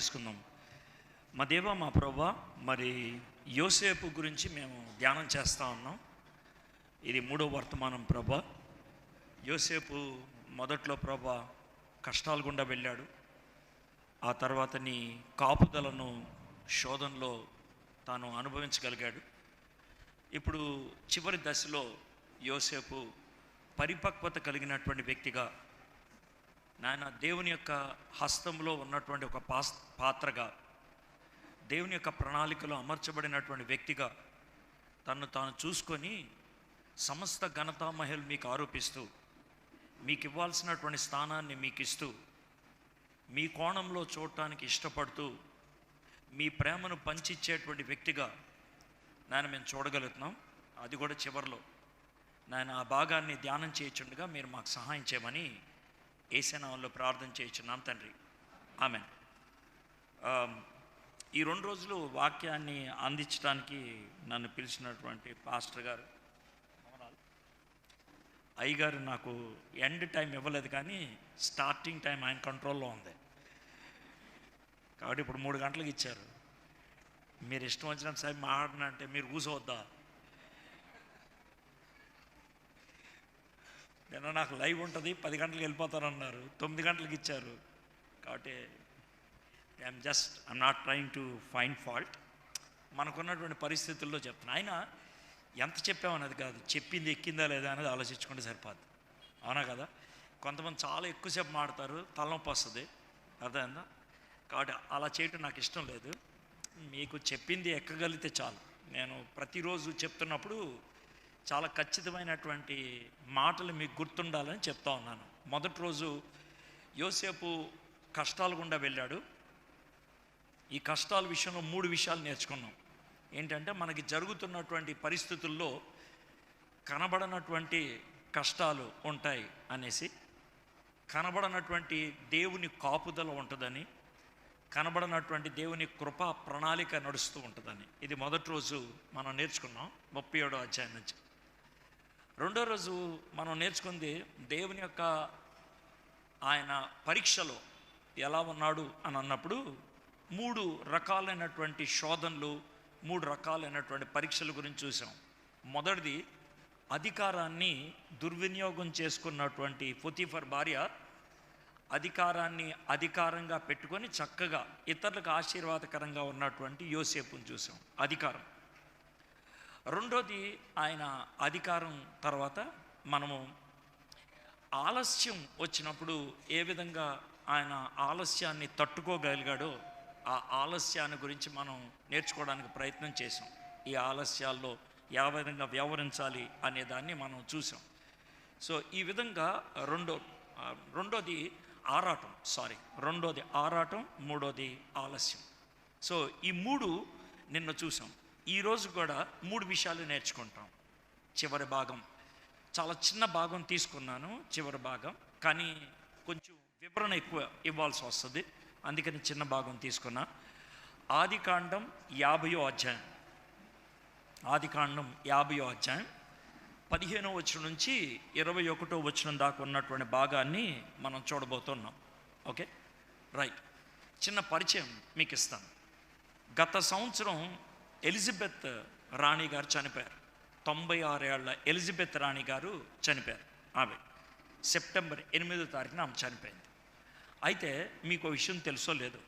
చేసుకుందాం. మా దేవ, మా ప్రభువా, మరి యోసేపు గురించి మేము ధ్యానం చేస్తూ ఉన్నాం. ఇది 3వ వర్తమానం ప్రభా. యోసేపు మొదట్లో ప్రభా కష్టాలు గుండా వెళ్ళాడు. ఆ తర్వాత నీ కాపుదలను శోధనలో తాను అనుభవించగలిగాడు. ఇప్పుడు చివరి దశలో యోసేపు పరిపక్వత కలిగినటువంటి వ్యక్తిగా, నాయన దేవుని యొక్క హస్తంలో ఉన్నటువంటి ఒక పాత్రగా, దేవుని యొక్క ప్రణాళికలో అమర్చబడినటువంటి వ్యక్తిగా తను తాను చూసుకొని సమస్త ఘనతా మహిమలు మీకు ఆరోపిస్తూ, మీకు ఇవ్వాల్సినటువంటి స్థానాన్ని మీకు ఇస్తూ, మీ కోణంలో చూడటానికి ఇష్టపడుతూ, మీ ప్రేమను పంచిచ్చేటువంటి వ్యక్తిగా నాయన మేము చూడగలుగుతున్నాం. అది కూడా చివరిలో నాయన ఆ భాగాన్ని ధ్యానం చేయించుండగా మీరు మాకు సహాయం చేయమని యేసు నామములో ప్రార్థన చేయించున్నాం తండ్రి. ఆమేన్. ఈ 2 రోజులు వాక్యాన్ని అందించడానికి నన్ను పిలిచినటువంటి పాస్టర్ గారు అయ్యగారు నాకు ఎండ్ టైం ఇవ్వలేదు, కానీ స్టార్టింగ్ టైం ఆయన కంట్రోల్లో ఉంది. కాబట్టి ఇప్పుడు 3 గంటలకు ఇచ్చారు. మీరు ఇష్టం వచ్చిన సార్ మాట్లాడినంటే మీరు కూర్చోవద్దా? నిన్న నాకు లైవ్ ఉంటుంది, 10 గంటలకు వెళ్ళిపోతారన్నారు, 9 గంటలకు ఇచ్చారు. కాబట్టి I'm not trying to find fault. మనకున్నటువంటి పరిస్థితుల్లో చెప్తున్నా. ఆయన ఎంత చెప్పామన్నది కాదు, చెప్పింది ఎక్కిందా లేదా అనేది ఆలోచించుకుంటే సరిపోద్ది. అవునా కదా? కొంతమంది చాలా ఎక్కువసేపు మాడతారు, తలనొప్పి వస్తుంది, అర్థమైందా? కాబట్టి అలా చేయటం నాకు ఇష్టం లేదు. మీకు చెప్పింది ఎక్కగలిగితే చాలు. నేను ప్రతిరోజు చెప్తున్నప్పుడు చాలా ఖచ్చితమైనటువంటి మాటలు మీకు గుర్తుండాలని చెప్తా ఉన్నాను. మొదటి రోజు యోసేపు కష్టాలు గుండా వెళ్ళాడు. ఈ కష్టాల విషయంలో 3 విషయాలు నేర్చుకున్నాం. ఏంటంటే, మనకి జరుగుతున్నటువంటి పరిస్థితుల్లో కనబడనటువంటి కష్టాలు ఉంటాయి అనేసి, కనబడనటువంటి దేవుని కాపుదల ఉంటుందని, కనబడనటువంటి దేవుని కృపా ప్రణాళిక నడుస్తూ ఉంటుందని. ఇది మొదటి రోజు మనం నేర్చుకున్నాం 37వ అధ్యాయం నుంచి. 2వ రోజు మనం నేర్చుకుంది దేవుని యొక్క ఆయన పరీక్షలో ఎలా ఉన్నాడు అని అన్నప్పుడు 3 రకాలైనటువంటి శోధనలు, 3 రకాలైనటువంటి పరీక్షల గురించి చూసాం. మొదటిది, అధికారాన్ని దుర్వినియోగం చేసుకున్నటువంటి పొతీఫర్ భార్య అధికారాన్ని అధికారంగా పెట్టుకొని చక్కగా ఇతరులకు ఆశీర్వాదకరంగా ఉన్నటువంటి యోసేపుని చూసాం. అధికారం. రెండోది, ఆయన అధికారం తర్వాత మనము ఆలస్యం వచ్చినప్పుడు ఏ విధంగా ఆయన ఆలస్యాన్ని తట్టుకోగలిగాడో ఆ ఆలస్యాన్ని గురించి మనం నేర్చుకోవడానికి ప్రయత్నం చేసాం. ఈ ఆలస్యాల్లో ఏ విధంగా వ్యవహరించాలి అనే దాన్ని మనం చూసాం. సో ఈ విధంగా రెండోది ఆరాటం, మూడోది ఆలస్యం. సో ఈ 3 నిన్న చూసాం. ఈరోజు కూడా 3 విషయాలు నేర్చుకుంటాం. చివరి భాగం చాలా చిన్న భాగం తీసుకున్నాను, చివరి భాగం, కానీ కొంచెం వివరణ ఎక్కువ ఇవ్వాల్సి వస్తుంది, అందుకని చిన్న భాగం తీసుకున్నా. ఆదికాండం 50వ అధ్యాయం 15వ వచనం నుంచి 21వ వచనం దాకా ఉన్నటువంటి భాగాన్ని మనం చూడబోతున్నాం. Okay, right. చిన్న పరిచయం మీకు ఇస్తాను. గత సంవత్సరం ఎలిజబెత్ రాణి గారు చనిపోయారు. 96 ఏళ్ల ఎలిజబెత్ రాణి గారు చనిపోయారు. ఆమె సెప్టెంబర్ 8వ తారీఖున ఆమె చనిపోయింది. అయితే మీకు విషయం తెలుసో లేదు,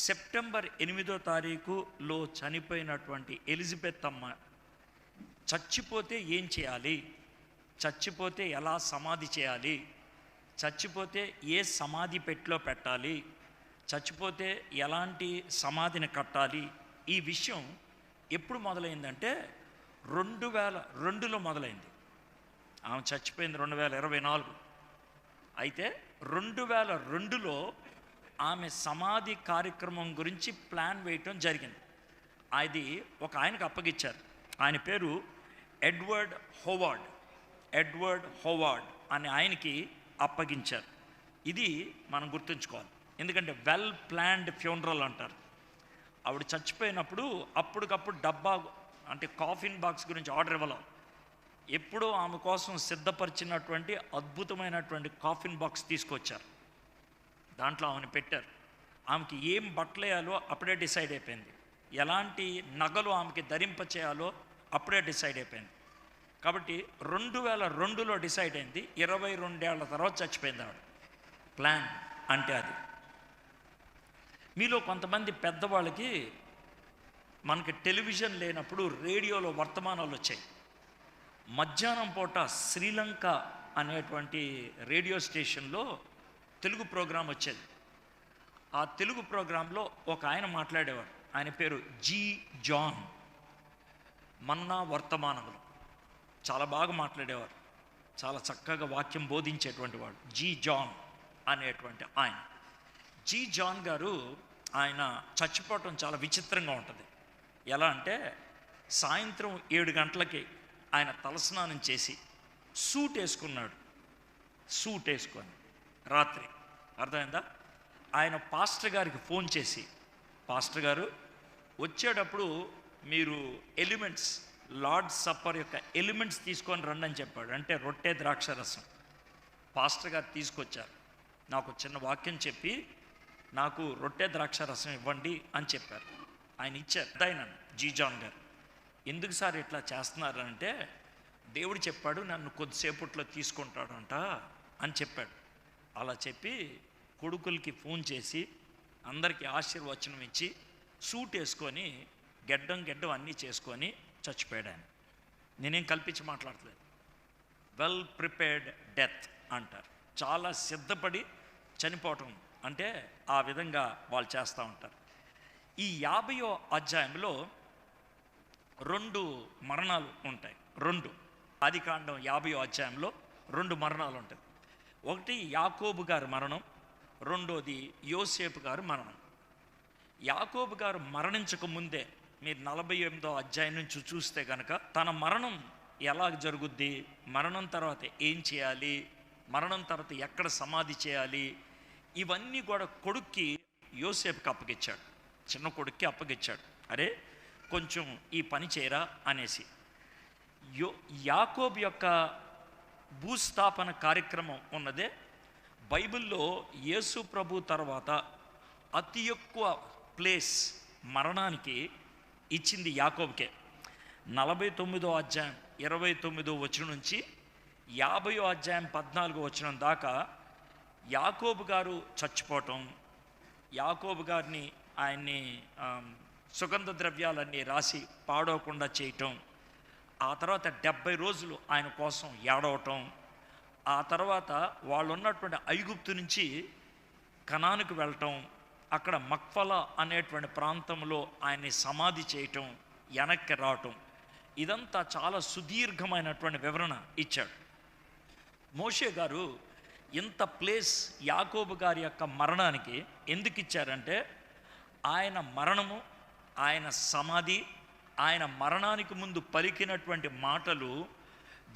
సెప్టెంబర్ 8వ తారీఖులో చనిపోయినటువంటి ఎలిజబెత్ అమ్మ చచ్చిపోతే ఏం చేయాలి, చచ్చిపోతే ఎలా సమాధి చేయాలి, చచ్చిపోతే ఏ సమాధి పెట్టిలో పెట్టాలి, చచ్చిపోతే ఎలాంటి సమాధిని కట్టాలి, ఈ విషయం ఎప్పుడు మొదలైందంటే 2002లో మొదలైంది. ఆమె చచ్చిపోయింది 2024. అయితే 2002లో ఆమె సమాధి కార్యక్రమం గురించి ప్లాన్ వేయటం జరిగింది. అది ఒక ఆయనకు అప్పగించారు. ఆయన పేరు ఎడ్వర్డ్ హోవార్డ్ అనే ఆయనకి అప్పగించారు. ఇది మనం గుర్తుంచుకోవాలి, ఎందుకంటే వెల్ ప్లాన్డ్ ఫ్యూనరల్ అంటారు. ఆవిడ చచ్చిపోయినప్పుడు అప్పటికప్పుడు డబ్బా అంటే కాఫిన్ బాక్స్ గురించి ఆర్డర్ ఇవ్వాలి. ఎప్పుడో ఆమె కోసం సిద్ధపరిచినటువంటి అద్భుతమైనటువంటి కాఫిన్ బాక్స్ తీసుకొచ్చారు. దాంట్లో ఆమెను పెట్టారు. ఆమెకి ఏం బట్టలేయాలో అప్పుడే డిసైడ్ అయిపోయింది, ఎలాంటి నగలు ఆమెకి ధరింపచేయాలో అప్పుడే డిసైడ్ అయిపోయింది. కాబట్టి 2002లో డిసైడ్ అయింది, 22 ఏళ్ల తర్వాత చచ్చిపోయింది ఆవిడ. ప్లాన్ అంటే అది. మీలో కొంతమంది పెద్దవాళ్ళకి మనకి టెలివిజన్ లేనప్పుడు రేడియోలో వర్తమానాలు వచ్చాయి. మధ్యాహ్నం పూట శ్రీలంక అనేటువంటి రేడియో స్టేషన్లో తెలుగు ప్రోగ్రాం వచ్చేది. ఆ తెలుగు ప్రోగ్రాంలో ఒక ఆయన మాట్లాడేవాడు, ఆయన పేరు జి జాన్. మన్నా వర్తమానములు చాలా బాగా మాట్లాడేవారు, చాలా చక్కగా వాక్యం బోధించేటువంటి వాడు జి జాన్ అనేటువంటి ఆయన. జి జాన్ గారు ఆయన చచ్చిపోవటం చాలా విచిత్రంగా ఉంటుంది. ఎలా అంటే సాయంత్రం 7 గంటలకి ఆయన తలస్నానం చేసి సూట్ వేసుకున్నాడు. సూట్ వేసుకొని రాత్రి, అర్థమైందా, ఆయన పాస్టర్ గారికి ఫోన్ చేసి, పాస్టర్ గారు వచ్చేటప్పుడు మీరు ఎలిమెంట్స్, లార్డ్ సప్పర్ యొక్క ఎలిమెంట్స్ తీసుకొని రండి అని చెప్పాడు. అంటే రొట్టె ద్రాక్ష రసం. పాస్టర్ గారు తీసుకొచ్చారు. నాకు చిన్న వాక్యం చెప్పి నాకు రొట్టె ద్రాక్ష రసం ఇవ్వండి అని చెప్పారు. ఆయన ఇచ్చారు. ఆయన జీ జాన్ గారు, ఎందుకు సార్ ఇట్లా చేస్తున్నారంటే దేవుడు చెప్పాడు నన్ను కొద్దిసేపట్లో తీసుకుంటాడంట అని చెప్పాడు. అలా చెప్పి కొడుకులకి ఫోన్ చేసి అందరికీ ఆశీర్వచనం ఇచ్చి సూట్ వేసుకొని గెడ్డం అన్నీ చేసుకొని చచ్చిపోయాడు ఆయన. నేనేం కల్పించి మాట్లాడలేదు. వెల్ ప్రిపేర్డ్ డెత్ అంటారు. చాలా సిద్ధపడి చనిపోవటం అంటే ఆ విధంగా వాళ్ళు చేస్తూ ఉంటారు. ఈ 50వ అధ్యాయంలో 2 మరణాలు ఉంటాయి. 2 ఆదికాండం 50వ అధ్యాయంలో 2 మరణాలు ఉంటాయి. ఒకటి యాకోబు గారి మరణం, రెండోది యోసేపు గారి మరణం. యాకోబు గారు మరణించక ముందే మీరు 48వ అధ్యాయం నుంచి చూస్తే కనుక తన మరణం ఎలా జరుగుద్ది, మరణం తర్వాత ఏం చేయాలి, మరణం తర్వాత ఎక్కడ సమాధి చేయాలి, ఇవన్నీ కూడా కొడుక్కి యోసేపుకి అప్పగిచ్చాడు. చిన్న కొడుక్కి అప్పగిచ్చాడు. అరే కొంచెం ఈ పని చేయరా అనేసి. యాకోబు యొక్క భూస్థాపన కార్యక్రమం ఉన్నదే బైబిల్లో యేసు ప్రభు తర్వాత అతి ఎక్కువ ప్లేస్ మరణానికి ఇచ్చింది యాకోబుకే. 49వ అధ్యాయం 29వ వచనం నుంచి 50వ అధ్యాయం 14వ వచనం దాకా యాకోబు గారు చచ్చిపోవటం, యాకోబు గారిని ఆయన్ని సుగంధ ద్రవ్యాలన్నీ రాసి పాడవకుండా చేయటం, ఆ తర్వాత 70 రోజులు ఆయన కోసం ఏడవటం, ఆ తర్వాత వాళ్ళు ఉన్నటువంటి ఐగుప్తు నుంచి కనానుకు వెళ్ళటం, అక్కడ మక్ఫలా అనేటువంటి ప్రాంతంలో ఆయన్ని సమాధి చేయటం, వెనక్కి రావటం, ఇదంతా చాలా సుదీర్ఘమైనటువంటి వివరణ ఇచ్చాడు. మోషే గారు ఇంత ప్లేస్ యాకోబు గారి యొక్క మరణానికి ఎందుకు ఇచ్చారంటే ఆయన మరణము, ఆయన సమాధి, ఆయన మరణానికి ముందు పలికినటువంటి మాటలు,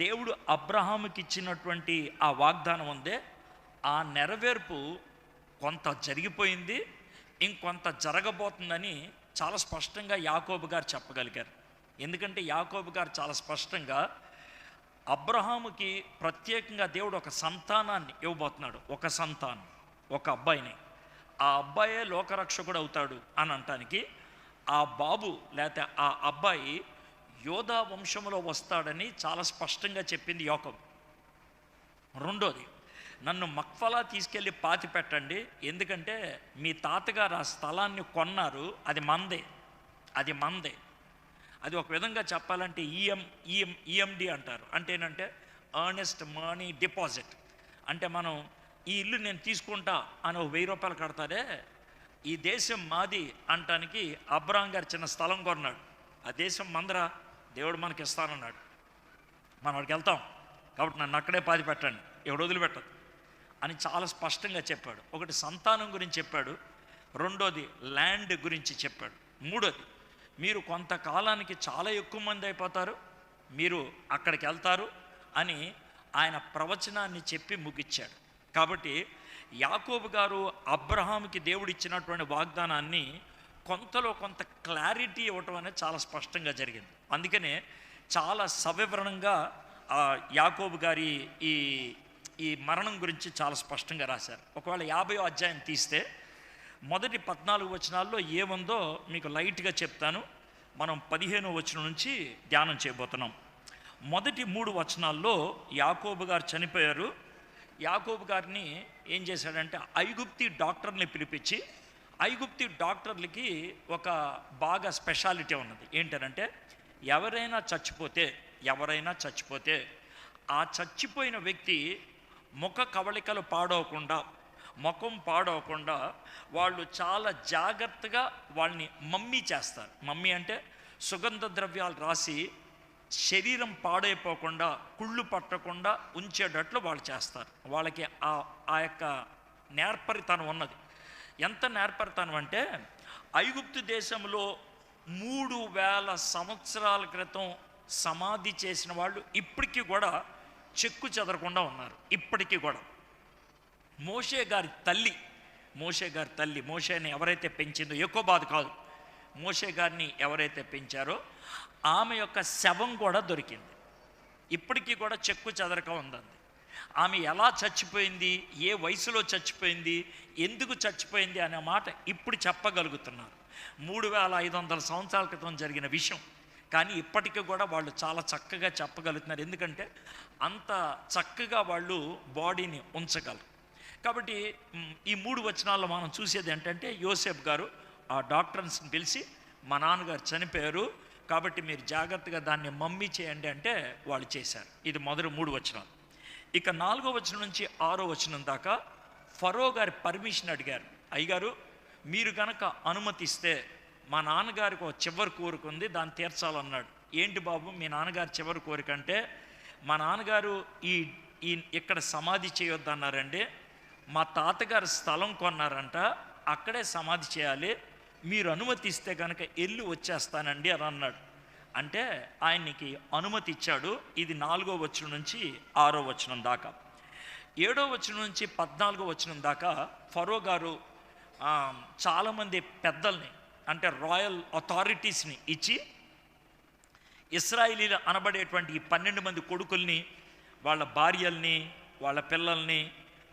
దేవుడు అబ్రహాముకి ఇచ్చినటువంటి ఆ వాగ్దానం ఉందే ఆ నెరవేర్పు కొంత జరిగిపోయింది, ఇంకొంత జరగబోతుందని చాలా స్పష్టంగా యాకోబు గారు చెప్పగలిగారు. ఎందుకంటే యాకోబు గారు చాలా స్పష్టంగా అబ్రహాముకి ప్రత్యేకంగా దేవుడు ఒక సంతానాన్ని ఇవ్వబోతున్నాడు, ఒక సంతానం, ఒక అబ్బాయిని, ఆ అబ్బాయే లోకరక్షకుడు అవుతాడు అని అనటానికి ఆ బాబు లేకపోతే ఆ అబ్బాయి యోధా వంశంలో వస్తాడని చాలా స్పష్టంగా చెప్పింది యాకోబు. రెండోది, నన్ను మక్ఫలా తీసుకెళ్ళి పాతి పెట్టండి, ఎందుకంటే మీ తాతగారు ఆ స్థలాన్ని కొన్నారు, అది మందే, అది మందే. అది ఒక విధంగా చెప్పాలంటే ఈఎండి అంటారు. అంటే ఏంటంటే ఎర్నెస్ట్ మనీ డిపాజిట్. అంటే మనం ఈ ఇల్లు నేను తీసుకుంటా అని 1000 రూపాయలు కడతారే, ఈ దేశం మాది అంటానికి అబ్రహాం గారు చిన్న స్థలం కొన్నాడు. ఆ దేశం మందరా, దేవుడు మనకి ఇస్తానన్నాడు, మనం అక్కడికి వెళ్తాం, కాబట్టి నన్ను అక్కడే పాతి పెట్టండి, ఎవడు వదిలిపెట్టదు అని చాలా స్పష్టంగా చెప్పాడు. ఒకటి సంతానం గురించి చెప్పాడు, రెండోది ల్యాండ్ గురించి చెప్పాడు, మూడోది మీరు కొంతకాలానికి చాలా ఎక్కువ మంది అయిపోతారు, మీరు అక్కడికి వెళ్తారు అని ఆయన ప్రవచనాన్ని చెప్పి ముగించాడు. కాబట్టి యాకోబు గారు అబ్రహాముకి దేవుడు ఇచ్చినటువంటి వాగ్దానాన్ని కొంతలో కొంత క్లారిటీ ఇవ్వటం అనేది చాలా స్పష్టంగా జరిగింది. అందుకనే చాలా సవివరణంగా యాకోబు గారి ఈ మరణం గురించి చాలా స్పష్టంగా రాశారు. ఒకవేళ 50వ అధ్యాయం తీస్తే మొదటి 14 వచనాల్లో ఏముందో మీకు లైట్గా చెప్తాను. మనం 15వ వచనం నుంచి ధ్యానం చేయబోతున్నాం. మొదటి 3 వచనాల్లో యాకోబు గారు చనిపోయారు. యాకోబు గారిని ఏం చేశాడంటే ఐగుప్తి డాక్టర్ని పిలిపించి, ఐగుప్తి డాక్టర్లకి ఒక బాగా స్పెషాలిటీ ఉన్నది. ఏంటంటే ఎవరైనా చచ్చిపోతే ఆ చచ్చిపోయిన వ్యక్తి ముఖ కవళికలు ముఖం పాడవకుండా వాళ్ళు చాలా జాగ్రత్తగా వాళ్ళని మమ్మీ చేస్తారు. మమ్మీ అంటే సుగంధ ద్రవ్యాలు రాసి శరీరం పాడైపోకుండా, కుళ్ళు పట్టకుండా ఉంచేటట్లు వాళ్ళు చేస్తారు. వాళ్ళకి ఆ యొక్క నేర్పరితనం ఉన్నది. ఎంత నేర్పరితనం అంటే ఐగుప్తు దేశంలో 3000 సంవత్సరాల క్రితం సమాధి చేసిన వాళ్ళు ఇప్పటికీ కూడా చెక్కు చెదరకుండా ఉన్నారు. ఇప్పటికీ కూడా మోషే గారి తల్లి మోషేని ఎవరైతే పెంచిందో, యాకోబాదు కాదు, మోషే గారిని ఎవరైతే పెంచారో ఆమె యొక్క శవం కూడా దొరికింది. ఇప్పటికీ కూడా చెక్కు చెదరక ఉందండి. ఆమె ఎలా చచ్చిపోయింది, ఏ వయసులో చచ్చిపోయింది, ఎందుకు చచ్చిపోయింది అనే మాట ఇప్పుడు చెప్పగలుగుతున్నారు. 3500 సంవత్సరాల క్రితం జరిగిన విషయం, కానీ ఇప్పటికీ కూడా వాళ్ళు చాలా చక్కగా చెప్పగలుగుతున్నారు. ఎందుకంటే అంత చక్కగా వాళ్ళు బాడీని ఉంచగలరు. కాబట్టి ఈ 3 వచనాల్లో మనం చూసేది ఏంటంటే యోసేపు గారు ఆ డాక్టర్స్ని పిలిచి, మా నాన్నగారు చనిపోయారు కాబట్టి మీరు జాగ్రత్తగా దాన్ని మమ్మీ చేయండి అంటే వాళ్ళు చేశారు. ఇది మొదటి 3 వచనాలు. ఇక 4వ వచనం నుంచి 6వ వచనం దాకా ఫరో గారి పర్మిషన్ అడిగారు. అయ్యగారు, మీరు గనక అనుమతిస్తే మా నాన్నగారికి ఒక చివరి కోరిక ఉంది, దాన్ని తీర్చాలన్నాడు. ఏంటి బాబు మీ నాన్నగారి చివరి కోరిక అంటే, మా నాన్నగారు ఇక్కడ సమాధి చేయొద్దన్నారండి. మా తాతగారు స్థలం కొన్నారంట, అక్కడే సమాధి చేయాలి, మీరు అనుమతిస్తే కనుక వెళ్ళి వచ్చేస్తానండి అని అన్నాడు. అంటే ఆయనకి అనుమతి ఇచ్చాడు. ఇది 4వ వచనం నుంచి 6వ వచనం దాకా. 7వ వచనం నుంచి 14వ వచనం దాకా ఫరో గారు చాలామంది పెద్దల్ని అంటే రాయల్ అథారిటీస్ని ఇచ్చి ఇశ్రాయేలీలు అనబడేటువంటి ఈ 12 మంది కొడుకుల్ని, వాళ్ళ భార్యల్ని, వాళ్ళ పిల్లల్ని,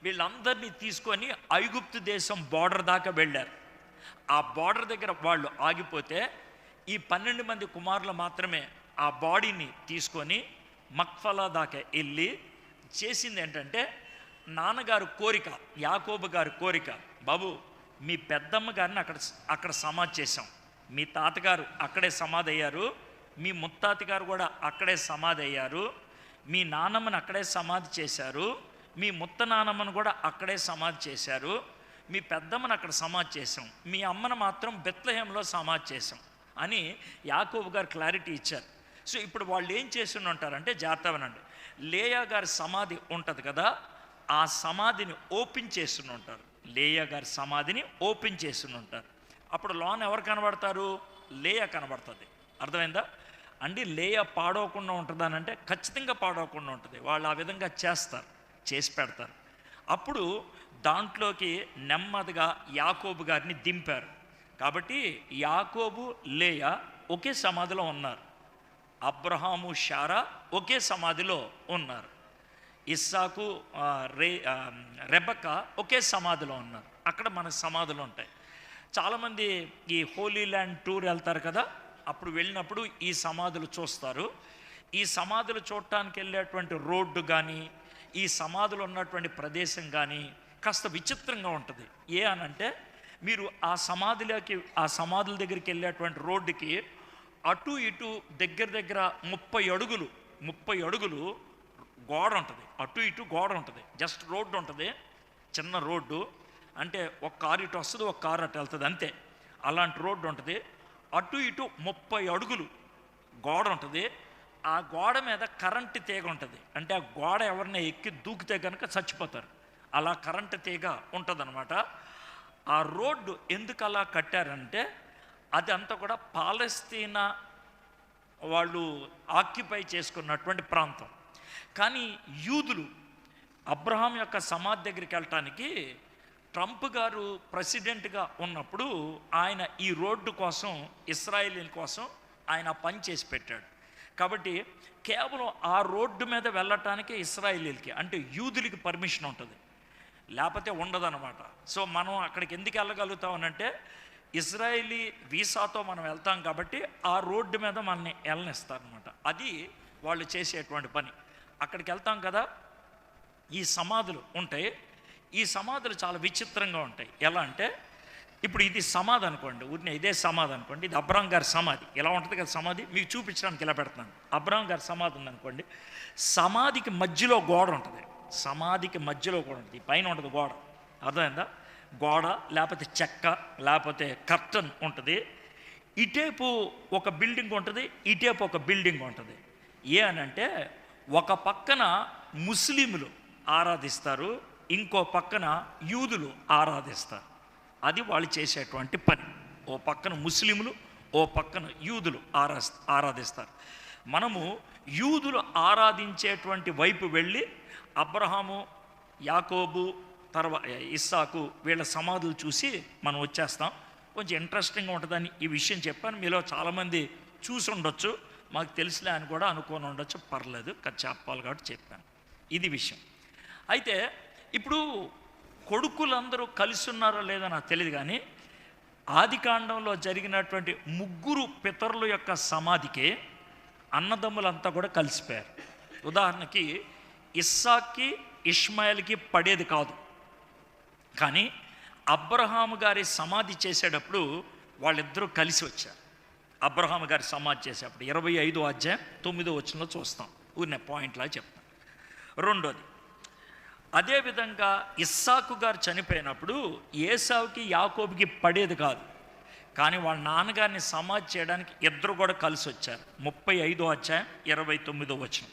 వీళ్ళందరినీ తీసుకొని ఐగుప్తు దేశం బార్డర్ దాకా వెళ్ళారు. ఆ బార్డర్ దగ్గర వాళ్ళు ఆగిపోతే ఈ 12 మంది కుమారులు మాత్రమే ఆ బాడీని తీసుకొని మక్ఫలా దాకా వెళ్ళి చేసింది ఏంటంటే, నాన్నగారు కోరిక, యాకోబు గారి కోరిక, బాబు మీ పెద్దమ్మ గారిని అక్కడ సమాధి చేశాం, మీ తాతగారు అక్కడే సమాధి అయ్యారు, మీ ముత్తాత గారు కూడా అక్కడే సమాధి అయ్యారు, మీ నాన్నమ్మని అక్కడే సమాధి చేశారు, మీ ముత్త నాన్నమ్మను కూడా అక్కడే సమాధి చేశారు, మీ పెద్దమ్మను అక్కడ సమాధి చేసాం, మీ అమ్మను మాత్రం బెత్లెహేంలో సమాధి చేసాం అని యాకోబు గారు క్లారిటీ ఇచ్చారు. సో ఇప్పుడు వాళ్ళు ఏం చేసి ఉంటారంటే, జాగ్రత్తగానండి, లేయా గారి సమాధి ఉంటుంది కదా, ఆ సమాధిని ఓపెన్ చేస్తూ ఉంటారు. లేయా గారి సమాధిని ఓపెన్ చేస్తూ ఉంటారు. అప్పుడు లోన ఎవరు కనబడతారు? లేయా కనబడుతుంది. అర్థమైందా అండి? లేయా పాడవకుండా ఉంటుందానంటే ఖచ్చితంగా పాడవకుండా ఉంటుంది. వాళ్ళు ఆ విధంగా చేసి పెడతారు. అప్పుడు దాంట్లోకి నెమ్మదిగా యాకోబు గారిని దింపారు. కాబట్టి యాకోబు, లేయా ఒకే సమాధిలో ఉన్నారు. అబ్రహాము, శారా ఒకే సమాధిలో ఉన్నారు. ఇస్సాకు, రెబెక్క ఒకే సమాధిలో ఉన్నారు. అక్కడ మనకు సమాధులు ఉంటాయి. చాలామంది ఈ హోలీ ల్యాండ్ టూర్ వెళ్తారు కదా, అప్పుడు వెళ్ళినప్పుడు ఈ సమాధులు చూస్తారు. ఈ సమాధులు చూడటానికి వెళ్ళేటువంటి రోడ్డు కానీ, ఈ సమాధులు ఉన్నటువంటి ప్రదేశం కానీ కాస్త విచిత్రంగా ఉంటుంది. అనంటే మీరు ఆ సమాధుల దగ్గరికి వెళ్ళేటువంటి రోడ్డుకి అటు ఇటు దగ్గర 30 అడుగులు గోడ ఉంటుంది. అటు ఇటు గోడ ఉంటుంది. జస్ట్ రోడ్డు ఉంటుంది, చిన్న రోడ్డు. అంటే ఒక కారు ఇటు వస్తుంది, ఒక కారు అటు వెళ్తుంది, అంతే. అలాంటి రోడ్డు ఉంటుంది. అటు ఇటు 30 అడుగులు గోడ ఉంటుంది. ఆ గోడ మీద కరెంటు తీగ ఉంటుంది. అంటే ఆ గోడ ఎవరిని ఎక్కి దూకితే కనుక చచ్చిపోతారు. అలా కరెంటు తీగ ఉంటుందన్నమాట. ఆ రోడ్డు ఎందుకు అలా కట్టారంటే, అది అంతా కూడా పాలస్తీనా వాళ్ళు ఆక్యుపై చేసుకున్నటువంటి ప్రాంతం. కానీ యూదులు అబ్రహాం యొక్క సమాధి దగ్గరికి వెళ్ళటానికి ట్రంప్ గారు ప్రెసిడెంట్గా ఉన్నప్పుడు ఆయన ఈ రోడ్డు కోసం, ఇశ్రాయేలీల కోసం ఆయన పని చేసి పెట్టాడు. కాబట్టి కేవలం ఆ రోడ్డు మీద వెళ్ళటానికి ఇశ్రాయేలీలకి అంటే యూదులకి పర్మిషన్ ఉంటుంది. లేకపోతే ఉండదన్నమాట. సో మనం అక్కడికి ఎందుకు వెళ్ళగలుగుతామనంటే ఇజ్రాయేలీ వీసాతో మనం వెళ్తాం కాబట్టి ఆ రోడ్డు మీద మనల్ని వెళ్ళనిస్తారనమాట. అది వాళ్ళు చేసేటువంటి పని. అక్కడికి వెళ్తాం కదా, ఈ సమాధులు ఉంటాయి. ఈ సమాధులు చాలా విచిత్రంగా ఉంటాయి. ఎలా అంటే ఇప్పుడు ఇది సమాధి అనుకోండి, ఊరినే ఇదే సమాధి అనుకోండి, ఇది అబ్రహాం గారి సమాధి. ఎలా ఉంటుంది కదా సమాధి, మీకు చూపించడానికి ఇలా పెడుతున్నాను. అబ్రహాం గారి సమాధి ఉందనుకోండి, సమాధికి మధ్యలో గోడ ఉంటుంది. సమాధికి మధ్యలో కూడా ఉంటుంది, పైన ఉంటుంది గోడ. అర్థమైందా? గోడ లేకపోతే చెక్క లేకపోతే కర్టన్ ఉంటుంది. ఇటేపు ఒక బిల్డింగ్ ఉంటుంది, ఇటేపు ఒక బిల్డింగ్ ఉంటుంది. అనంటే ఒక పక్కన ముస్లింలు ఆరాధిస్తారు, ఇంకో పక్కన యూదులు ఆరాధిస్తారు. అది వాళ్ళు చేసేటువంటి పని. ఓ పక్కన ముస్లింలు, ఓ పక్కన యూదులు ఆరాధిస్తారు. మనము యూదులు ఆరాధించేటువంటి వైపు వెళ్ళి అబ్రహాము, యాకోబు, తర్వాత ఇస్సాకు వీళ్ళ సమాధులు చూసి మనం వచ్చేస్తాం. కొంచెం ఇంట్రెస్టింగ్గా ఉంటుందని ఈ విషయం చెప్పాను. మీలో చాలామంది చూసి ఉండొచ్చు, మాకు తెలిసిలే అని కూడా అనుకొని ఉండొచ్చు, పర్లేదు, చెప్పాలి కాబట్టి చెప్పాను. ఇది విషయం. అయితే ఇప్పుడు కొడుకులందరూ కలిసి ఉన్నారో లేదో నాకు తెలియదు, కానీ ఆదికాండంలో జరిగినటువంటి 3 పితరుల యొక్క సమాధికి అన్నదమ్ములంతా కూడా కలిసిపోయారు. ఉదాహరణకి ఇస్సాక్కి ఇష్మాయిల్కి పడేది కాదు, కానీ అబ్రహాము గారి సమాధి చేసేటప్పుడు వాళ్ళిద్దరూ కలిసి వచ్చారు. అబ్రహాము గారి సమాధి చేసేటప్పుడు 25వ అధ్యాయం 9వ వచనంలో చూస్తాం. ఊరినే పాయింట్లా చెప్తాను. రెండోది, అదేవిధంగా ఇస్సాకు గారు చనిపోయినప్పుడు ఏసావుకి యాకోబుకి పడేది కాదు, కానీ వాళ్ళ నాన్నగారిని సమాధి చేయడానికి ఇద్దరు కూడా కలిసి వచ్చారు. 35వ అధ్యాయం 29వ వచనం.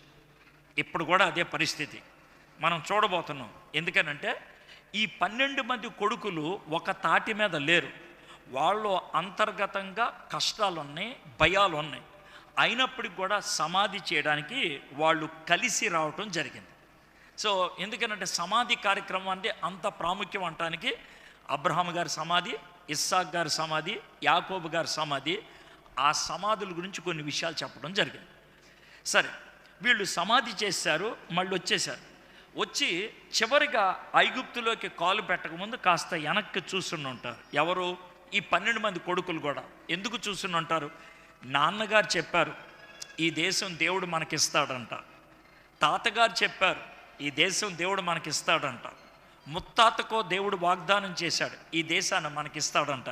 ఇప్పుడు కూడా అదే పరిస్థితి మనం చూడబోతున్నాం. ఎందుకనంటే ఈ 12 మంది కొడుకులు ఒక తాటి మీద లేరు. వాళ్ళు అంతర్గతంగా కష్టాలు ఉన్నాయి, భయాలు ఉన్నాయి. అయినప్పటికి కూడా సమాధి చేయడానికి వాళ్ళు కలిసి రావటం జరిగింది. సో ఎందుకనంటే సమాధి కార్యక్రమం అంటే అంత ప్రాముఖ్యం అనటానికి అబ్రహాం గారి సమాధి, ఇస్సాక్ గారి సమాధి, యాకోబు గారి సమాధి, ఆ సమాధుల గురించి కొన్ని విషయాలు చెప్పడం జరిగింది. సరే, వీళ్ళు సమాధి చేశారు, మళ్ళీ వచ్చేసారు. వచ్చి చివరిగా ఐగుప్తులోకి కాలు పెట్టకముందు కాస్త వెనక్కి చూస్తున్న ఉంటారు. ఎవరు? ఈ 12 మంది కొడుకులు కూడా. ఎందుకు చూస్తున్న ఉంటారు? నాన్నగారు చెప్పారు ఈ దేశం దేవుడు మనకిస్తాడంట, తాతగారు చెప్పారు ఈ దేశం దేవుడు మనకిస్తాడంట, ముత్తాతకో దేవుడు వాగ్దానం చేశాడు ఈ దేశాన్ని మనకిస్తాడంట.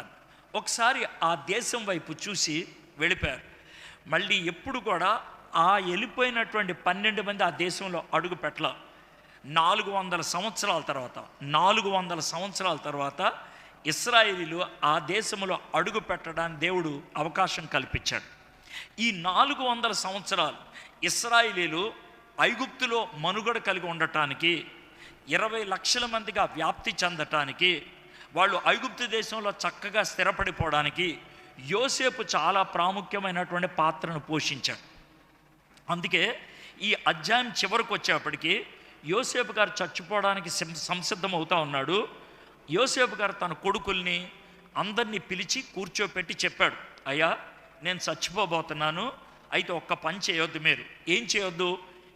ఒకసారి ఆ దేశం వైపు చూసి వెళ్ళిపోయారు. మళ్ళీ ఎప్పుడు కూడా ఆ వెళ్ళిపోయినటువంటి 12 మంది ఆ దేశంలో అడుగు పెట్టల. 400 సంవత్సరాల తర్వాత ఇశ్రాయేలీలు ఆ దేశంలో అడుగు పెట్టడానికి దేవుడు అవకాశం కల్పించాడు. ఈ 400 సంవత్సరాలు ఇశ్రాయేలీలు ఐగుప్తులో మనుగడ కలిగి ఉండటానికి, 20 లక్షల మందిగా వ్యాప్తి చెందటానికి, వాళ్ళు ఐగుప్తు దేశంలో చక్కగా స్థిరపడిపోవడానికి యోసేపు చాలా ప్రాముఖ్యమైనటువంటి పాత్రను పోషించాడు. అందుకే ఈ అధ్యాయం చివరికి వచ్చేప్పటికి యోసేపు గారు చచ్చిపోవడానికి సంసిద్ధం అవుతా ఉన్నాడు. యోసేపు గారు తన కొడుకుల్ని అందరినీ పిలిచి కూర్చోపెట్టి చెప్పాడు, అయ్యా నేను చచ్చిపోబోతున్నాను, అయితే ఒక్క పని చేయొద్దు. మీరు ఏం చేయొద్దు,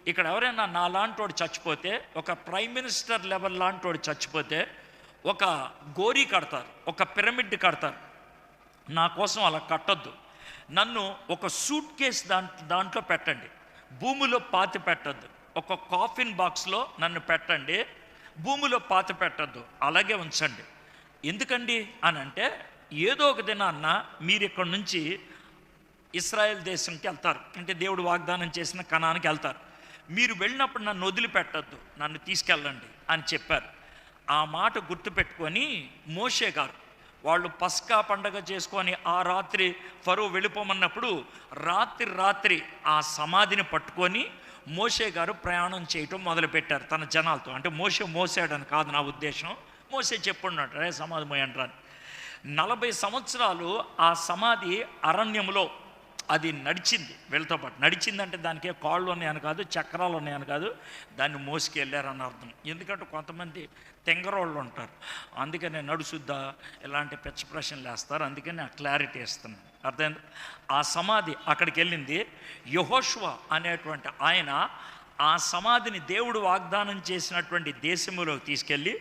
ఇక్కడ ఎవరైనా నా లాంటోడు చచ్చిపోతే, ఒక ప్రైమ్ మినిస్టర్ లెవెల్ లాంటోడు చచ్చిపోతే ఒక గోరీ కడతారు, ఒక పిరమిడ్ కడతారు. నా కోసం అలా కట్టొద్దు. నన్ను ఒక సూట్ కేస్ దాంట్లో పెట్టండి, భూమిలో పాతి పెట్టద్దు. ఒక కాఫిన్ బాక్స్లో నన్ను పెట్టండి, భూమిలో పాతి పెట్టద్దు, అలాగే ఉంచండి. ఎందుకండి అని అంటే, ఏదో ఒక దినాన్న మీరు ఇక్కడ నుంచి ఇశ్రాయేల్ దేశంకి వెళ్తారు, అంటే దేవుడు వాగ్దానం చేసిన కనానికి వెళ్తారు. మీరు వెళ్ళినప్పుడు నన్ను వదిలిపెట్టద్దు, నన్ను తీసుకెళ్ళండి అని చెప్పారు. ఆ మాట గుర్తుపెట్టుకొని మోషే గారు వాళ్ళు పస్కా పండగ చేసుకొని ఆ రాత్రి ఫరో వెళ్ళిపోమన్నప్పుడు రాత్రి ఆ సమాధిని పట్టుకొని మోషే గారు ప్రయాణం చేయటం మొదలుపెట్టారు తన జనాలతో. అంటే మోషే మోసాడని కాదు నా ఉద్దేశం, మోసే చెప్పున్నాడు రే సమాధి మోయంటారు. 40 సంవత్సరాలు ఆ సమాధి అరణ్యంలో అది నడిచింది, వీళ్ళతో పాటు నడిచిందంటే దానికి కాళ్ళు ఉన్నాయని కాదు, చక్రాలు ఉన్నాయని కాదు, దాన్ని మోసుకెళ్ళారని అర్థం. ఎందుకంటే కొంతమంది తెంగరోళ్ళు ఉంటారు, అందుకని నడుసుద్దా ఇలాంటి పిచ్చ ప్రశ్నలు వేస్తారు, అందుకని ఆ క్లారిటీ ఇస్తున్నాను, అర్థమైంది. ఆ సమాధి అక్కడికి వెళ్ళింది. యెహోషువ అనేటువంటి ఆయన ఆ సమాధిని దేవుడు వాగ్దానం చేసినటువంటి దేశములోకి తీసుకెళ్ళి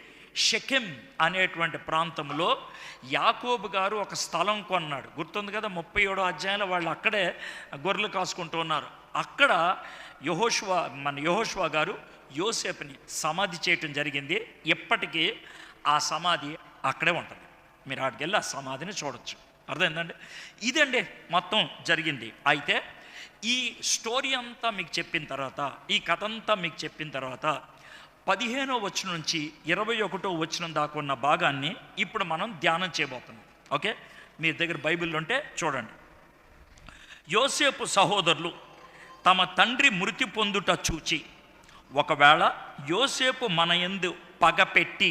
షెకెం అనేటువంటి ప్రాంతంలో యాకోబు గారు ఒక స్థలం కొన్నాడు. గుర్తుంది కదా, 37వ అధ్యాయంలో వాళ్ళు అక్కడే గొర్రెలు కాసుకుంటూ ఉన్నారు. అక్కడ యెహోషువ గారు యోసేపుని సమాధి చేయటం జరిగింది. ఎప్పటికీ ఆ సమాధి అక్కడే ఉంటుంది. మీరు అక్కడికి వెళ్ళి ఆ సమాధిని చూడొచ్చు. అర్థమైందండి? ఇదండి మొత్తం జరిగింది. అయితే ఈ స్టోరీ అంతా మీకు చెప్పిన తర్వాత, ఈ కథ అంతా మీకు చెప్పిన తర్వాత 15వ వచనం నుంచి 21వ వచనం దాకా ఉన్న భాగాన్ని ఇప్పుడు మనం ధ్యానం చేయబోతున్నాం. ఓకే, మీ దగ్గర బైబిల్ ఉంటే చూడండి. యోసేపు సహోదరులు తమ తండ్రి మృతి పొందుట చూచి, ఒకవేళ యోసేపు మన యందు పగపెట్టి,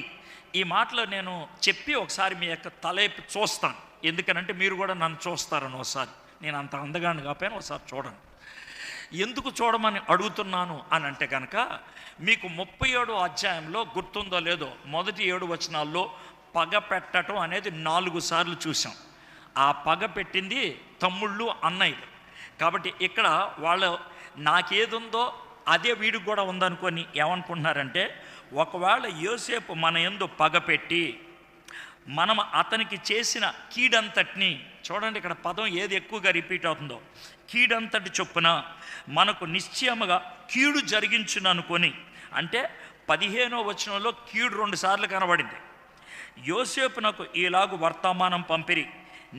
ఈ మాటలు నేను చెప్పి ఒకసారి మీ యొక్క తలైపు చూస్తాను, ఎందుకనంటే మీరు కూడా నన్ను చూస్తారని. ఒకసారి నేను అంత అందగాన్ని కాకపోయినా ఒకసారి చూడండి. ఎందుకు చూడమని అడుగుతున్నాను అని అంటే కనుక, మీకు 37వ అధ్యాయంలో గుర్తుందో లేదో, మొదటి 7 వచనాల్లో పగ పెట్టడం అనేది 4 సార్లు చూసాం. ఆ పగ పెట్టింది తమ్ముళ్ళు, అన్నయ్యలు. కాబట్టి ఇక్కడ వాళ్ళు నాకేదుందో అదే వీడికి కూడా ఉందనుకొని ఏమనుకుంటున్నారంటే, ఒకవేళ యోసేపు మన యందు పగపెట్టి మనం అతనికి చేసిన కీడంతటిని, చూడండి ఇక్కడ పదం ఏది ఎక్కువగా రిపీట్ అవుతుందో, కీడంతటి చొప్పున మనకు నిశ్చయముగా కీడు జరిగించుననుకొని, అంటే 15వ వచనంలో కీడు 2 సార్లు కనబడింది. యోసేపునకు ఈలాగు వర్తమానం పంపిరి,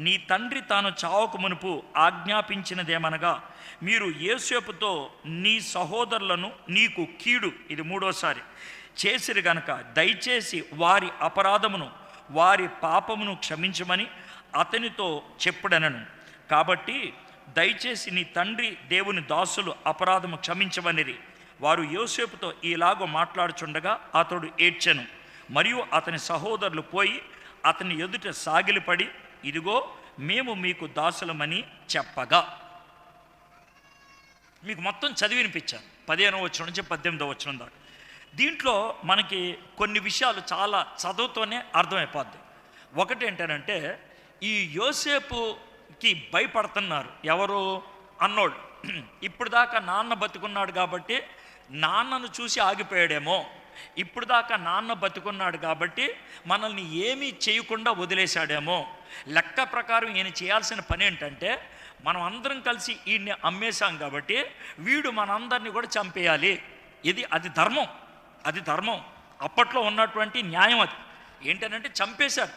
నీ తండ్రి తాను చావక మునుపు ఆజ్ఞాపించినదేమనగా, మీరు యోసేపుతో నీ సహోదరులను నీకు కీడు, ఇది 3వసారి చేసిరి గనక దయచేసి వారి అపరాధమును వారి పాపమును క్షమించమని అతనితో చెప్పుడనను. కాబట్టి దయచేసి నీ తండ్రి దేవుని దాసులు అపరాధము క్షమించమనిరి. వారు యోసేపుతో ఈలాగో మాట్లాడుచుండగా అతడు ఏడ్చెను. మరియు అతని సహోదరులు పోయి అతని ఎదుట సాగిలిపడి, ఇదిగో మేము మీకు దాసులమని చెప్పగా. మీకు మొత్తం చదివి వినిపించాను 15వ వచనం నుంచి 18వ వచనం దాకా. దీంట్లో మనకి కొన్ని విషయాలు చాలా చదువుతోనే అర్థమైపోద్ది. ఒకటి ఏంటంటే, ఈ యోసేపుకి భయపడుతున్నారు ఎవరు? అన్నోళ్ళు. ఇప్పుడు దాకా నాన్న బతుకున్నాడు కాబట్టి నాన్నను చూసి ఆగిపోయాడేమో, ఇప్పుడు దాకా నాన్న బతుకున్నాడు కాబట్టి మనల్ని ఏమీ చేయకుండా వదిలేశాడేమో. లెక్క ప్రకారం ఈయన చేయాల్సిన పని ఏంటంటే, మనం అందరం కలిసి ఈయన్ని అమ్మేశాం కాబట్టి వీడు మనందరినీ కూడా చంపేయాలి. అది ధర్మం. అప్పట్లో ఉన్నటువంటి న్యాయం అది. ఏంటనంటే చంపేశారు.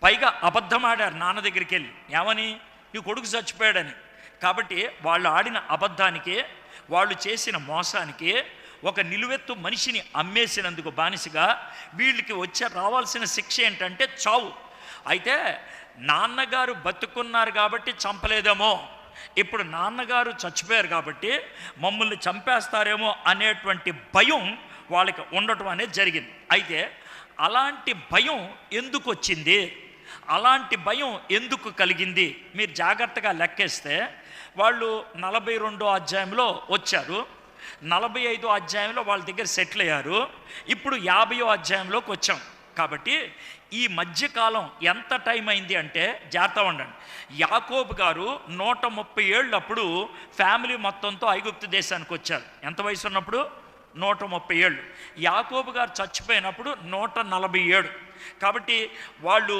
పైగా అబద్ధం ఆడారు నాన్న దగ్గరికి వెళ్ళి, ఏమని? నీ కొడుకు చచ్చిపోయాడని. కాబట్టి వాళ్ళు ఆడిన అబద్ధానికి, వాళ్ళు చేసిన మోసానికి, ఒక నిలువెత్తు మనిషిని అమ్మేసినందుకు బానిసగా వీళ్ళకి రావాల్సిన శిక్ష ఏంటంటే చావు. అయితే నాన్నగారు బతుకున్నారు కాబట్టి చంపలేదేమో, ఇప్పుడు నాన్నగారు చచ్చిపోయారు కాబట్టి మమ్మల్ని చంపేస్తారేమో అనేటువంటి భయం వాళ్ళకి ఉండటం అనేది జరిగింది. అయితే అలాంటి భయం ఎందుకు వచ్చింది, అలాంటి భయం ఎందుకు కలిగింది? మీరు జాగ్రత్తగా లెక్కేస్తే వాళ్ళు 42వ అధ్యాయంలో వచ్చారు, 45వ అధ్యాయంలో వాళ్ళ దగ్గర సెటిల్ అయ్యారు, ఇప్పుడు 50వ అధ్యాయంలోకి వచ్చాం. కాబట్టి ఈ మధ్యకాలం ఎంత టైం అయింది అంటే, జాగ్రత్త ఉండండి. యాకోబు గారు 130 ఏళ్ళు అప్పుడు ఫ్యామిలీ మొత్తంతో ఐగుప్తు దేశానికి వచ్చారు. ఎంత వయసు ఉన్నప్పుడు? 130 ఏళ్ళు. యాకోబు గారు చచ్చిపోయినప్పుడు 147. కాబట్టి వాళ్ళు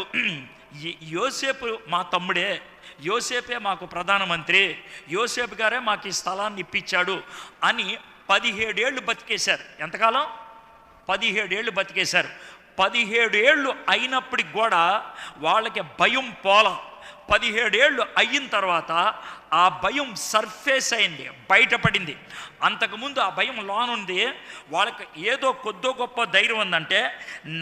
యోసేపు మా తమ్ముడే, యోసేపే మాకు ప్రధానమంత్రి, యోసేపు గారే మాకు ఈ స్థలాన్ని ఇప్పించాడు అని 17 ఏళ్ళు బతికేశారు. ఎంతకాలం? 17 ఏళ్ళు బతికేశారు. 17 ఏళ్ళు అయినప్పటికి కూడా వాళ్ళకి భయం పోలా. 17 ఏళ్ళు అయిన తర్వాత ఆ భయం సర్ఫేస్ అయింది, బయటపడింది. అంతకుముందు ఆ భయం లోనుంది. వాళ్ళకి ఏదో కొద్దో గొప్ప ధైర్యం ఉందంటే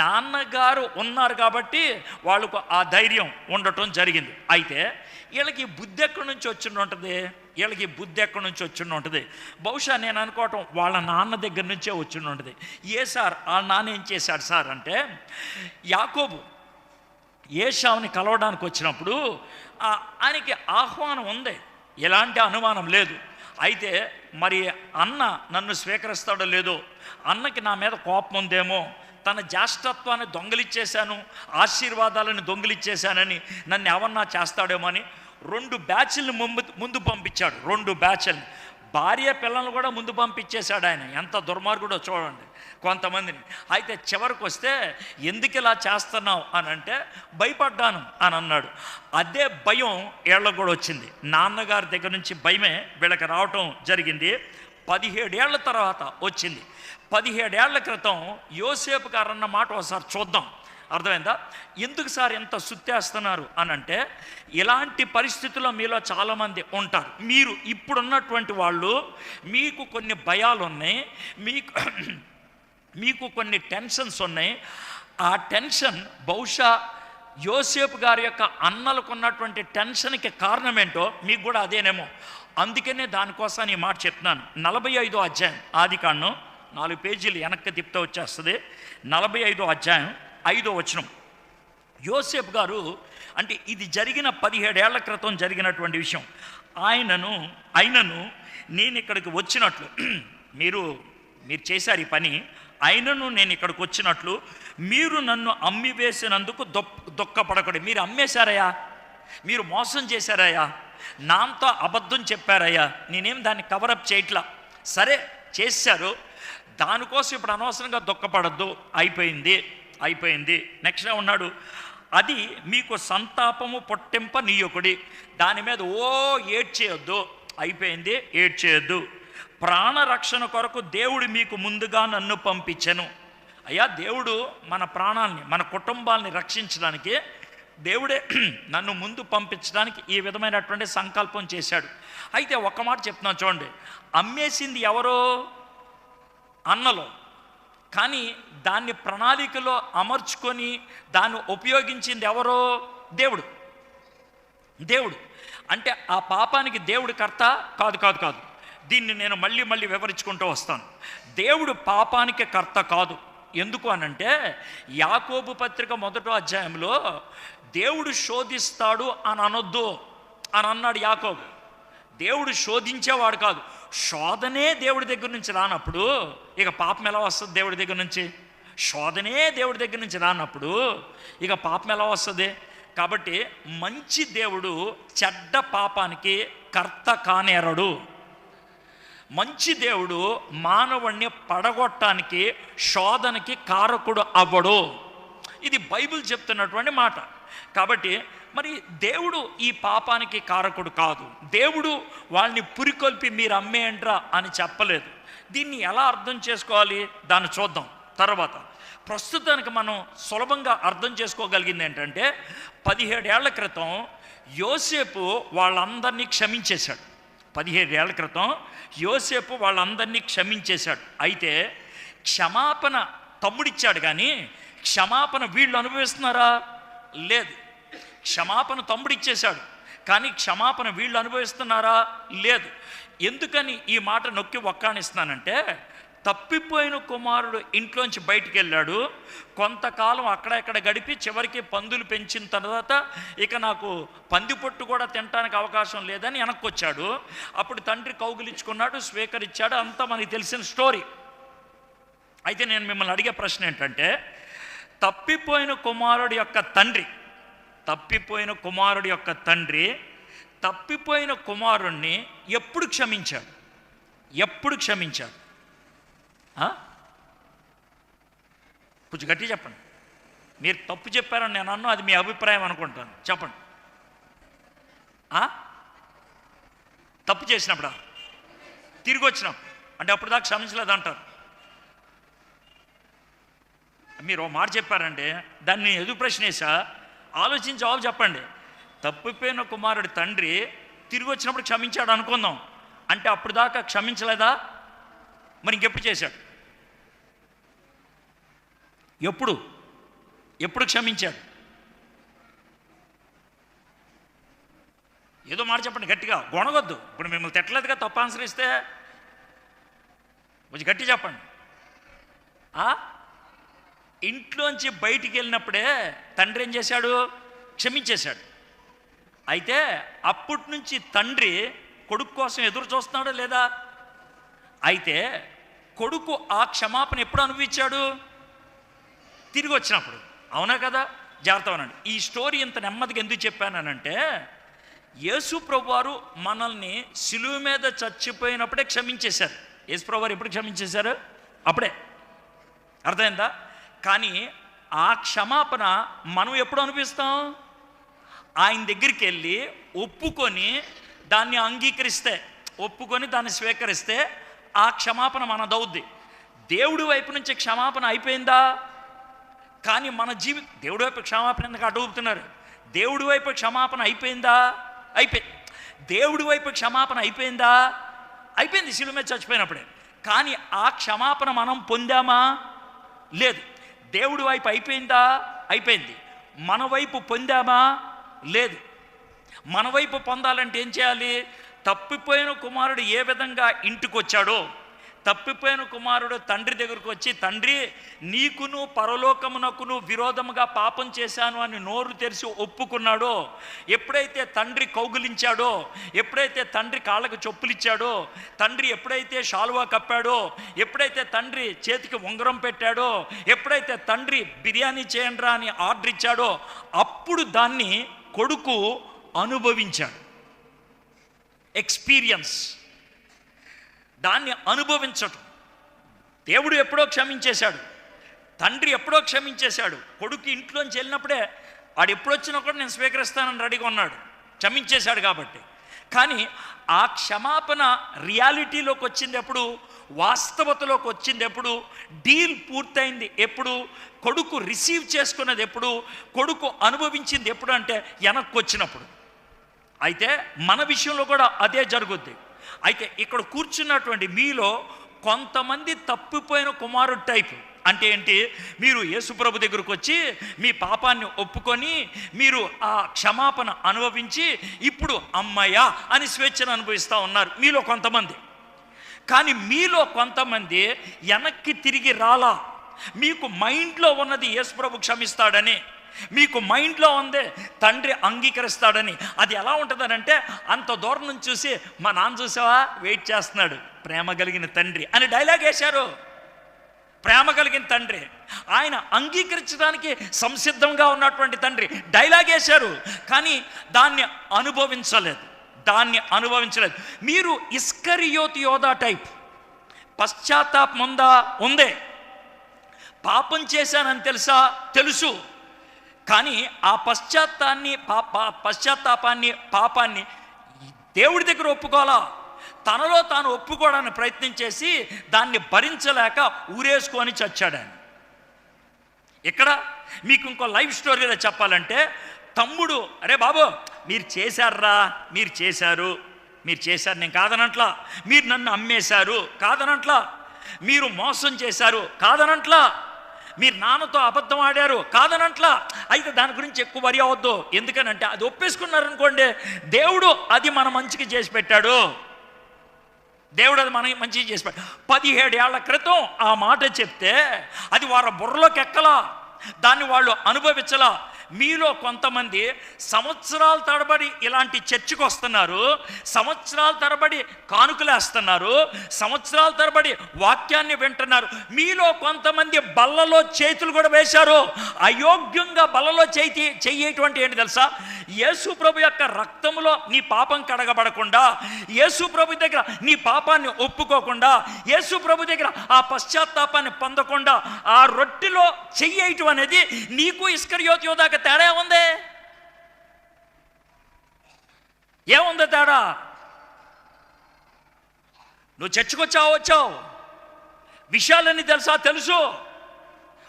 నాన్నగారు ఉన్నారు కాబట్టి వాళ్ళకు ఆ ధైర్యం ఉండటం జరిగింది. అయితే వీళ్ళకి బుద్ధి ఎక్కడి నుంచి ఉంటుంది? బహుశా నేను అనుకోవటం వాళ్ళ నాన్న దగ్గర నుంచే వచ్చి ఉంటుంది. సార్ వాళ్ళ నాన్న ఏం చేశాడు సార్ అంటే, యాకోబు ఏశావుని కలవడానికి వచ్చినప్పుడు ఆయనకి ఆహ్వానం ఉంది, ఎలాంటి అనుమానం లేదు. అయితే మరి అన్న నన్ను స్వీకరిస్తాడో లేదో, అన్నకి నా మీద కోపం ఉందేమో, తన జ్యేష్ఠత్వాన్ని దొంగిలిచ్చేశాను, ఆశీర్వాదాలను దొంగిలిచ్చేశానని నన్ను ఏమన్నా చేస్తాడేమో అని 2 బ్యాచ్లను ముందు పంపించాడు. 2 బ్యాచ్లను. భార్య పిల్లలను కూడా ముందు పంపించేశాడు ఆయన. ఎంత దుర్మార్గుడో చూడండి కొంతమందిని. అయితే చివరికి వస్తే ఎందుకు ఇలా చేస్తున్నావు అని అంటే భయపడ్డాను అని అన్నాడు. అదే భయం వీళ్ళకు కూడా వచ్చింది. నాన్నగారి దగ్గర నుంచి భయమే వీళ్ళకి రావటం జరిగింది. 17 ఏళ్ల తర్వాత వచ్చింది. 17 ఏళ్ల క్రితం యోసేపు గారు అన్న మాట ఒకసారి చూద్దాం. అర్థమైందా? ఎందుకు సార్ ఎంత సుత్తేస్తున్నారు అని అంటే, ఇలాంటి పరిస్థితుల్లో మీలో చాలామంది ఉంటారు. మీరు ఇప్పుడున్నటువంటి వాళ్ళు, మీకు కొన్ని భయాలు ఉన్నాయి, మీకు కొన్ని టెన్షన్స్ ఉన్నాయి. ఆ టెన్షన్ బహుశా యోసేపు గారి యొక్క అన్నలకు ఉన్నటువంటి టెన్షన్కి కారణం ఏంటో మీకు కూడా అదేనేమో. అందుకనే దానికోసం ఈ మాట చెప్తున్నాను. 45వ అధ్యాయం ఆదికాండం 4 పేజీలు వెనక్కి తిప్పితే వచ్చేస్తుంది. 45వ అధ్యాయం 5వ వచనం. యోసేపు గారు అంటే ఇది జరిగిన 17 ఏళ్ల క్రితం జరిగినటువంటి విషయం. ఆయనను నేను ఇక్కడికి వచ్చినట్లు మీరు చేశారు ఈ పని. ఆయనను నేను ఇక్కడికి వచ్చినట్లు మీరు నన్ను అమ్మివేసినందుకు దుఃఖపడకూడదు. మీరు అమ్మేశారయ్యా, మీరు మోసం చేశారయ్యా, నాతో అబద్ధం చెప్పారయ్యా, నేనేం దాన్ని కవరప్ చేయట్లా. సరే చేశారు, దానికోసం ఇప్పుడు అనవసరంగా దుఃఖపడద్దు, అయిపోయింది. నెక్స్ట్ ఉన్నాడు, అది మీకు సంతాపము పొట్టింప నీయొకడి, దాని మీద ఏడ్చేయొద్దు, అయిపోయింది, ఏడ్చేయొద్దు. ప్రాణరక్షణ కొరకు దేవుడు మీకు ముందుగా నన్ను పంపించెను. అయ్యా, దేవుడు మన ప్రాణాలని, మన కుటుంబాలని రక్షించడానికి దేవుడే నన్ను ముందు పంపించడానికి ఈ విధమైనటువంటి సంకల్పం చేశాడు. అయితే ఒక్క మాట చెప్తున్నాను చూడండి, అమ్మేసింది ఎవరో? అన్నలో. కానీ దాన్ని ప్రణాళికలో అమర్చుకొని దాన్ని ఉపయోగించింది ఎవరో? దేవుడు. అంటే ఆ పాపానికి దేవుడు కర్త కాదు. దీన్ని నేను మళ్ళీ వివరించుకుంటూ వస్తాను. దేవుడు పాపానికి కర్త కాదు. ఎందుకు అనంటే యాకోబు పత్రిక 1వ అధ్యాయంలో దేవుడు శోధిస్తాడు అని అనొద్దు అని అన్నాడు యాకోబు. దేవుడు శోధించేవాడు కాదు. శోధనే దేవుడి దగ్గర నుంచి రానప్పుడు ఇక పాపం ఎలా వస్తుంది? దేవుడి దగ్గర నుంచి శోధనే దేవుడి దగ్గర నుంచి రానప్పుడు ఇక పాపం ఎలా వస్తుంది? కాబట్టి మంచి దేవుడు చెడ్డ పాపానికి కర్త కానేరడు. మంచి దేవుడు మానవుణ్ణి పడగొట్టడానికి, శోధనకి కారకుడు అవ్వడు. ఇది బైబిల్ చెప్తున్నటువంటి మాట. కాబట్టి మరి దేవుడు ఈ పాపానికి కారకుడు కాదు. దేవుడు వాళ్ళని పురికొల్పి మీరు అమ్మేయండ్రా అని చెప్పలేదు. దీన్ని ఎలా అర్థం చేసుకోవాలి దాన్ని చూద్దాం తర్వాత. ప్రస్తుతానికి మనం సులభంగా అర్థం చేసుకోగలిగింది ఏంటంటే 17 ఏళ్ల క్రితం యోసేపు వాళ్ళందరినీ క్షమించేశాడు. 17 ఏళ్ల క్రితం యోసేపు వాళ్ళందరినీ క్షమించేశాడు. అయితే క్షమాపణ తమ్ముడిచ్చాడు, కానీ క్షమాపణ వీళ్ళు అనుభవిస్తున్నారా? లేదు. క్షమాపణ తమ్ముడిచ్చేశాడు, కానీ క్షమాపణ వీళ్ళు అనుభవిస్తున్నారా? లేదు. ఎందుకని ఈ మాట నొక్కి ఒక్కానిస్తున్నానంటే, తప్పిపోయిన కుమారుడు ఇంట్లోంచి బయటికి వెళ్ళాడు, కొంతకాలం అక్కడెక్కడ గడిపి చివరికి పందులు పెంచిన తర్వాత ఇక నాకు పంది పొట్టు కూడా తినడానికి అవకాశం లేదని వెనక్కి వచ్చాడు. అప్పుడు తండ్రి కౌగిలించుకున్నాడు, స్వీకరించాడు. అంతా మనకి తెలిసిన స్టోరీ. అయితే నేను మిమ్మల్ని అడిగే ప్రశ్న ఏంటంటే, తప్పిపోయిన కుమారుడి యొక్క తండ్రి తప్పిపోయిన కుమారుణ్ణి ఎప్పుడు క్షమించాడు? కొంచెం గట్టి చెప్పండి. మీరు తప్పు చెప్పారని నేను అన్నా, అది మీ అభిప్రాయం అనుకుంటాను. చెప్పండి. తప్పు చేసినప్పుడా? తిరిగి వచ్చినప్పుడు అంటే అప్పుడు దాకా క్షమించలేదు అంటారు. మీరు మాట చెప్పారంటే దాన్ని ఎదురు ప్రశ్న వేసా, ఆలోచించి జవాబు చెప్పండి. తప్పిపోయిన కుమారుడి తండ్రి తిరిగి వచ్చినప్పుడు క్షమించాడు అనుకుందాం, అంటే అప్పుడు దాకా క్షమించలేదా? మరి ఇంకెప్పుడు చేశాడు? ఎప్పుడు క్షమించాడు? ఏదో మాట చెప్పండి గట్టిగా, గొనగొద్దు. ఇప్పుడు మిమ్మల్ని తిట్టలేదుగా తప్పు ఆన్సర్ ఇస్తే. కొంచెం గట్టి చెప్పండి. ఇంట్లోంచి బయటికి వెళ్ళినప్పుడే తండ్రి ఏం చేశాడు? క్షమించేశాడు. అయితే అప్పటి నుంచి తండ్రి కొడుకు కోసం ఎదురు చూస్తున్నాడు లేదా? అయితే కొడుకు ఆ క్షమాపణ ఎప్పుడు అనుభవించాడు? తిరిగి వచ్చినప్పుడు. అవునా కదా? జాగ్రత్త అనండి. ఈ స్టోరీ ఇంత నెమ్మదిగా ఎందుకు చెప్పానంటే, యేసు ప్రభువారు మనల్ని సిలువ మీద చచ్చిపోయినప్పుడే క్షమించేశారు. యేసు ప్రభువారు ఎప్పుడు క్షమించేశారు? అప్పుడే. అర్థమైందా? కానీ ఆ క్షమాపణ మనం ఎప్పుడు అనిపిస్తాం? ఆయన దగ్గరికి వెళ్ళి ఒప్పుకొని దాన్ని అంగీకరిస్తే, ఒప్పుకొని దాన్ని స్వీకరిస్తే ఆ క్షమాపణ మనదవుద్ది. దేవుడి వైపు నుంచి క్షమాపణ అయిపోయిందా? కానీ మన దేవుడి వైపు క్షమాపణ ఎందుకు అడుగుతున్నారు? దేవుడి వైపు క్షమాపణ అయిపోయిందా? దేవుడి వైపు క్షమాపణ అయిపోయిందా? అయిపోయింది సిలువ మీద చచ్చిపోయినప్పుడే. కానీ ఆ క్షమాపణ మనం పొందామా? లేదు. దేవుడి వైపు అయిపోయిందా? అయిపోయింది. మన వైపు పొందామా? లేదు. మన వైపు పొందాలంటే ఏం చేయాలి? తప్పిపోయిన కుమారుడు ఏ విధంగా ఇంటికి వచ్చాడో, తప్పిపోయిన కుమారుడు తండ్రి దగ్గరకు వచ్చి, తండ్రి నీకును పరలోకమునకును విరోధముగా పాపం చేశాను అని నోరు తెరిచి ఒప్పుకున్నాడో, ఎప్పుడైతే తండ్రి కౌగులించాడో, ఎప్పుడైతే తండ్రి కాళ్ళకు చెప్పులిచ్చాడో, తండ్రి ఎప్పుడైతే శాలువా కప్పాడో, ఎప్పుడైతే తండ్రి చేతికి ఉంగరం పెట్టాడో, ఎప్పుడైతే తండ్రి బిర్యానీ చేయండిరా అని ఆర్డర్ ఇచ్చాడో, అప్పుడు దాన్ని కొడుకు అనుభవించాడు. ఎక్స్పీరియన్స్, దాన్ని అనుభవించటం. దేవుడు ఎప్పుడో క్షమించేశాడు, తండ్రి ఎప్పుడో క్షమించేశాడు. కొడుకు ఇంట్లోంచి వెళ్ళినప్పుడే వాడు ఎప్పుడొచ్చినా కూడా నేను స్వీకరిస్తానని రెడీగా ఉన్నాడు, క్షమించేశాడు కాబట్టి. కానీ ఆ క్షమాపణ రియాలిటీలోకి వచ్చింది ఎప్పుడు? వాస్తవతలోకి వచ్చింది ఎప్పుడు? డీల్ పూర్తయింది ఎప్పుడు? కొడుకు రిసీవ్ చేసుకున్నది ఎప్పుడు? కొడుకు అనుభవించింది ఎప్పుడు అంటే వెనక్కి వచ్చినప్పుడు. అయితే మన విషయంలో కూడా అదే జరుగుద్ది. అయితే ఇక్కడ కూర్చున్నటువంటి మీలో కొంతమంది తప్పిపోయిన కుమారుడు టైపు. అంటే ఏంటి? మీరు యేసుప్రభు దగ్గరకు వచ్చి మీ పాపాన్ని ఒప్పుకొని మీరు ఆ క్షమాపణ అనుభవించి ఇప్పుడు అమ్మయ్య అని స్వేచ్ఛను అనుభవిస్తూ ఉన్నారు మీలో కొంతమంది. కానీ మీలో కొంతమంది వెనక్కి తిరిగి రాలా. మీకు మైండ్లో ఉన్నది యేసుప్రభు క్షమిస్తాడని, మీకు మైండ్లో ఉందే తండ్రి అంగీకరిస్తాడని. అది ఎలా ఉంటుందనంటే, అంత దూరం నుంచి చూసి మా నాన్న చూసావా వెయిట్ చేస్తున్నాడు, ప్రేమ కలిగిన తండ్రి అని డైలాగ్ వేశారు. ప్రేమ కలిగిన తండ్రి, ఆయన అంగీకరించడానికి సంసిద్ధంగా ఉన్నటువంటి తండ్రి డైలాగ్ వేశారు. కానీ దాన్ని అనుభవించలేదు. మీరు ఇస్కరియోతు యోధా టైప్. పశ్చాత్తాపం ఉందా? ఉందే. పాపం చేశానని తెలుసు. కానీ ఆ పశ్చాత్తాపాన్ని పాపాన్ని దేవుడి దగ్గర ఒప్పుకోవాలా? తనలో తాను ఒప్పుకోవడానికి ప్రయత్నం చేసి దాన్ని భరించలేక ఊరేసుకొని చచ్చాడు ఆయన. ఇక్కడ మీకు ఇంకో లైఫ్ స్టోరీలో చెప్పాలంటే, తమ్ముడు అరే బాబు మీరు చేశారా, మీరు చేశారు నేను కాదనట్లా, మీరు నన్ను అమ్మేశారు కాదనట్లా, మీరు మోసం చేశారు కాదనట్లా, మీరు నాన్నతో అబద్ధం ఆడారు కాదనట్లా. అయితే దాని గురించి ఎక్కువ వరి అవద్దు. ఎందుకనంటే అది ఒప్పేసుకున్నారనుకోండి, దేవుడు అది మన మంచికి చేసి పెట్టాడు. 17 ఏళ్ల క్రితం ఆ మాట చెప్తే అది వారి బుర్రలోకి ఎక్కలా, దాన్ని వాళ్ళు అనుభవించలా. మీలో కొంతమంది సంవత్సరాల తరబడి ఇలాంటి చర్చికి వస్తున్నారు, సంవత్సరాల తరబడి కానుకలేస్తున్నారు, సంవత్సరాల తరబడి వాక్యాన్ని వింటున్నారు. మీలో కొంతమంది బల్లలో చేతులు కూడా వేశారు. అయోగ్యంగా బల్లలో చెయ్యేటువంటి ఏంటి తెలుసా? యేసు ప్రభు యొక్క రక్తంలో నీ పాపం కడగబడకుండా, యేసు ప్రభు దగ్గర నీ పాపాన్ని ఒప్పుకోకుండా, యేసు ప్రభు దగ్గర ఆ పశ్చాత్తాపాన్ని పొందకుండా ఆ రొట్టెలో చెయ్యటం అనేది నీకు ఇస్కరియోతు యోధాకి తేడా ఉంది. ఏముంది తేడా? నువ్వు వచ్చావు, విషయాలన్నీ తెలుసు.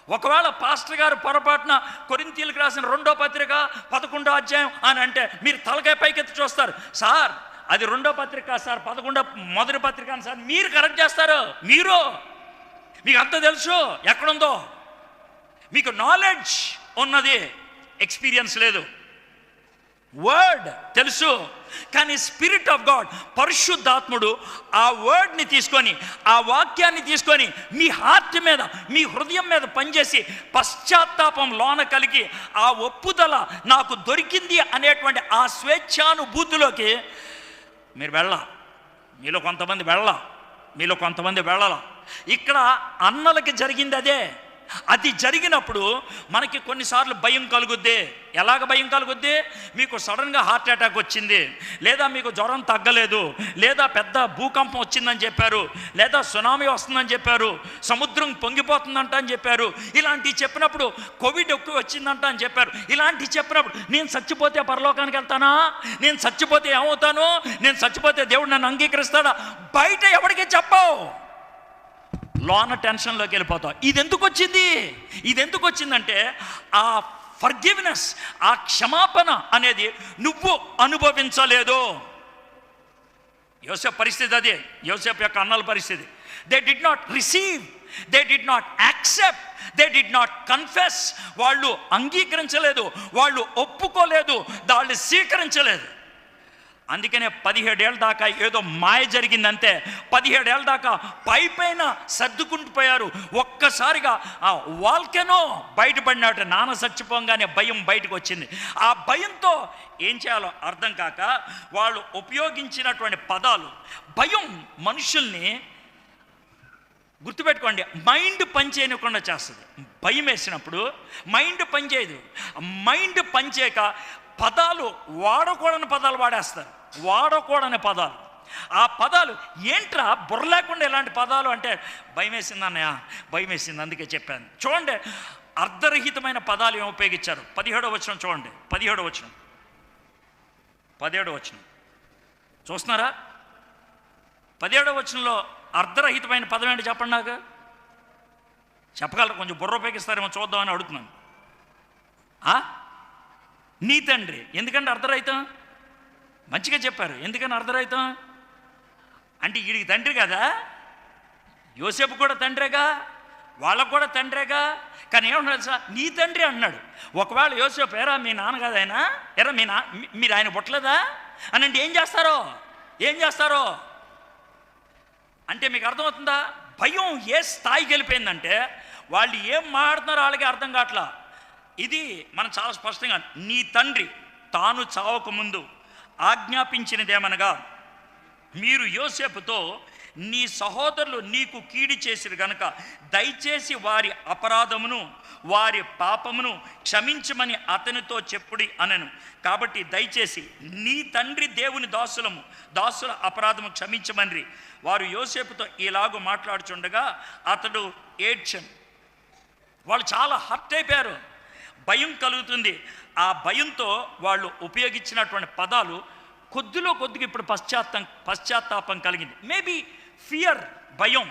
ఒకవేళ పాస్టర్ గారు పొరపాటున కొరింథీయులకు రాసిన 2వ పత్రిక 11వ అధ్యాయం అని అంటే మీరు తలకాయ పైకెత్తి చూస్తారు. సార్ అది 2వ పత్రిక సార్, 11వ పత్రిక అని సార్ మీరు కరెక్ట్ చేస్తారు. మీకు అంత తెలుసు ఎక్కడుందో. మీకు నాలెడ్జ్ ఉన్నది, ఎక్స్పీరియన్స్ లేదు. వర్డ్ తెలుసు, కానీ స్పిరిట్ ఆఫ్ గాడ్, పరిశుద్ధాత్ముడు ఆ వర్డ్ని తీసుకొని, ఆ వాక్యాన్ని తీసుకొని మీ హార్ట్ మీద, మీ హృదయం మీద పనిచేసి పశ్చాత్తాపం లోన కలిగి ఆ ఒప్పుదల నాకు దొరికింది అనేటువంటి ఆ స్వేచ్ఛానుభూతిలోకి మీరు మీలో కొంతమంది వెళ్ళాల. ఇక్కడ అన్నలకి జరిగింది అదే. అది జరిగినప్పుడు మనకి కొన్నిసార్లు భయం కలుగుద్ది. ఎలాగ భయం కలుగుద్ది? మీకు సడన్గా హార్ట్ అటాక్ వచ్చింది, లేదా మీకు జ్వరం తగ్గలేదు, లేదా పెద్ద భూకంపం వచ్చిందని చెప్పారు, లేదా సునామీ వస్తుందని చెప్పారు, సముద్రం పొంగిపోతుందంట అని చెప్పారు. ఇలాంటివి చెప్పినప్పుడు కోవిడ్ ఎక్కువ వచ్చిందంట అని చెప్పారు. ఇలాంటివి చెప్పినప్పుడు నేను చచ్చిపోతే పరలోకానికి వెళ్తానా, నేను చచ్చిపోతే ఏమవుతాను, నేను చచ్చిపోతే దేవుడు నన్ను అంగీకరిస్తాడా, బయట ఎవరికి చెప్పావు, లోన టెన్షన్లోకి వెళ్ళిపోతావు. ఇది ఎందుకు వచ్చిందంటే ఆ ఫర్గివ్నెస్, ఆ క్షమాపణ అనేది నువ్వు అనుభవించలేదు. యోసేపు పరిస్థితి అదే, యోసేపు యొక్క అన్నల పరిస్థితి. They did not receive, they did not accept, they did not confess. వాళ్ళు అంగీకరించలేదు, వాళ్ళు ఒప్పుకోలేదు, వాళ్ళు స్వీకరించలేదు. అందుకనే 17 ఏళ్ళ దాకా ఏదో మాయ జరిగిందంతే. 17 ఏళ్ళ దాకా పైపైన సర్దుకుంటుపోయారు. ఒక్కసారిగా ఆ వాల్కెనో బయటపడినట్టు నాన్న చచ్చిపోగానే భయం బయటకు వచ్చింది. ఆ భయంతో ఏం చేయాలో అర్థం కాక వాళ్ళు ఉపయోగించినటువంటి పదాలు, భయం మనుషుల్ని గుర్తుపెట్టుకోండి, మైండ్ పనిచేయకుండా చేస్తుంది. భయం వేసినప్పుడు మైండ్ పనిచేయదు. మైండ్ పనిచేయక పదాలు, వాడకూడని పదాలు వాడేస్తారు, వాడకూడని పదాలు. ఆ పదాలు ఏంట్రా బుర్ర లేకుండా ఎలాంటి పదాలు అంటే, భయం వేసింది అన్నయ్య, భయం వేసింది అందుకే చెప్పాను. చూడండి అర్ధరహితమైన పదాలు ఏమి ఉపయోగించారు. 17వ వచనం చూడండి, 17వ వచనం చూస్తున్నారా? 17వ వచనంలో అర్ధరహితమైన పదం ఏంటి చెప్పండి నాకు, చెప్పగలరు? కొంచెం బుర్ర ఉపయోగిస్తారేమో చూద్దామని అడుగుతున్నాను. నీ తండ్రి. ఎందుకంటే అర్ధరహితం, మంచిగా చెప్పారు. ఎందుకని అర్ధరహితం అంటే వీడికి తండ్రి కదా, యోసేపు కూడా తండ్రేగా, వాళ్ళకు కూడా తండ్రేగా. కానీ ఏమన్నాడు సార్, నీ తండ్రి అన్నాడు. ఒకవేళ యోసేపు ఎరా మీ నాన్న కదా ఆయన, ఎరా మీరు ఆయన పుట్టలేదా అని అంటే ఏం చేస్తారో అంటే మీకు అర్థమవుతుందా? భయం ఏ స్థాయికి వెళ్ళిపోయిందంటే వాళ్ళు ఏం మాట్లాడుతున్నారో వాళ్ళకి అర్థం కావట్లా. ఇది మనం చాలా స్పష్టంగా, నీ తండ్రి తాను చావక ముందు ఆజ్ఞాపించినదేమనగా, మీరు యోసేపుతో నీ సహోదరులు నీకు కీడి చేసిరు గనుక దయచేసి వారి అపరాధమును వారి పాపమును క్షమించమని అతనితో చెప్పుడి అనను. కాబట్టి దయచేసి నీ తండ్రి దేవుని దాసుల అపరాధము క్షమించమని వారు యోసేపుతో ఇలాగూ మాట్లాడుచుండగా అతడు ఏడ్చెను. వాళ్ళు చాలా హర్ట్ అయిపోయారు, భయం కలుగుతుంది. ఆ భయంతో వాళ్ళు ఉపయోగించినటువంటి పదాలు కొద్దిగా ఇప్పుడు పశ్చాత్తాపం కలిగింది. మేబీ ఫియర్, భయం,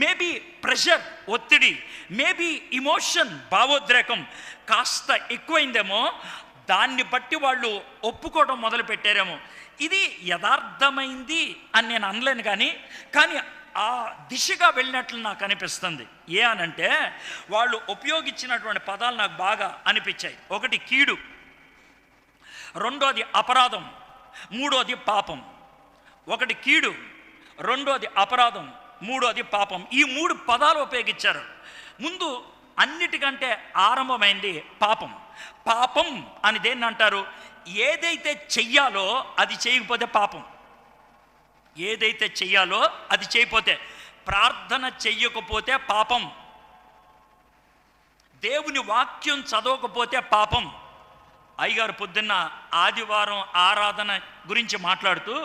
మేబీ ప్రెషర్, ఒత్తిడి, మేబీ ఇమోషన్, భావోద్రేకం కాస్త ఎక్కువైందేమో. దాన్ని బట్టి వాళ్ళు ఒప్పుకోవడం మొదలు పెట్టారేమో. ఇది యథార్థమైంది అని నేను అనలేను, కానీ ఆ దిశగా వెళ్ళినట్లు నాకు అనిపిస్తుంది. ఏ అనంటే వాళ్ళు ఉపయోగించినటువంటి పదాలు నాకు బాగా అనిపించాయి. ఒకటి కీడు, రెండోది అపరాధం, మూడోది పాపం. ఒకటి కీడు, రెండోది అపరాధం, మూడోది పాపం. ఈ 3 పదాలు ఉపయోగించారు. ముందు అన్నిటికంటే ఆరంభమైంది పాపం. పాపం అని దేన్ని అంటారు? ఏదైతే చెయ్యాలో అది చేయకపోతే పాపం. ఏదైతే చెయ్యాలో అది చేయకపోతే, ప్రార్థన చెయ్యకపోతే పాపం, దేవుని వాక్యం చదవకపోతే పాపం. అయ్యగారు పొద్దున్న ఆదివారం ఆరాధన గురించి మాట్లాడుతూ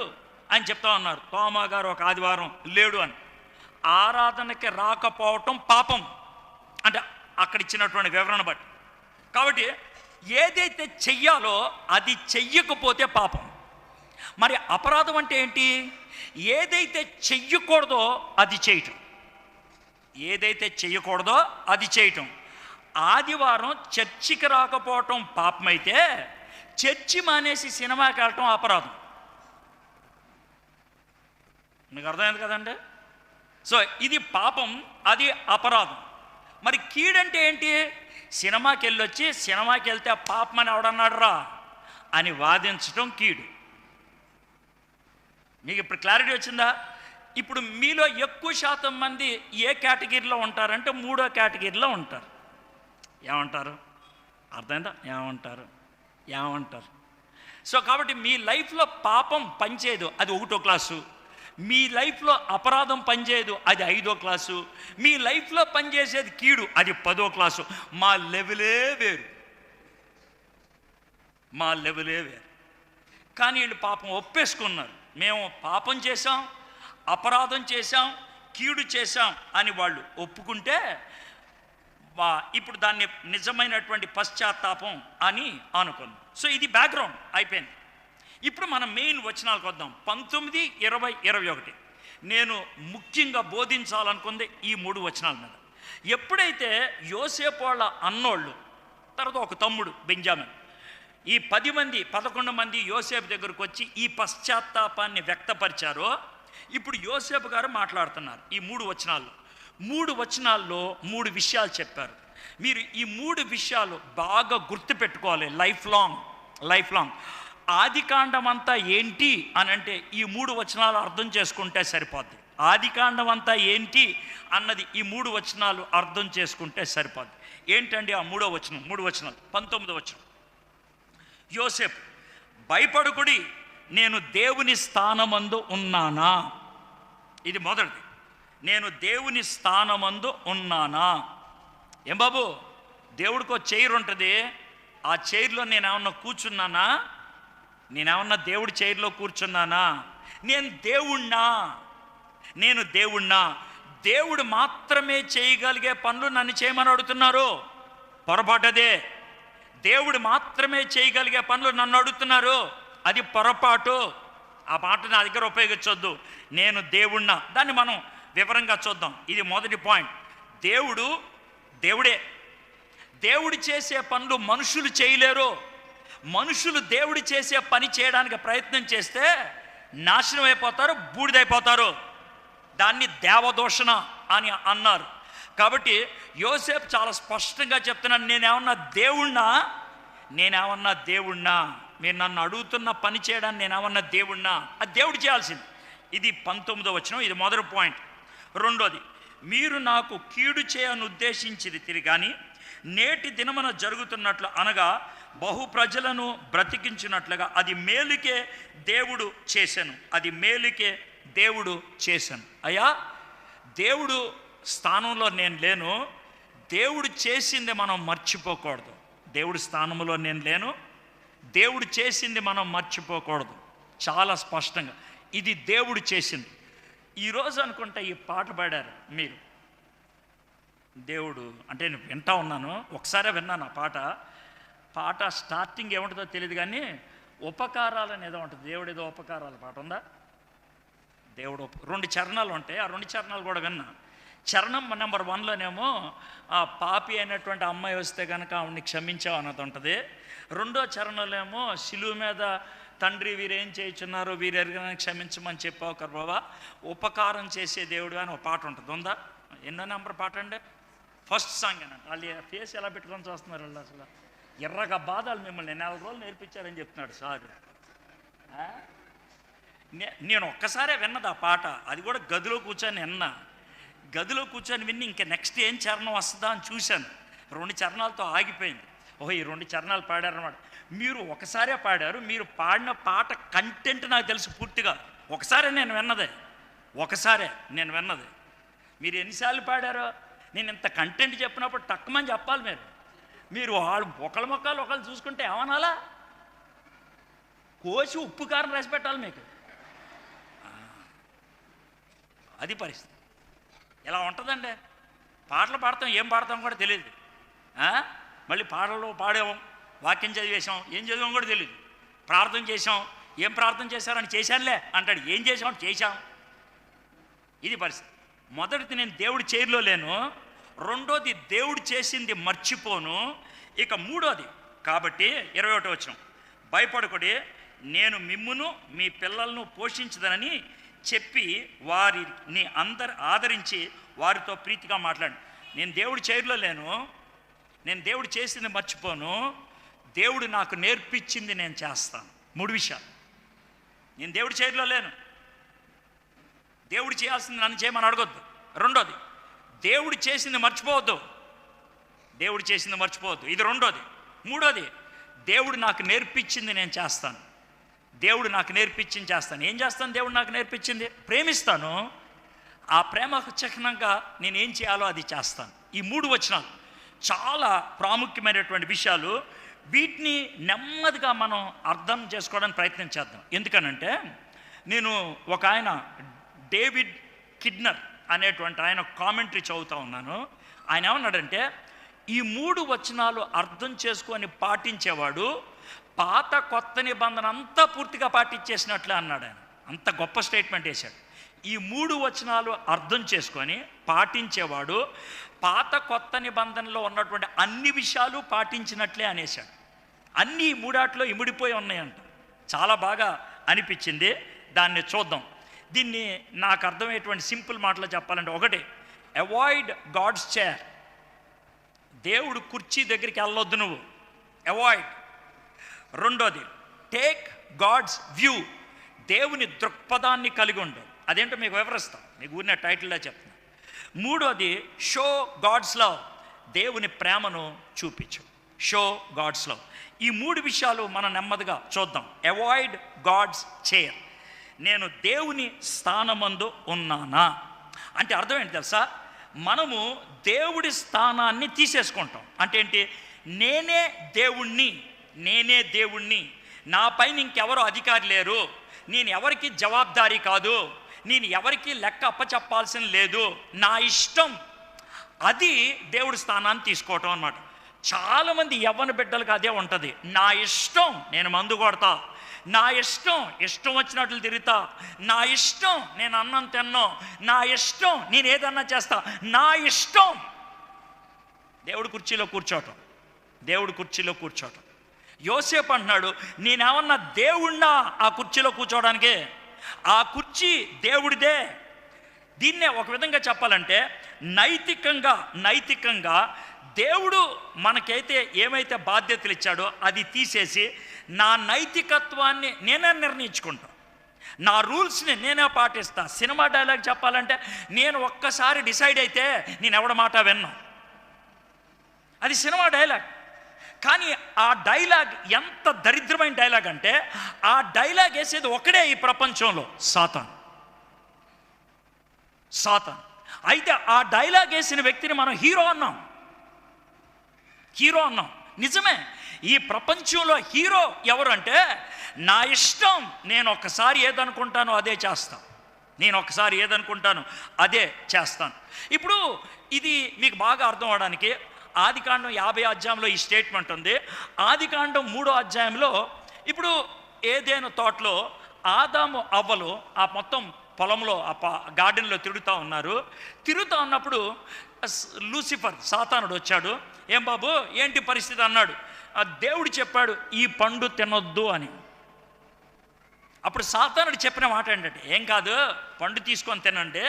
ఆయన చెప్తా ఉన్నారు, తోమా గారు ఒక ఆదివారం లేడు అని. ఆరాధనకి రాకపోవటం పాపం అంటే అక్కడ ఇచ్చినటువంటి వివరణ బట్టి. కాబట్టి ఏదైతే చెయ్యాలో అది చెయ్యకపోతే పాపం. మరి అపరాధం అంటే ఏంటి? ఏదైతే చెయ్యకూడదో అది చేయటం, ఏదైతే చెయ్యకూడదో అది చేయటం. ఆదివారం చర్చికి రాకపోవటం పాపమైతే చర్చి మానేసి సినిమాకి వెళ్ళటం అపరాధం. మీకు అర్థమైంది కదండి? సో ఇది పాపం, అది అపరాధం. మరి కీడంటే ఏంటి? సినిమాకి వెళ్ళొచ్చి సినిమాకి వెళ్తే పాపం అని ఎవడన్నాడు రా అని వాదించటం కీడు. మీకు ఇప్పుడు క్లారిటీ వచ్చిందా? ఇప్పుడు మీలో ఎక్కువ శాతం మంది ఏ కేటగిరీలో ఉంటారంటే 3వ కేటగిరీలో ఉంటారు. ఏమంటారు? అర్థమైందా? ఏమంటారు? సో కాబట్టి మీ లైఫ్లో పాపం పనిచేయదు, అది 1వ క్లాసు. మీ లైఫ్లో అపరాధం పనిచేయదు, అది 5వ క్లాసు. మీ లైఫ్లో పనిచేసేది కీడు, అది 10వ క్లాసు. మా లెవెలే వేరు, మా లెవెలే వేరు. కానీ వీళ్ళు పాపం ఒప్పేసుకున్నారు. మేము పాపం చేశాం, అపరాధం చేశాం, కీడు చేశాం అని వాళ్ళు ఒప్పుకుంటే ఇప్పుడు దాన్ని నిజమైనటువంటి పశ్చాత్తాపం అని అనుకున్నాం. సో ఇది బ్యాక్గ్రౌండ్ అయిపోయింది. ఇప్పుడు మనం మెయిన్ వచనాలకు వద్దాం. 19, 20, 21 నేను ముఖ్యంగా బోధించాలనుకుంది ఈ 3 వచనాల మీద. ఎప్పుడైతే యోసేపు వాళ్ళ అన్నోళ్ళు, తర్వాత ఒక తమ్ముడు బెంజామిన్, ఈ 11 మంది యోసేపు దగ్గరకు వచ్చి ఈ పశ్చాత్తాపాన్ని వ్యక్తపరిచారో, ఇప్పుడు యోసేపు గారు మాట్లాడుతున్నారు ఈ 3 వచనాల్లో. 3 వచనాల్లో 3 విషయాలు చెప్పారు. మీరు ఈ 3 విషయాలు బాగా గుర్తుపెట్టుకోవాలి లైఫ్ లాంగ్. ఆదికాండం అంతా ఏంటి అని అంటే ఈ 3 వచనాలు అర్థం చేసుకుంటే సరిపోద్ది. ఆదికాండం అంతా ఏంటి అన్నది ఈ 3 వచనాలు అర్థం చేసుకుంటే సరిపోద్ది. ఏంటండి ఆ 3వ వచనం? 3 వచనాలు. 19వ వచనం, యోసేపు, భయపడుకుడి, నేను దేవుని స్థానమందు ఉన్నానా. ఇది మొదటిది. నేను దేవుని స్థానమందు ఉన్నానా. ఏం బాబు, దేవుడికి ఒక చైర్ ఉంటుంది, ఆ చైర్లో నేనేమన్నా కూర్చున్నానా? నేనేమన్నా దేవుడి చైర్లో కూర్చున్నానా? నేను దేవుణ్ణా? దేవుడు మాత్రమే చేయగలిగే పనులు నన్ను చేయమని అడుగుతున్నారు. పొరపాటదే. దేవుడు మాత్రమే చేయగలిగే పనులు నన్ను అడుగుతున్నారు, అది పొరపాటు. ఆ మాట నా దగ్గర ఉపయోగించొద్దు. నేను దేవుణ్ణా, దాన్ని మనం వివరంగా చూద్దాం. ఇది మొదటి పాయింట్. దేవుడే. దేవుడు చేసే పనులు మనుషులు చేయలేరు. మనుషులు దేవుడు చేసే పని చేయడానికి ప్రయత్నం చేస్తే నాశనం అయిపోతారు, బూడిదైపోతారు. దాన్ని దేవదూషణ అని అన్నారు. కాబట్టి యోసేపు చాలా స్పష్టంగా చెప్తున్నాను, నేనేమన్నా దేవుణ్ణా? మీరు నన్ను అడుగుతున్న పని చేయడానికి నేనేమన్నా దేవుణ్ణా? అది దేవుడు చేయాల్సింది. ఇది 19వ వచనం. ఇది మొదటి పాయింట్. రెండోది, మీరు నాకు కీడు చేయని ఉద్దేశించిరి కానీ నేటి దినమున జరుగుతున్నట్లు, అనగా బహు ప్రజలను బ్రతికించినట్లుగా అది మేలుకే దేవుడు చేశాను. అయ్యా, దేవుడు స్థానంలో నేను లేను. దేవుడు చేసింది మనం మర్చిపోకూడదు. దేవుడి స్థానంలో నేను లేను, దేవుడు చేసింది మనం మర్చిపోకూడదు. చాలా స్పష్టంగా ఇది దేవుడు చేసింది. ఈరోజు అనుకుంటా ఈ పాట పాడారు మీరు. దేవుడు అంటే నేను వింటా ఉన్నాను, ఒకసారి విన్నాను ఆ పాట స్టార్టింగ్ ఏముంటుందో తెలియదు కానీ ఉపకారాలు అని ఏదో ఉంటుంది. దేవుడు ఏదో ఉపకారాల పాట ఉందా? దేవుడు 2 చరణాలు ఉంటాయి. ఆ 2 చరణాలు కూడా విన్నా. చరణం నెంబర్ 1లోనేమో ఆ పాపి అయినటువంటి అమ్మాయి వస్తే కనుక ఆవిడ్ని క్షమించావు అన్నది ఉంటుంది. 2వ చరణంలో శిలువ మీద తండ్రి వీరేం చేయుచున్నారు, వీరెరగని క్షమించమని చెప్పావు కర్బాబా, ఉపకారం చేసే దేవుడు అని ఒక పాట ఉంటుంది. ఉందా? ఎన్నో నెంబర్ పాట అండి? ఫస్ట్ సాంగ్ అనంట. వాళ్ళు ఫేస్ ఎలా పెట్టుకొని చూస్తున్నారు వాళ్ళు, అసలు ఎర్రగా బాధలు మిమ్మల్ని 4 రోజులు నేర్పించారని చెప్తున్నాడు సార్. నేను ఒక్కసారే విన్నది ఆ పాట, అది కూడా గదిలో కూర్చొని విని ఇంకా నెక్స్ట్ ఏం చరణం వస్తుందా అని చూశాను. 2 చరణాలతో ఆగిపోయింది. ఓహో, ఈ 2 చరణాలు పాడారన్నమాట. మీరు ఒకసారే పాడారు. మీరు పాడిన పాట కంటెంట్ నాకు తెలుసు పూర్తిగా. ఒకసారే నేను విన్నది. మీరు ఎన్నిసార్లు పాడారో? నేను ఇంత కంటెంట్ చెప్పినప్పుడు టక్కుమని చెప్పాలి. మీరు వాళ్ళు ఒకళ్ళ మొక్కలు ఒకళ్ళు చూసుకుంటే ఏమనాలా? కోసి ఉప్పు కారం రాసి పెట్టాలి మీకు. అది పరిస్థితి. ఎలా ఉంటుందండి? పాటలు పాడతాం, ఏం పాడతాం కూడా తెలియదు. మళ్ళీ పాటలు పాడాము, వాక్యం చదివేశాం, ఏం చదివాం కూడా తెలియదు. ప్రార్థన చేసాం, ఏం ప్రార్థన చేశారని చేశానులే అంటాడు. ఏం చేసామని చేశాం. ఇది పరిస్థితి. మొదటిది, నేను దేవుడి చైర్లో లేను. రెండోది, దేవుడు చేసింది మర్చిపోను. ఇక మూడోది, కాబట్టి 21వ వచనం, భయపడకుడి, నేను మిమ్మును మీ పిల్లలను పోషించదనని చెప్పి వారిని ఆదరించి వారితో ప్రీతిగా మాట్లాడు. నేను దేవుడి చైర్లో లేను, నేను దేవుడు చేసింది మర్చిపోను, దేవుడు నాకు నేర్పించింది నేను చేస్తాను. 3 విషయాలు. నేను దేవుడి చైర్లో లేను, దేవుడు చేయాల్సింది నన్ను చేయమని అడగొద్దు. రెండోది, దేవుడు చేసింది మర్చిపోవద్దు. ఇది రెండోది. మూడోది, దేవుడు నాకు నేర్పించింది నేను చేస్తాను. దేవుడు నాకు నేర్పించింది చేస్తాను. ఏం చేస్తాను? దేవుడు నాకు నేర్పించింది ప్రేమిస్తాను. ఆ ప్రేమ చిహ్నంగా నేను ఏం చేయాలో అది చేస్తాను. ఈ 3 వచనాలు చాలా ప్రాముఖ్యమైనటువంటి విషయాలు. వీటిని నెమ్మదిగా మనం అర్థం చేసుకోవడానికి ప్రయత్నం చేద్దాం. ఎందుకనంటే నేను ఒక ఆయన డేవిడ్ కిడ్నర్ అనేటువంటి ఆయన కామెంటరీ చదువుతూ ఉన్నాను. ఆయన ఏమన్నాడంటే, ఈ 3 వచనాలు అర్థం చేసుకొని పాటించేవాడు పాత కొత్త నిబంధన అంతా పూర్తిగా పాటించేసినట్లే అన్నాడు ఆయన. అంత గొప్ప స్టేట్మెంట్ వేశాడు. ఈ 3 వచనాలు అర్థం చేసుకొని పాటించేవాడు పాత కొత్త నిబంధనలో ఉన్నటువంటి అన్ని విషయాలు పాటించినట్లే అనేశాడు. అన్నీ 3 ఇమిడిపోయి ఉన్నాయంట. చాలా బాగా అనిపించింది. దాన్ని చూద్దాం. దీన్ని నాకు అర్థమయ్యేటువంటి సింపుల్ మాటలో చెప్పాలంటే, ఒకటి, అవాయిడ్ గాడ్స్ చైర్. దేవుడు కుర్చీ దగ్గరికి వెళ్ళొద్దు నువ్వు, అవాయిడ్. రెండోది, టేక్ గాడ్స్ వ్యూ. దేవుని దృక్పథాన్ని కలిగి ఉండు. అదేంటో మీకు వివరిస్తాం, మీకు ఊరిన టైటిల్లో చెప్తాను. మూడోది, షో గాడ్స్ లవ్. దేవుని ప్రేమను చూపించు, షో గాడ్స్ లవ్. ఈ 3 విషయాలు మనం నెమ్మదిగా చూద్దాం. Avoid God's chair. నేను దేవుని స్థానమందు ఉన్నానా అంటే అర్థం ఏంటి తెలుసా? మనము దేవుడి స్థానాన్ని తీసేసుకుంటాం. అంటే ఏంటి? నేనే దేవుణ్ణి, నాపైన ఇంకెవరో అధికారి లేరు, నేను ఎవరికి జవాబుదారీ కాదు, నేను ఎవరికి లెక్క అప్పచెప్పాల్సిన లేదు, నా ఇష్టం. అది దేవుడి స్థానాన్ని తీసుకోవటం అన్నమాట. చాలామంది యవ్వన బిడ్డలకు అదే ఉంటుంది. నా ఇష్టం, నేను మందు కొడతా, నా ఇష్టం వచ్చినట్లు తిరుగుతా, నా ఇష్టం నేను అన్నం తిన్నా, నా ఇష్టం నేను ఏదన్నా చేస్తా, నా ఇష్టం. దేవుడి కుర్చీలో కూర్చోవటం. యోసేపు అంటున్నాడు, నేనేమన్నా దేవుణ్ణా ఆ కుర్చీలో కూర్చోవడానికి? ఆ కుర్చీ దేవుడిదే. దీన్నే ఒక విధంగా చెప్పాలంటే నైతికంగా దేవుడు మనకైతే ఏమైతే బాధ్యతలు ఇచ్చాడో అది తీసేసి నా నైతికత్వాన్ని నేనే నిర్ణయించుకుంటా, నా రూల్స్ని నేనే పాటిస్తా. సినిమా డైలాగ్ చెప్పాలంటే, నేను ఒక్కసారి డిసైడ్ అయితే నేను ఎవడ మాట విన్నా, అది సినిమా డైలాగ్. కానీ ఆ డైలాగ్ ఎంత దరిద్రమైన డైలాగ్ అంటే, ఆ డైలాగ్ వేసేది ఒకడే ఈ ప్రపంచంలో, సాతాను. అయితే ఆ డైలాగ్ వేసిన వ్యక్తిని మనం హీరో అన్నాం. నిజమే. ఈ ప్రపంచంలో హీరో ఎవరు అంటే, నా ఇష్టం, నేను ఒక్కసారి ఏదనుకుంటానో అదే చేస్తాను. ఇప్పుడు ఇది మీకు బాగా అర్థం అవడానికి ఆదికాండం 50 అధ్యాయంలో ఈ స్టేట్మెంట్ ఉంది. ఆదికాండం 3వ అధ్యాయంలో ఇప్పుడు ఏదైనా తోటలో ఆదాము అవ్వలు ఆ మొత్తం పొలంలో ఆ గార్డెన్లో తిరుగుతూ ఉన్నప్పుడు లూసిఫర్ సాతానుడు వచ్చాడు. ఏం బాబు ఏంటి పరిస్థితి అన్నాడు. దేవుడు చెప్పాడు ఈ పండు తినొద్దు అని. అప్పుడు సాతానుడు చెప్పిన మాట ఏంటంటే, ఏం కాదు, పండు తీసుకొని తినండి.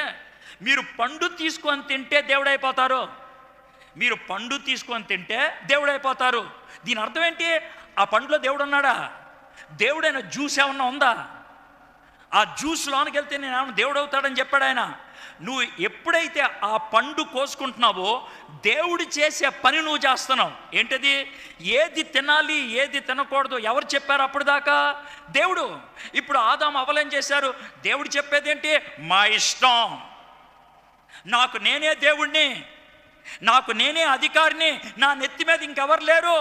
మీరు పండు తీసుకొని తింటే దేవుడైపోతారు, దీని అర్థం ఏంటి? ఆ పండులో దేవుడు ఉన్నాడా? దేవుడైన జ్యూస్ ఏమన్నా ఉందా? ఆ జ్యూస్ లోనికి వెళ్తే నేను ఏమన్నా దేవుడు అవుతాడని చెప్పాడు ఆయన. నువ్వు ఎప్పుడైతే ఆ పండు కోసుకుంటున్నావో దేవుడు చేసే పని నువ్వు చేస్తున్నావు. ఏంటది? ఏది తినాలి ఏది తినకూడదు ఎవరు చెప్పారు అప్పుడు దాకా? దేవుడు. ఇప్పుడు ఆదాము అవ్వలేం చేశారు? దేవుడు చెప్పేదేంటి? మా ఇష్టం, నాకు నేనే దేవుణ్ణి, నాకు నేనే అధికారిని, నా నెత్తి మీద ఇంకెవరు లేరు.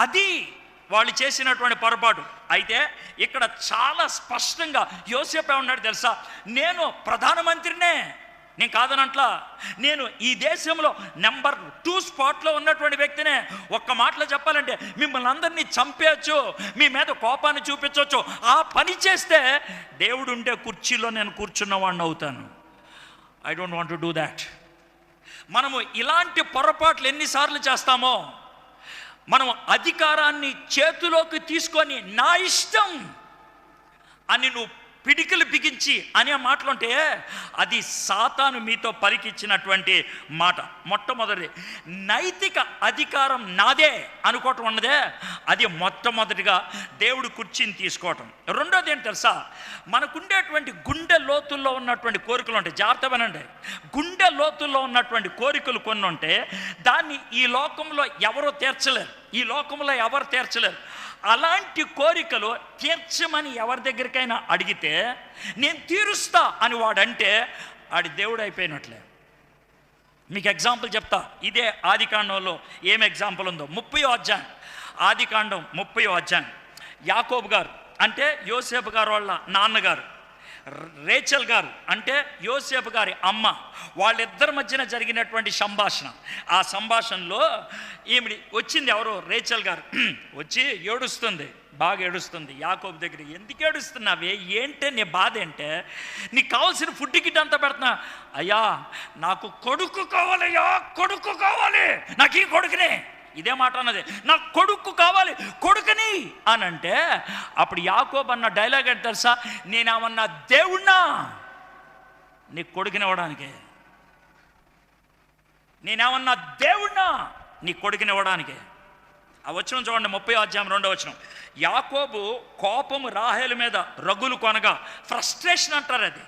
అది వాళ్ళు చేసినటువంటి పొరపాటు. అయితే ఇక్కడ చాలా స్పష్టంగా యోసేపు ఏమన్నాడు తెలుసా? నేను ప్రధానమంత్రినే, నేను కాదనట్లా, నేను ఈ దేశంలో నెంబర్ 2 స్పాట్లో ఉన్నటువంటి వ్యక్తినే. ఒక్క మాటలో చెప్పాలంటే మిమ్మల్ని అందరినీ చంపేయచ్చు, మీ మీద కోపాన్ని చూపించవచ్చు. ఆ పని చేస్తే దేవుడు ఉండే కుర్చీలో నేను కూర్చున్నవాడిని అవుతాను. I don't want to do that. మనము ఇలాంటి పొరపాట్లు ఎన్నిసార్లు చేస్తామో, మనం అధికారాన్ని చేతిలోకి తీసుకొని నా ఇష్టం అని నువ్వు పిడికిలు బిగించి అనే మాటలుంటే అది సాతాను మీతో పలికిచ్చినటువంటి మాట. మొట్టమొదటిది నైతిక అధికారం నాదే అనుకోవటం ఉన్నదే, అది మొట్టమొదటిగా దేవుడు కుర్చీని తీసుకోవటం. రెండోది ఏంటి తెలుసా? మనకుండేటువంటి గుండె లోతుల్లో ఉన్నటువంటి కోరికలు ఉంటాయి. జాగ్రత్త వినండి. గుండె లోతుల్లో ఉన్నటువంటి కోరికలు కొన్ని ఉంటే దాన్ని ఈ లోకంలో ఎవరో తీర్చలేరు. ఈ లోకంలో ఎవరు తీర్చలేరు. అలాంటి కోరికలు తీర్చమని ఎవరి దగ్గరికైనా అడిగితే నేను తీరుస్తా అని వాడంటే ఆడి దేవుడు అయిపోయినట్లే. మీకు ఎగ్జాంపుల్ చెప్తా. ఇదే ఆదికాండంలో ఏం ఎగ్జాంపుల్ ఉందో. 30వ అధ్యాయం, ఆదికాండం 30వ అధ్యాయం. యాకోబు గారు అంటే యోసేపు గారు వాళ్ళ నాన్నగారు, రేచల్ గారు అంటే యోసేపు గారి అమ్మ, వాళ్ళిద్దరి మధ్యన జరిగినటువంటి సంభాషణ. ఆ సంభాషణలో ఈమె వచ్చింది, ఎవరు, రేచల్ గారు వచ్చి ఏడుస్తుంది, బాగా ఏడుస్తుంది యాకోబు దగ్గర. ఎందుకు ఏడుస్తున్నావే, ఏంటే నీ బాధ ఏంటే, నీకు కావాల్సిన ఫుడ్ కిట్ అంతా పెడుతున్నా. అయ్యా నాకు కొడుకు కావాలయ్యా, కొడుకు కావాలి, నాకు ఈ కొడుకునే, ఇదే మాట అన్నది, నాకు కొడుకు కావాలి, కొడుకుని అని అంటే అప్పుడు యాకోబు అన్న డైలాగ్ అంటే తెలుసా, నేనేమన్నా దేవుణ్ణా నీకు కొడుకునివ్వడానికి, నేనేమన్నా దేవుణ్ణా నీ కొడుకునివ్వడానికి. ఆ వచనం చూడండి, 30వ అధ్యాయం 2వ వచనం. యాకోబు కోపము రాహేలు మీద రగులు కొనగా, ఫ్రస్ట్రేషన్ అంటారు అది,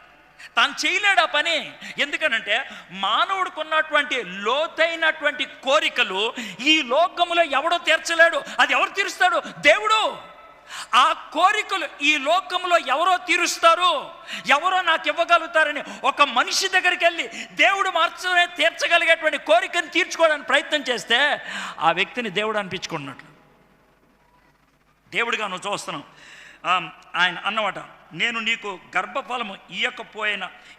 తాను చేయలేడు ఆ పని. ఎందుకనంటే మానవుడికి ఉన్నటువంటి లోతైనటువంటి కోరికలు ఈ లోకములో ఎవడో తీర్చలేడు. అది ఎవరు తీరుస్తాడు? దేవుడు. ఆ కోరికలు ఈ లోకంలో ఎవరో తీరుస్తారు, ఎవరో నాకు ఇవ్వగలుగుతారని ఒక మనిషి దగ్గరికి వెళ్ళి దేవుడు మాత్రమే తీర్చగలిగేటువంటి కోరికను తీర్చుకోవడానికి ప్రయత్నం చేస్తే ఆ వ్యక్తిని దేవుడు అనిపించుకున్నట్లు. దేవుడిగా నువ్వు చూస్తున్నావు. ఆయన అన్నమాట, నేను నీకు గర్భఫలము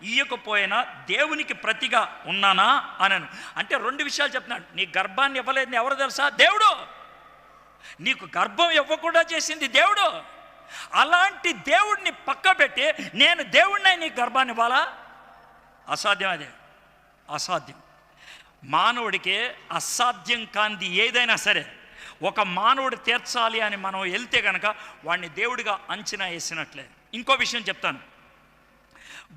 ఇయ్యకపోయినా దేవునికి ప్రతిగా ఉన్నానా అనను. అంటే 2 విషయాలు చెప్తున్నాడు. నీ గర్భాన్ని ఇవ్వలేదు ఎవరు తెలుసా? దేవుడు. నీకు గర్భం ఇవ్వకుండా చేసింది దేవుడు. అలాంటి దేవుడిని పక్క పెట్టి నేను దేవుడిని నీకు గర్భాన్ని ఇవ్వాలా? అసాధ్యం. అదే అసాధ్యం. మానవుడికి అసాధ్యం కాంది ఏదైనా సరే ఒక మానవుడు తీర్చాలి అని మనం వెళ్తే కనుక వాడిని దేవుడిగా అంచనా వేసినట్లే. ఇంకో విషయం చెప్తాను.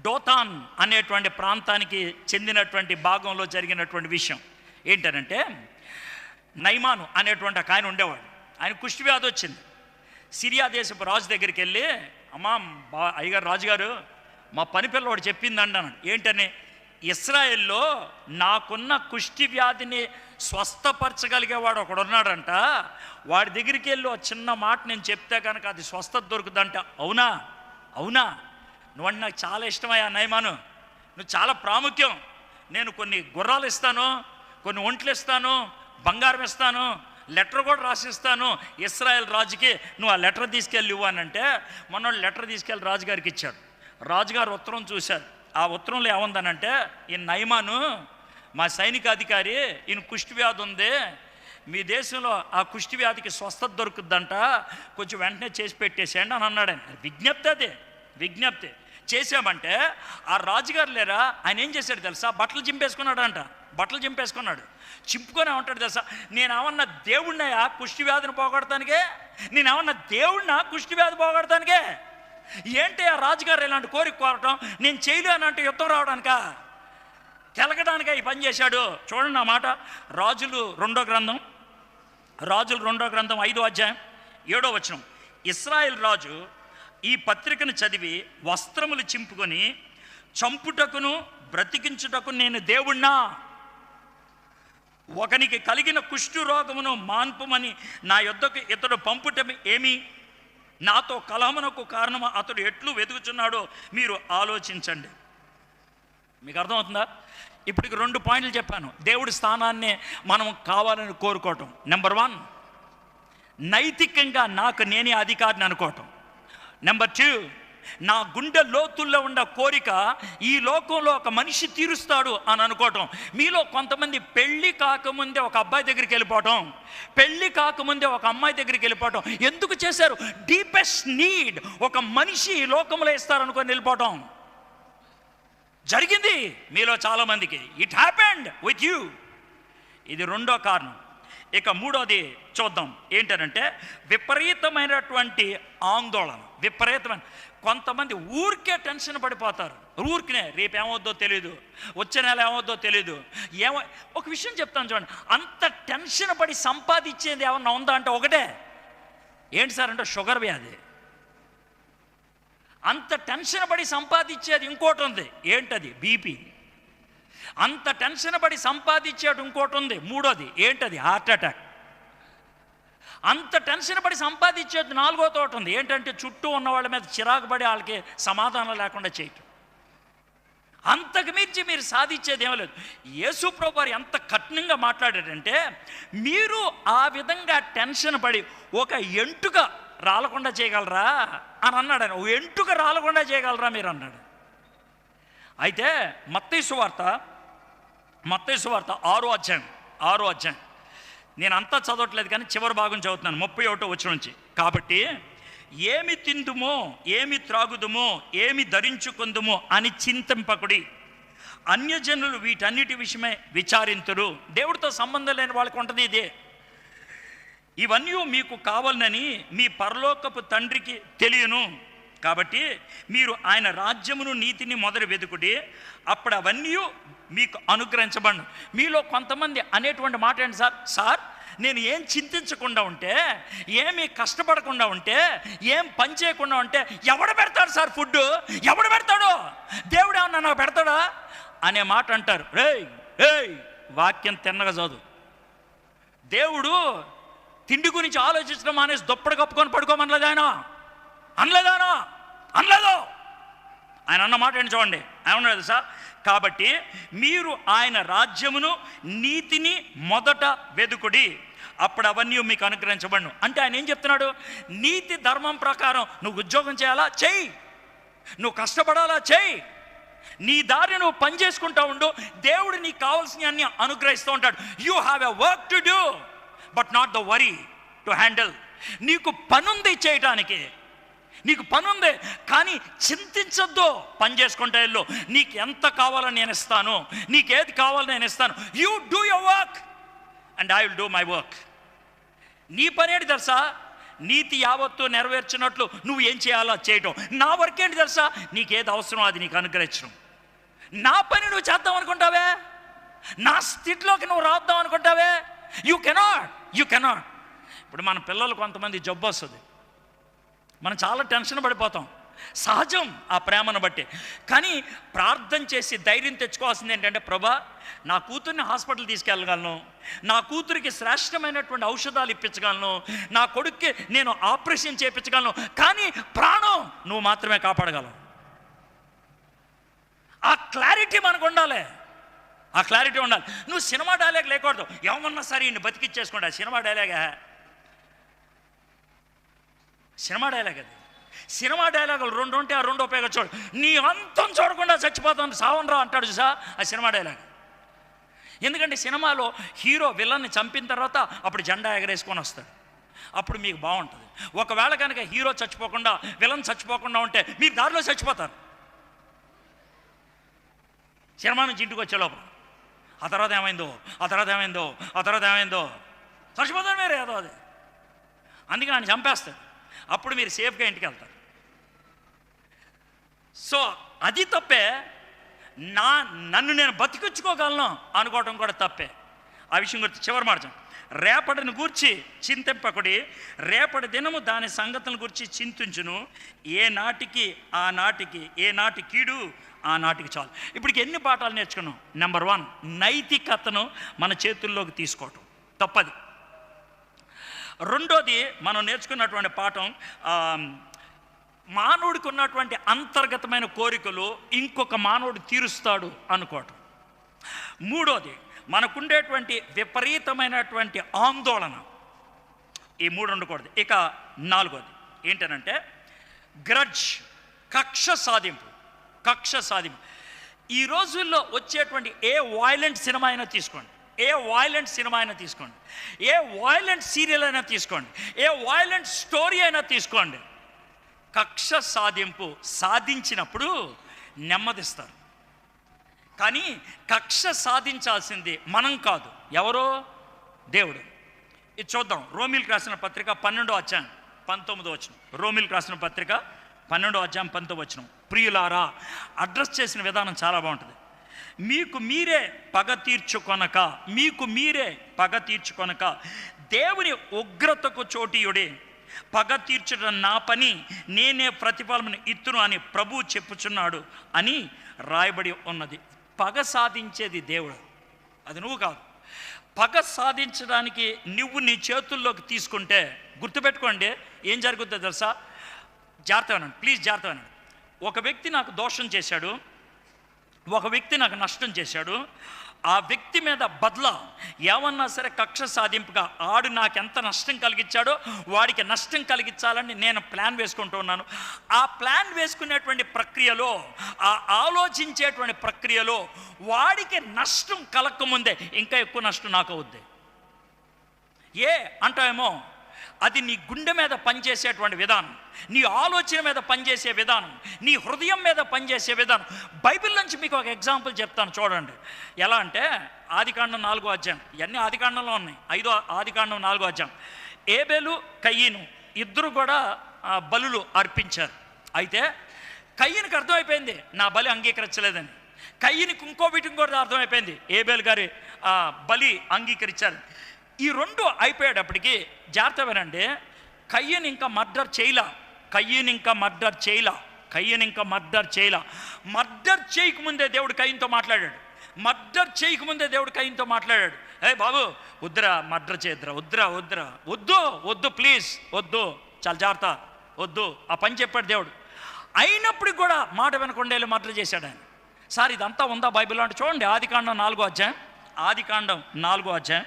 డోతాన్ అనేటువంటి ప్రాంతానికి చెందినటువంటి భాగంలో జరిగినటువంటి విషయం ఏంటనంటే, నైమాను అనేటువంటి ఒక ఆయన ఉండేవాడు. ఆయన కుష్ఠవ్యాధి వచ్చింది. సిరియా దేశపు రాజు దగ్గరికి వెళ్ళి, అమ్మా అయ్యగారు రాజుగారు, మా పని పిల్లవాడు చెప్పిందండి అన్నాడు. ఏంటని, ఇస్రాయేల్లో నాకున్న కుష్టి వ్యాధిని స్వస్థపరచగలిగేవాడు ఒకడు ఉన్నాడంట, వాడి దగ్గరికి వెళ్ళి చిన్న మాట నేను చెప్తే కనుక అది స్వస్థత దొరుకుతుందంట. అవునా? అవునా? నువ్వంటే నాకు చాలా ఇష్టమయ్యా నయమాను, నువ్వు చాలా ప్రాముఖ్యం, నేను కొన్ని గుర్రాలు ఇస్తాను, కొన్ని ఒంట్లు ఇస్తాను, బంగారం ఇస్తాను, లెటర్ కూడా రాసిస్తాను ఇస్రాయేల్ రాజుకి, నువ్వు ఆ లెటర్ తీసుకెళ్ళి ఇవ్వు అని అంటే, మొన్న లెటర్ తీసుకెళ్ళి రాజుగారికి ఇచ్చాడు. రాజుగారు ఉత్తరం చూశారు. ఆ ఉత్తరంలో ఏముందనంటే, ఈ నయమాను మా సైనికాధికారి, ఈయన కుష్ఠవ్యాధి ఉంది, మీ దేశంలో ఆ కుష్ఠవ్యాధికి స్వస్థత దొరుకుద్దంట, కొంచెం వెంటనే చేసి పెట్టేసేయండి అని అన్నాడు. ఆయన విజ్ఞప్తి, అదే విజ్ఞప్తి చేసామంటే ఆ రాజుగారు లేరా, ఆయన ఏం చేశాడు తెలుసా? బట్టలు చింపేసుకున్నాడంట. బట్టలు చింపేసుకున్నాడు. చింపుకొని ఏమంటాడు తెలుసా? నేనేమన్నా దేవుడినయా కుష్ఠవ్యాధిని పోగొడతానికే? నేనేమన్నా దేవుడినా కుష్ఠవ్యాధి పోగొడతానికే? ఏంటి ఆ రాజుగారు ఇలాంటి కోరిక కోరటం? నేను చేయలేను అంటే యుద్ధం రావడానికా, తెలగడానికా ఈ పని చేశాడు? చూడండి నా మాట. రాజులు 2వ గ్రంథం 5వ అధ్యాయం 7వ వచనం. ఇశ్రాయేలు రాజు ఈ పత్రికను చదివి వస్త్రములు చింపుకొని, చంపుటకును బ్రతికించుటకు నేను దేవుణ్ణా, ఒకనికి కలిగిన కుష్టు రోగమును మాన్పమని నా యొద్దకు ఇతడు పంపుట ఏమి, నాతో కలహమునకు కారణము అతడు ఎట్లు వెతుకుచున్నాడో మీరు ఆలోచించండి. మీకు అర్థమవుతుందా? ఇప్పటికి 2 పాయింట్లు చెప్పాను. దేవుడి స్థానాన్ని మనం కావాలని కోరుకోవటం, నెంబర్ 1. నైతికంగా నాకు నేనే అధికారిని అనుకోవటం. నెంబర్ 2, నా గుండె లోతుల్లో ఉన్న కోరిక ఈ లోకంలో ఒక మనిషి తీరుస్తాడు అని అనుకోవటం. మీలో కొంతమంది పెళ్ళి కాకముందే ఒక అబ్బాయి దగ్గరికి వెళ్ళిపోవటం, పెళ్ళి కాకముందే ఒక అమ్మాయి దగ్గరికి వెళ్ళిపోవటం. ఎందుకు చేశారు? డీపెస్ట్ నీడ్ ఒక మనిషి ఈ లోకంలో ఇస్తారనుకొని వెళ్ళిపోవటం జరిగింది మీలో చాలామందికి. It happened with you. ఇది 2వ కారణం. ఇక 3వది చూద్దాం. ఏంటంటే విపరీతమైనటువంటి ఆందోళన. విపరీతమైన కొంతమంది ఊరికే టెన్షన్ పడిపోతారు. ఊరికినే రేపు ఏమవుద్దో తెలియదు, వచ్చే నెల ఏమవుద్దో తెలియదు. ఒక విషయం చెప్తాను చూడండి, అంత టెన్షన్ పడి సంపాదించేది ఏమన్నా ఉందా అంటే ఒకటే. ఏంటి సార్ అంటే షుగర్ వ్యాధి. అంత టెన్షన్ పడి సంపాదించేది ఇంకోటి ఉంది. ఏంటది? బీపీ. అంత టెన్షన్ పడి సంపాదించేది ఇంకోటి ఉంది, 3వది. ఏంటది? Heart attack. అంత టెన్షన్ పడి సంపాదించేది 4వ తోట ఉంది. ఏంటంటే చుట్టూ ఉన్న వాళ్ళ మీద చిరాకు పడి వాళ్ళకి సమాధానం లేకుండా చేయటం. అంతకు మించి మీరు సాధించేది ఏమీ లేదు. యేసు ప్రభువు వారు ఎంత కఠినంగా మాట్లాడాడంటే, మీరు ఆ విధంగా టెన్షన్ పడి ఒక ఎంటుక రాలకుండా చేయగలరా అని అన్నాడు ఆయన. ఒక ఎంటుక రాలకుండా చేయగలరా మీరు అన్నాడు. అయితే మత్తయి సువార్త 6వ అధ్యాయం నేను అంతా చదవట్లేదు కానీ చివరి భాగం చదువుతున్నాను, 31వ వచనం నుంచి. కాబట్టి ఏమి తిందుమో, ఏమి త్రాగుదుమో, ఏమి ధరించుకుందుమో అని చింతింపకుడి, అన్యజనులు వీటన్నిటి విషయమే విచారింతురు. దేవుడితో సంబంధం లేని వాళ్ళకి ఉంటుంది ఇదే. ఇవన్నీ మీకు కావాలని మీ పరలోకపు తండ్రికి తెలియను. కాబట్టి మీరు ఆయన రాజ్యమును నీతిని మొదలు వెతుకుడి, అప్పుడు అవన్నీ మీకు అనుగ్రహించబడను. మీలో కొంతమంది అనేటువంటి మాట ఏంటి సార్ నేను ఏం చింతించకుండా ఉంటే, ఏమీ కష్టపడకుండా ఉంటే, ఏం పని చేయకుండా ఉంటే ఎవడు పెడతాడు సార్ ఫుడ్? ఎవడు పెడతాడు? దేవుడు ఏమన్నా నాకు పెడతాడా అనే మాట అంటారు. ఏయ్ వాక్యం తిన్నగా చదువు. దేవుడు తిండి గురించి ఆలోచించడం మానేసి దుప్పటి కప్పుకొని పడుకోమనలేదు ఆయన. అనలేదు. ఆయన అన్న మాట ఏంటి చూడండి, ఏమన్నాడు సార్? కాబట్టి మీరు ఆయన రాజ్యమును నీతిని మొదట వెదుకుడి, అప్పుడు అవన్నీ మీకు అనుగ్రహించబడను. అంటే ఆయన ఏం చెప్తున్నాడు? నీతి ధర్మం ప్రకారం నువ్వు ఉద్యోగం చేయాలా, చెయ్యి. నువ్వు కష్టపడాలా, చెయ్యి. నీ దారి నువ్వు పని చేసుకుంటూ ఉండు. దేవుడు నీకు కావాల్సిన అన్ని అనుగ్రహిస్తూ ఉంటాడు. You have a work to do but not the worry to handle. నీకు పనుంది చేయటానికి, నీకు పనుంది కానీ చింతించొద్దు. పని చేసుకుంటా వెళ్ళు. నీకు ఎంత కావాలో నేను ఇస్తాను, నీకేది కావాలో నేను ఇస్తాను. You do your work and I will do my work. నీ పని ఏంటి తెలుసా? నీతి యావత్తు నెరవేర్చినట్లు నువ్వు ఏం చేయాలో చేయటం. నా వర్క్ ఏంటి తెలుసా? నీకేది అవసరం అది నీకు అనుగ్రహించడం. నా పని నువ్వు చేద్దాం అనుకుంటావే, నా స్థితిలోకి నువ్వు రాద్దాం అనుకుంటావే, యూ కెనాట్. ఇప్పుడు మన పిల్లలు కొంతమంది జబ్బు వస్తుంది, మనం చాలా టెన్షన్ పడిపోతాం. సహజం ఆ ప్రేమను బట్టి. కానీ ప్రార్థన చేసి ధైర్యం తెచ్చుకోవాల్సింది ఏంటంటే, ప్రభా నా కూతుర్ని హాస్పిటల్ తీసుకెళ్ళగలను, నా కూతురికి శ్రేష్టమైనటువంటి ఔషధాలు ఇప్పించగలను, నా కొడుక్కి నేను ఆపరేషన్ చేయించగలను, కానీ ప్రాణం నువ్వు మాత్రమే కాపాడగలవు. ఆ క్లారిటీ మనకు ఉండాలి. నువ్వు సినిమా డైలాగ్ లేకూడదు. ఏమన్నా సరే ఇన్ని బతికిచ్చేసుకోండి. సినిమా డైలాగ్ అది. సినిమా డైలాగులు 2 ఉంటే ఆ 2 ఉపయోగించు. నీ అంతం చూడకుండా చచ్చిపోతాను సావనరా అంటాడు చూసా, ఆ సినిమా డైలాగ్. ఎందుకంటే సినిమాలో హీరో విలన్ని చంపిన తర్వాత అప్పుడు జెండా ఎగరేసుకొని వస్తాడు. అప్పుడు మీకు బాగుంటుంది. ఒకవేళ కనుక హీరో చచ్చిపోకుండా విలన్ చచ్చిపోకుండా ఉంటే మీరు దారిలో చచ్చిపోతారు. సినిమా నుంచి ఇంటికి వచ్చే లోపల ఆ తర్వాత ఏమైందో చచ్చిపోతారు మీరు ఏదో అది. అందుకే ఆయన చంపేస్తాడు. అప్పుడు మీరు సేఫ్గా ఇంటికి వెళ్తారు. సో అది తప్పే. నన్ను నేను బతికించుకోగలను అనుకోవటం కూడా తప్పే. ఆ విషయం గురించి చివరి మార్చం. రేపటిని గూర్చి చింతింపకుడి, రేపటి దినము దాని సంగతులను గురించి చింతించును. ఏ నాటి కీడు ఆ నాటికి చాలు. ఇప్పటికి ఎన్ని పాఠాలు నేర్చుకున్నాం? నెంబర్ 1, నైతికతను మన చేతుల్లోకి తీసుకోవటం తప్పది. రెండోది మనం నేర్చుకున్నటువంటి పాఠం, మానవుడికి ఉన్నటువంటి అంతర్గతమైన కోరికలు ఇంకొక మానవుడు తీరుస్తాడు అనుకోవటం. మూడోది మనకుండేటువంటి విపరీతమైనటువంటి ఆందోళన. ఈ 3 ఉండకూడదు. ఇక 4వది ఏంటనంటే గ్రడ్జ్, కక్ష సాధింపు. ఈ రోజుల్లో వచ్చేటువంటి ఏ వాయిలెంట్ సినిమా అయినా తీసుకోండి, ఏ వాయిలెంట్ సీరియల్ అయినా తీసుకోండి, ఏ వాయిలెంట్ స్టోరీ అయినా తీసుకోండి, కక్ష సాధింపు సాధించినప్పుడు నెమ్మదిస్తారు. కానీ కక్ష సాధించాల్సింది మనం కాదు, ఎవరో? దేవుడు. ఇది చూద్దాం. రోమీలకు రాసిన పత్రిక 12వ అధ్యాయం 19వ వచనం. రోమీలకు రాసిన పత్రిక 12వ అధ్యాయం 19వ వచనం. ప్రియులారా, అడ్రస్ చేసిన విధానం చాలా బాగుంటుంది. మీకు మీరే పగ తీర్చుకొనక దేవుని ఉగ్రతకు చోటీయుడే. పగ తీర్చడం నా పని, నేనే ప్రతిఫలమును ఇత్తును అని ప్రభువు చెప్పుచున్నాడు అని రాయబడి ఉన్నది. పగ సాధించేది దేవుడు, అది నువ్వు కాదు. పగ సాధించడానికి నువ్వు నీ చేతుల్లోకి తీసుకుంటే గుర్తుపెట్టుకోండి ఏం జరుగుతుందో తెలుసా? జాగ్రత్త వినండి, ప్లీజ్ జాగ్రత్త వినండి. ఒక వ్యక్తి నాకు దోషం చేశాడు, ఒక వ్యక్తి నాకు నష్టం చేశాడు. ఆ వ్యక్తి మీద బదులా ఏమన్నా సరే కక్ష సాధింపుగా ఆడు నాకు ఎంత నష్టం కలిగించాడో వాడికి నష్టం కలిగించాలని నేను ప్లాన్ వేసుకుంటూ ఉన్నాను. ఆ ప్లాన్ వేసుకునేటువంటి ప్రక్రియలో, ఆ ఆలోచించేటువంటి ప్రక్రియలో వాడికి నష్టం కలగకముందే ఇంకా ఎక్కువ నష్టం నాకు అవుద్ది. అంటావేమో, అది నీ గుండె మీద పనిచేసేటువంటి విధానం, నీ ఆలోచన మీద పనిచేసే విధానం, నీ హృదయం మీద పనిచేసే విధానం. బైబిల్ నుంచి మీకు ఒక ఎగ్జాంపుల్ చెప్తాను చూడండి. ఎలా అంటే ఆదికాండం 4వ అధ్యాయం, ఇవన్నీ ఆదికాండంలో ఉన్నాయి. ఆదికాండం 4వ అధ్యాయం. ఏబేలు కయ్యను ఇద్దరు కూడా బలులు అర్పించారు. అయితే కయ్యనికి అర్థమైపోయింది నా బలి అంగీకరించలేదని. కయ్యనికి ఇంకో వీటికి కూడా అర్థమైపోయింది ఏబేలు గారి బలి అంగీకరించారు. ఈ రెండు అయిపోయేటప్పటికి జాగ్రత్త వినండి, కయ్యను ఇంకా మర్డర్ చేయలా. మర్డర్ చేయకముందే దేవుడు కయ్యనుతో మాట్లాడాడు. ఏ బాబు, వద్దురా, మర్డర్ చేయద్దురా, వద్దు ప్లీజ్, వద్దు, చాలా జాగ్రత్త, వద్దు, ఆ పని చెప్పాడు దేవుడు. అయినప్పుడు కూడా మాట వినకుండా వెళ్ళి మర్డర్ చేశాడు ఆయన. సార్ ఇదంతా ఉందా బైబిల్లో అంటే చూడండి, ఆదికాండం 4వ అధ్యాయం, ఆదికాండం 4వ అధ్యాయం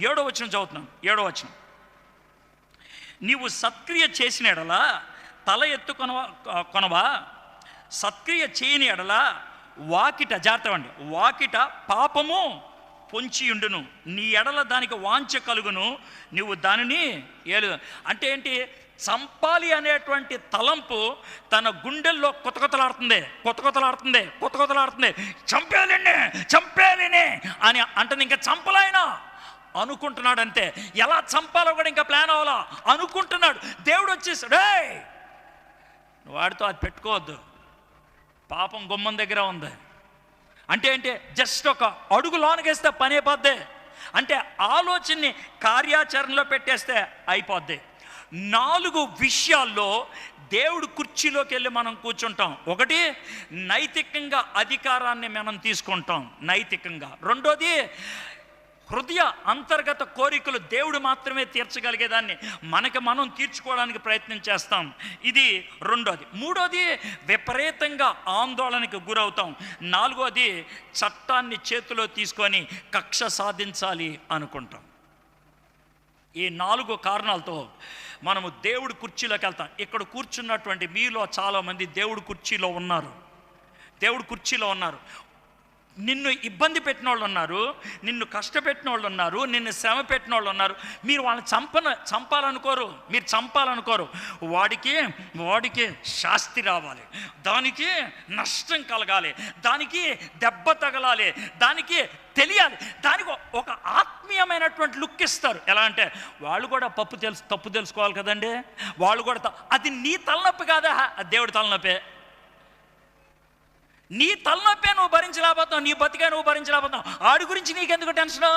7వ వచనం చదువుతున్నాను. 7వ వచనం. నీవు సత్క్రియ చేసిన ఎడలా తల ఎత్తుకొనవా, సత్క్రియ చేయని ఎడలా వాకిట, జాగ్రత్తవండి, వాకిట పాపము పొంచియుండును, నీ ఎడల దానికి వాంఛ కలుగును, నువ్వు దానిని అంటే ఏంటి? చంపాలి అనేటువంటి తలంపు తన గుండెల్లో కొత్తలాడుతుంది. చంపేయాలని అని అంటుంది. ఇంకా చంపలైనా అనుకుంటున్నాడు అంతే. ఎలా చంపాలో కూడా ఇంకా ప్లాన్ అవ్వాలా అనుకుంటున్నాడు. దేవుడు వచ్చేసాడు, నువ్వు వాడితో అది పెట్టుకోవద్దు, పాపం గుమ్మం దగ్గర ఉంది అంటే ఏంటి? జస్ట్ ఒక అడుగు లోనకేస్తే పని అయిపోద్ది. అంటే ఆలోచనని కార్యాచరణలో పెట్టేస్తే అయిపోద్ది. 4 విషయాల్లో దేవుడు కుర్చీలోకి వెళ్ళి మనం కూర్చుంటాం. ఒకటి, నైతికంగా అధికారాన్ని మనం తీసుకుంటాం, నైతికంగా. రెండోది, హృదయ అంతర్గత కోరికలు దేవుడు మాత్రమే తీర్చగలిగేదాన్ని మనకి మనం తీర్చుకోవడానికి ప్రయత్నం చేస్తాం, ఇది రెండోది. మూడోది, విపరీతంగా ఆందోళనకు గురవుతాం. 4వది, చట్టాన్ని చేతిలో తీసుకొని కక్ష సాధించాలి అనుకుంటాం. ఈ 4 కారణాలతో మనము దేవుడి కుర్చీలోకి వెళ్తాం. ఇక్కడ కూర్చున్నటువంటి మీలో చాలామంది దేవుడి కుర్చీలో ఉన్నారు. నిన్ను ఇబ్బంది పెట్టిన వాళ్ళు ఉన్నారు, నిన్ను కష్టపెట్టిన వాళ్ళు ఉన్నారు, నిన్ను శ్రమ పెట్టిన వాళ్ళు ఉన్నారు. మీరు వాళ్ళని చంపాలనుకోరు. వాడికి శాస్తి రావాలి, దానికి నష్టం కలగాలి, దానికి దెబ్బ తగలాలి, దానికి తెలియాలి, దానికి ఒక ఆత్మీయమైనటువంటి లుక్ ఇస్తారు. ఎలా అంటే వాళ్ళు కూడా తప్పు తెలుసుకోవాలి కదండి, వాళ్ళు కూడా అది నీ తలనొప్పి కాదా, అది దేవుడి తలనొప్పే. నీ తలనొప్పే నువ్వు భరించలేకపోతావు, నీ బతికే నువ్వు భరించలేకపోతావు. ఆడి గురించి నీకెందుకు టెన్షను,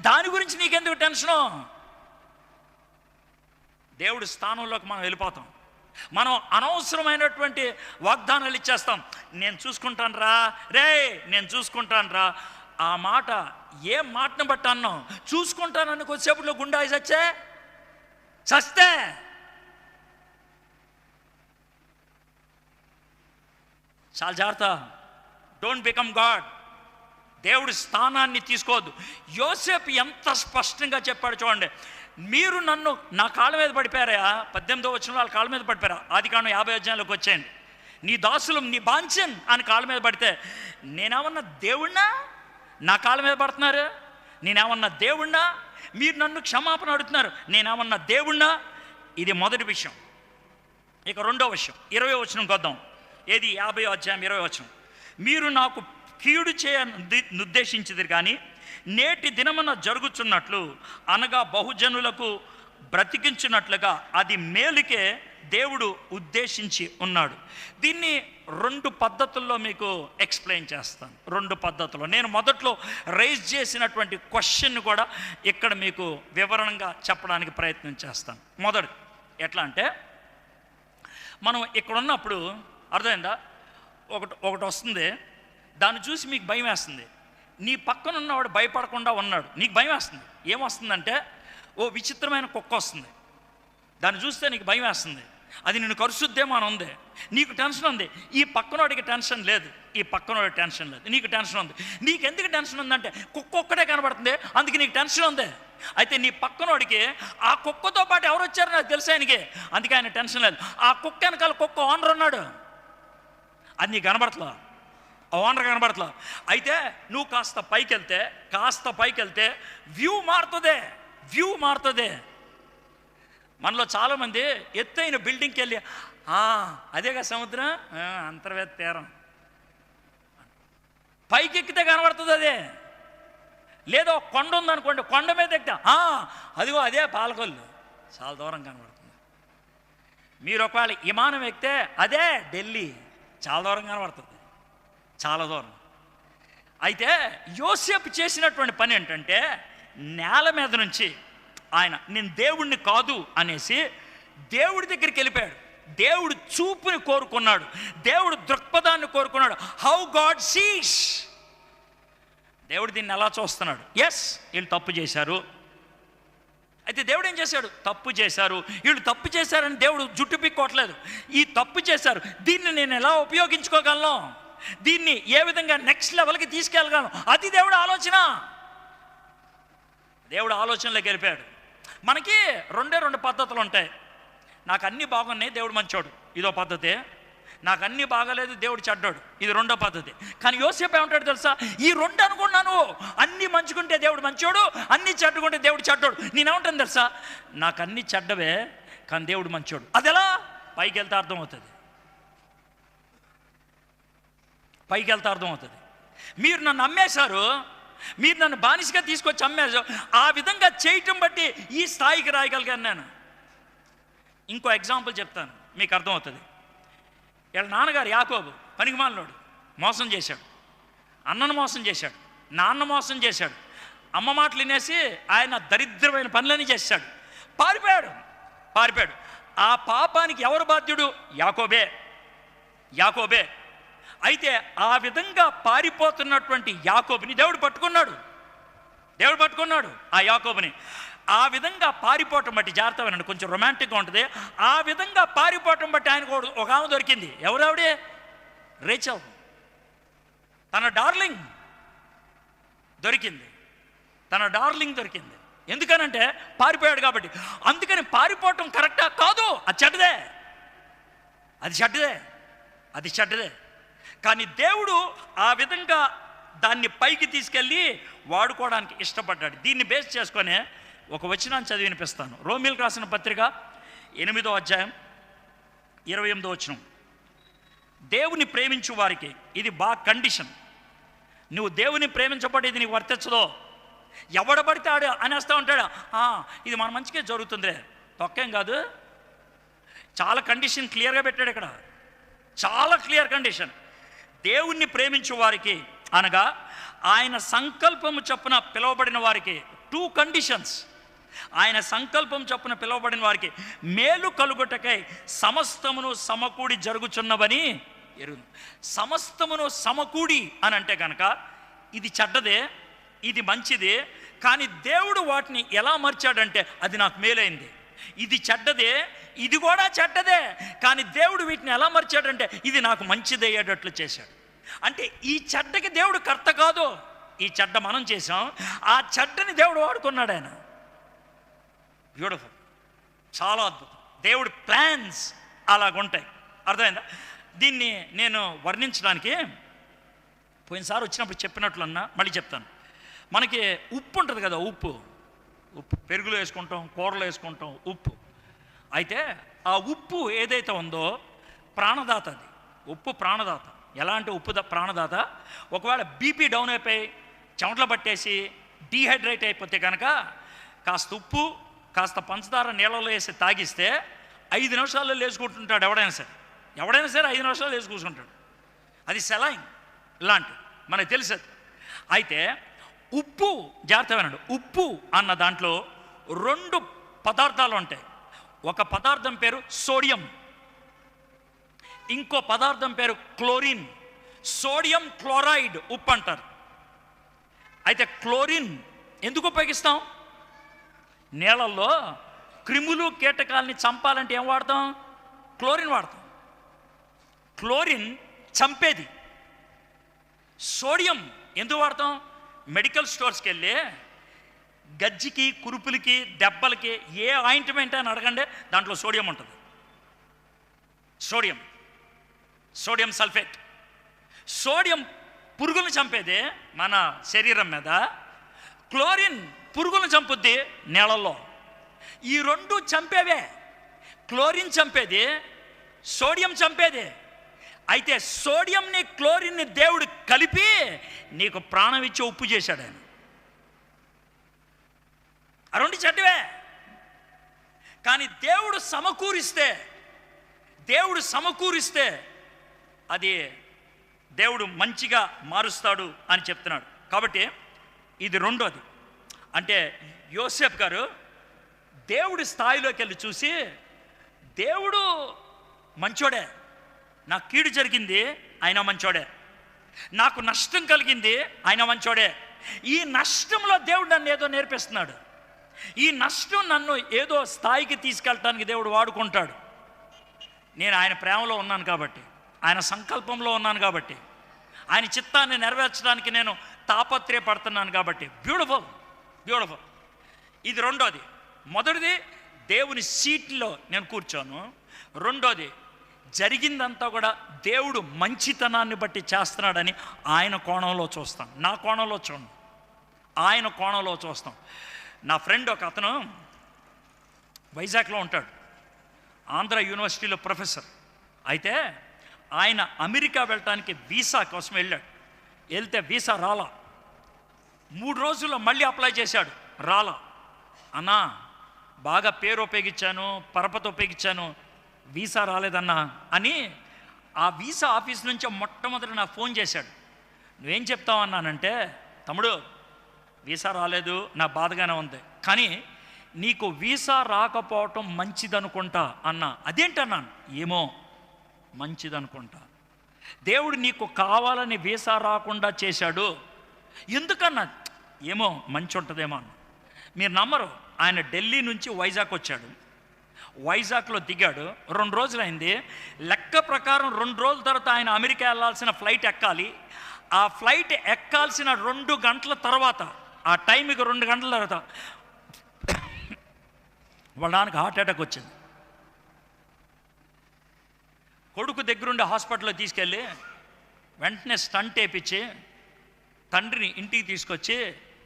దాని గురించి నీకెందుకు టెన్షను? దేవుడి స్థానంలోకి మనం వెళ్ళిపోతాం. మనం అనవసరమైనటువంటి వాగ్దానాలు ఇచ్చేస్తాం. నేను చూసుకుంటాను రా. ఆ మాట ఏ మాటను బట్టి అన్నాం? చూసుకుంటానని కొద్దిసేపులో గుండాయి చస్తే చాలా జాగ్రత్త. Don't become God. దేవుడి స్థానాన్ని తీసుకోవద్దు. యోసేపు ఎంత స్పష్టంగా చెప్పాడు చూడండి. మీరు నా కాళ్ళ మీద పడిపోయారా? 18వ వచనంలో వాళ్ళ కాళ్ళ మీద పడిపోయారా? ఆదికాండం 50వ అధ్యాయంలోకి వచ్చేయండి. నీ దాసులు నీ బాంచన్ అని కాళ్ళ మీద పడితే నేనేమన్నా దేవుణ్ణా? నా కాళ్ళ మీద పడుతున్నారు. నేనేమన్నా దేవుణ్ణా? మీరు నన్ను క్షమాపణ అడుగుతున్నారు. నేనేమన్నా దేవుణ్ణా? ఇది మొదటి విషయం. ఇక రెండో విషయం 20వ వచనంకి వద్దాం. ఏది? 50వ అధ్యాయం 20వ వచనం. మీరు నాకు కీడు నిర్దేశించిదిరు కానీ నేటి దినమున జరుగుతున్నట్లు అనగా బహుజనులకు బ్రతికించినట్లుగా అది మేలుకే దేవుడు ఉద్దేశించి ఉన్నాడు. దీన్ని 2 పద్ధతుల్లో మీకు ఎక్స్ప్లెయిన్ చేస్తాను. 2 పద్ధతుల్లో నేను మొదట్లో రైజ్ చేసినటువంటి క్వశ్చన్ కూడా ఇక్కడ మీకు వివరణగా చెప్పడానికి ప్రయత్నం చేస్తాను. మొదటి ఎట్లా అంటే, మనం ఇక్కడ ఉన్నప్పుడు అర్థమైందా? ఒకటి వస్తుంది, దాన్ని చూసి మీకు భయం వేస్తుంది. నీ పక్కన ఉన్నవాడు భయపడకుండా ఉన్నాడు, నీకు భయం వేస్తుంది. ఏమొస్తుందంటే, ఓ విచిత్రమైన కుక్క వస్తుంది, దాన్ని చూస్తే నీకు భయం వేస్తుంది, అది నిన్ను కరుస్తుద్దేమో అని ఉంది, నీకు టెన్షన్ ఉంది. ఈ పక్కనోడికి టెన్షన్ లేదు, ఈ పక్కనోడికి టెన్షన్ లేదు, నీకు టెన్షన్ ఉంది. నీకు ఎందుకు టెన్షన్ ఉందంటే కుక్క ఒక్కటే కనబడుతుంది, అందుకే నీకు టెన్షన్ ఉంది. అయితే నీ పక్కనోడికి ఆ కుక్కతో పాటు ఎవరు వచ్చారో నాకు తెలుసు ఆయనకి, అందుకే ఆయన టెన్షన్ లేదు. ఆ కుక్క వెనకాల కుక్క ఓనర్ ఉన్నాడు, అది నీకు కనబడట్లా, ఆ ఓనర్ కనబడట్లా. అయితే నువ్వు కాస్త పైకి వెళ్తే వ్యూ మారుతుంది. మనలో చాలామంది ఎత్తైన బిల్డింగ్కి వెళ్ళి అదేగా సముద్రం, అంతర్వేద తీరం, పైకి ఎక్కితే కనబడుతుంది అదే. లేదో కొండ ఉందనుకోండి, కొండ మీద ఎక్కితే అదిగో అదే పాలకొల్లు, చాలా దూరం కనబడుతుంది. మీరు ఒకవేళ విమానం ఎక్కితే అదే ఢిల్లీ, చాలా దూరం కనబడుతుంది, చాలా దూరం. అయితే యోసేపు చేసినటువంటి పని ఏంటంటే, నేల మీద నుంచి ఆయన నేను దేవుణ్ణి కాదు అనేసి దేవుడి దగ్గరికి వెళ్ళిపోయాడు. దేవుడు చూపుని కోరుకున్నాడు, దేవుడు దృక్పథాన్ని కోరుకున్నాడు. హౌ గాడ్ సీస్, దేవుడు దీన్ని ఎలా చూస్తున్నాడు. ఎస్, వీళ్ళు తప్పు చేశారు. అయితే దేవుడు ఏం చేశాడు, తప్పు చేశారు, వీళ్ళు తప్పు చేశారని దేవుడు జుట్టు పిక్కోవట్లేదు. ఈ తప్పు చేశారు, దీన్ని నేను ఎలా ఉపయోగించుకోగలను, దీన్ని ఏ విధంగా నెక్స్ట్ లెవెల్కి తీసుకెళ్ళగలను, అది దేవుడు ఆలోచన. దేవుడు ఆలోచనలోకి వెళ్ళిపోయాడు. మనకి రెండు పద్ధతులు ఉంటాయి. నాకు అన్నీ బాగున్నాయి, దేవుడు మంచోడు, ఇదో పద్ధతి. నాకు అన్నీ బాగాలేదు, దేవుడు చెడ్డాడు, ఇది రెండో పద్ధతి. కానీ యోసేపు ఏమంటాడు తెలుసా, ఈ రెండు అనుకున్నాను, అన్నీ మంచుకుంటే దేవుడు మంచోడు, అన్నీ చెడ్డుకుంటే దేవుడు చెడ్డోడు. నేనేమంటాను తెలుసా, నాకు అన్నీ చెడ్డవే కానీ దేవుడు మంచోడు. అది ఎలా? పైకి వెళ్తే అర్థమవుతుంది. మీరు నన్ను అమ్మేశారు, మీరు నన్ను బానిసగా తీసుకొచ్చి అమ్మేశారు, ఆ విధంగా చేయటం బట్టి ఈ స్థాయికి రాయగలిగాను నేను. ఇంకో ఎగ్జాంపుల్ చెప్తాను, మీకు అర్థమవుతుంది. వీళ్ళ నాన్నగారు యాకోబు పనికిమాలినోడు, మోసం చేశాడు, అన్నను మోసం చేశాడు, నాన్న మోసం చేశాడు, అమ్మ మాటలు వినేసి ఆయన దరిద్రమైన పనులని చేశాడు, పారిపోయాడు. ఆ పాపానికి ఎవరు బాధ్యుడు? యాకోబే. అయితే ఆ విధంగా పారిపోతున్నటువంటి యాకోబుని దేవుడు పట్టుకున్నాడు. ఆ యాకోబుని ఆ విధంగా పారిపోవటం బట్టి, జాగ్రత్త వినండి, కొంచెం రొమాంటిక్గా ఉంటుంది. ఆ విధంగా పారిపోవటం బట్టి ఆయనకు ఒక ఆమె దొరికింది. ఎవరావిడే? రేచల్, తన డార్లింగ్ దొరికింది. ఎందుకనంటే పారిపోయాడు కాబట్టి. అందుకని పారిపోవటం కరెక్టా? కాదు, అది చెడ్డదే. కానీ దేవుడు ఆ విధంగా దాన్ని పైకి తీసుకెళ్ళి వాడుకోవడానికి ఇష్టపడ్డాడు. దీన్ని బేస్ చేసుకొని ఒక వచనాన్ని చదివి వినిపిస్తాను. రోమీయులకు రాసిన పత్రిక 8వ అధ్యాయం 28వ వచనం. దేవుని ప్రేమించు వారికి ఇది బాగా కండిషన్. నువ్వు దేవుని ప్రేమించబడి ఇది నీకు వర్తించదో, ఎవడబడితే ఆడు అనేస్తూ ఉంటాడు, ఇది మన మంచిగా జరుగుతుందిలే, తొక్కేం కాదు. చాలా కండిషన్ క్లియర్గా పెట్టాడు ఇక్కడ, చాలా క్లియర్ కండిషన్. దేవుణ్ణి ప్రేమించు వారికి అనగా ఆయన సంకల్పము చొప్పున పిలువబడిన వారికి 2 కండిషన్స్. ఆయన సంకల్పం చొప్పున పిలువబడిన వారికి మేలు కలుగుటకై సమస్తమును సమకూడి జరుగుచున్నవని ఎరుగు. సమస్తమును సమకూడి అని అంటే కనుక ఇది చెడ్డదే, ఇది మంచిదే, కానీ దేవుడు వాటిని ఎలా మార్చాడంటే అది నాకు మేలైంది. ఇది చెడ్డదే, ఇది కూడా చెడ్డదే, కానీ దేవుడు వీటిని ఎలా మార్చాడంటే ఇది నాకు మంచిది అయ్యేటట్లు చేశాడు. అంటే ఈ చెడ్డకి దేవుడు కర్త కాదు, ఈ చెడ్డ మనం చేసాం, ఆ చెడ్డని దేవుడు వాడుకున్నాడు. ఆయన బ్యూటిఫుల్, చాలా అద్భుతం. దేవుడి ప్లాన్స్ అలాగుంటాయి. అర్థమైందా? దీన్ని నేను వర్ణించడానికి పోయినసారి వచ్చినప్పుడు చెప్పినట్లన్నా మళ్ళీ చెప్తాను. మనకి ఉప్పు ఉంటుంది కదా, ఉప్పు పెరుగులో వేసుకుంటాం, కూరలో వేసుకుంటాం ఉప్పు. అయితే ఆ ఉప్పు ఏదైతే ఉందో ప్రాణదాత, అది ఉప్పు ప్రాణదాత. ఎలాంటి ఉప్పు ప్రాణదాత? ఒకవేళ బీపీ డౌన్ అయిపోయి చెమటలు పట్టేసి డీహైడ్రేట్ అయిపోతే కనుక కాస్త ఉప్పు కాస్త పంచదార నీళ్ళలో వేసి తాగిస్తే 5 నిమిషాల్లో లేచుకుంటుంటాడు. ఎవడైనా సరే 5 నిమిషాలు లేచి కూర్చుంటాడు. అది సెలైన్ ఇలాంటి మనకు తెలుసు. అయితే ఉప్పు, జాగ్రత్త వినండి, ఉప్పు అన్న దాంట్లో 2 పదార్థాలు ఉంటాయి. ఒక పదార్థం పేరు సోడియం, ఇంకో పదార్థం పేరు క్లోరిన్. సోడియం క్లోరైడ్ ఉప్పు అంటారు. అయితే క్లోరిన్ ఎందుకు ఉపయోగిస్తాం? నీళ్ళల్లో క్రిములు కీటకాలని చంపాలంటే ఏం వాడతాం? క్లోరిన్ వాడతాం. క్లోరిన్ చంపేది. సోడియం ఎందుకు వాడతాం? మెడికల్ స్టోర్స్కి వెళ్ళి గజ్జికి, కురుపులకి, దెబ్బలకి ఏ ఆయింట్మెంట్ అని అడగండి, దాంట్లో సోడియం ఉంటుంది. Sodium sulphate. సోడియం పురుగులను చంపేదే మన శరీరం మీద, క్లోరిన్ పురుగులను చంపుద్ది నీళ్ళల్లో. ఈ రెండు చంపేవే. క్లోరిన్ చంపేది, సోడియం చంపేది. అయితే సోడియంని క్లోరిన్ని దేవుడు కలిపి నీకు ప్రాణం ఇచ్చి ఉప్పు చేశాడు ఆయన. ఆ రెండు చెడ్డవే. కానీ దేవుడు సమకూరిస్తే అది దేవుడు మంచిగా మారుస్తాడు అని చెప్తున్నాడు. కాబట్టి ఇది రెండోది. అంటే యోసేపు గారు దేవుడి స్థాయిలోకి వెళ్ళి చూసి, దేవుడు మంచోడే, నాకు కీడు జరిగింది ఆయన మంచోడే, నాకు నష్టం కలిగింది ఆయన మంచోడే, ఈ నష్టంలో దేవుడు నన్ను ఏదో నేర్పిస్తున్నాడు, ఈ నష్టం నన్ను ఏదో స్థాయికి తీసుకెళ్ళటానికి దేవుడు వాడుకుంటాడు. నేను ఆయన ప్రేమలో ఉన్నాను కాబట్టి, ఆయన సంకల్పంలో ఉన్నాను కాబట్టి, ఆయన చిత్తాన్ని నెరవేర్చడానికి నేను తాపత్రయపడుతున్నాను కాబట్టి. బ్యూటిఫుల్. ఇది రెండోది. మొదటిది దేవుని సీట్లో నేను కూర్చోను. రెండోది జరిగిందంతా కూడా దేవుడు మంచితనాన్ని బట్టి చేస్తున్నాడని ఆయన కోణంలో చూస్తాను, నా కోణంలో చూడను, ఆయన కోణంలో చూస్తాం. నా ఫ్రెండ్ ఒక అతను వైజాగ్లో ఉంటాడు, ఆంధ్ర యూనివర్సిటీలో ప్రొఫెసర్. అయితే ఆయన అమెరికా వెళ్ళటానికి వీసా కోసం వెళ్తే వీసా రాలా. 3 రోజుల్లో మళ్ళీ అప్లై చేశాడు, రాలా. అన్నా బాగా పేరు ఉపయోగించాను, పరపతి ఉపయోగించాను, వీసా రాలేదన్నా అని ఆ వీసా ఆఫీస్ నుంచి మొట్టమొదటి నాకు ఫోన్ చేశాడు. నువ్వేం చెప్తావు అన్నానంటే, తమ్ముడు వీసా రాలేదు, నా బాధగానే ఉంది, కానీ నీకు వీసా రాకపోవటం మంచిదనుకుంటా అన్నా. అదేంటన్నాను. ఏమో మంచిదనుకుంటా, దేవుడు నీకు కావాలని వీసా రాకుండా చేశాడు. ఎందుకన్నా? ఏమో మంచి ఉంటుందేమో అన్న. మీరు నమ్మరు, ఆయన ఢిల్లీ నుంచి వైజాగ్ వచ్చాడు, వైజాగ్లో దిగాడు, 2 రోజులైంది. లెక్క ప్రకారం 2 రోజుల తర్వాత ఆయన అమెరికా వెళ్ళాల్సిన ఫ్లైట్ ఎక్కాలి. ఆ ఫ్లైట్ ఎక్కాల్సిన 2 గంటల తర్వాత, ఆ టైంకి 2 గంటల తర్వాత వాళ్ళ నాన్నకి హార్ట్ అటాక్ వచ్చింది. కొడుకు దగ్గరుండి హాస్పిటల్లో తీసుకెళ్ళి వెంటనే స్టంట్ వేయించి తండ్రిని ఇంటికి తీసుకొచ్చి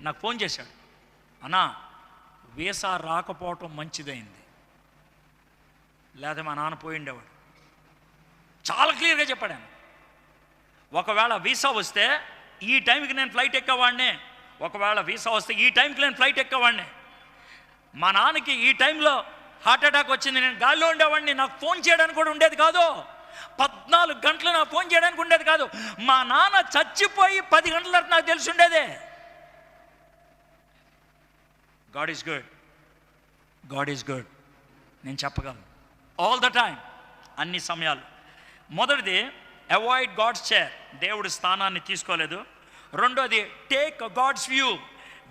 నాకు ఫోన్ చేశాడు. అన్నా వీసా రాకపోవటం మంచిదైంది, లేదా మా నాన్న పోయిండేవాడు. చాలా క్లియర్గా చెప్పాడు ఆయన. ఒకవేళ వీసా వస్తే ఈ టైంకి నేను ఫ్లైట్ ఎక్కేవాడిని, ఒకవేళ వీసా వస్తే ఈ టైంకి నేను ఫ్లైట్ ఎక్కేవాడిని. మా నాన్నకి ఈ టైంలో హార్ట్ అటాక్ వచ్చింది, నేను గాల్లో ఉండేవాడిని, నాకు ఫోన్ చేయడానికి కూడా ఉండేది కాదు. 14 గంటలు నాకు ఫోన్ చేయడానికి ఉండేది కాదు. మా నాన్న చచ్చిపోయి 10 గంటల వరకు నాకు తెలిసి ఉండేదే. గాడ్ ఈజ్ గుడ్ నేను చెప్పగలను ఆల్ ద టైమ్, అన్ని సమయాలు. మొదటిది అవాయిడ్ గాడ్స్ చైర్, దేవుడి స్థానాన్ని తీసుకోలేదు. రెండోది టేక్ గాడ్స్ వ్యూ,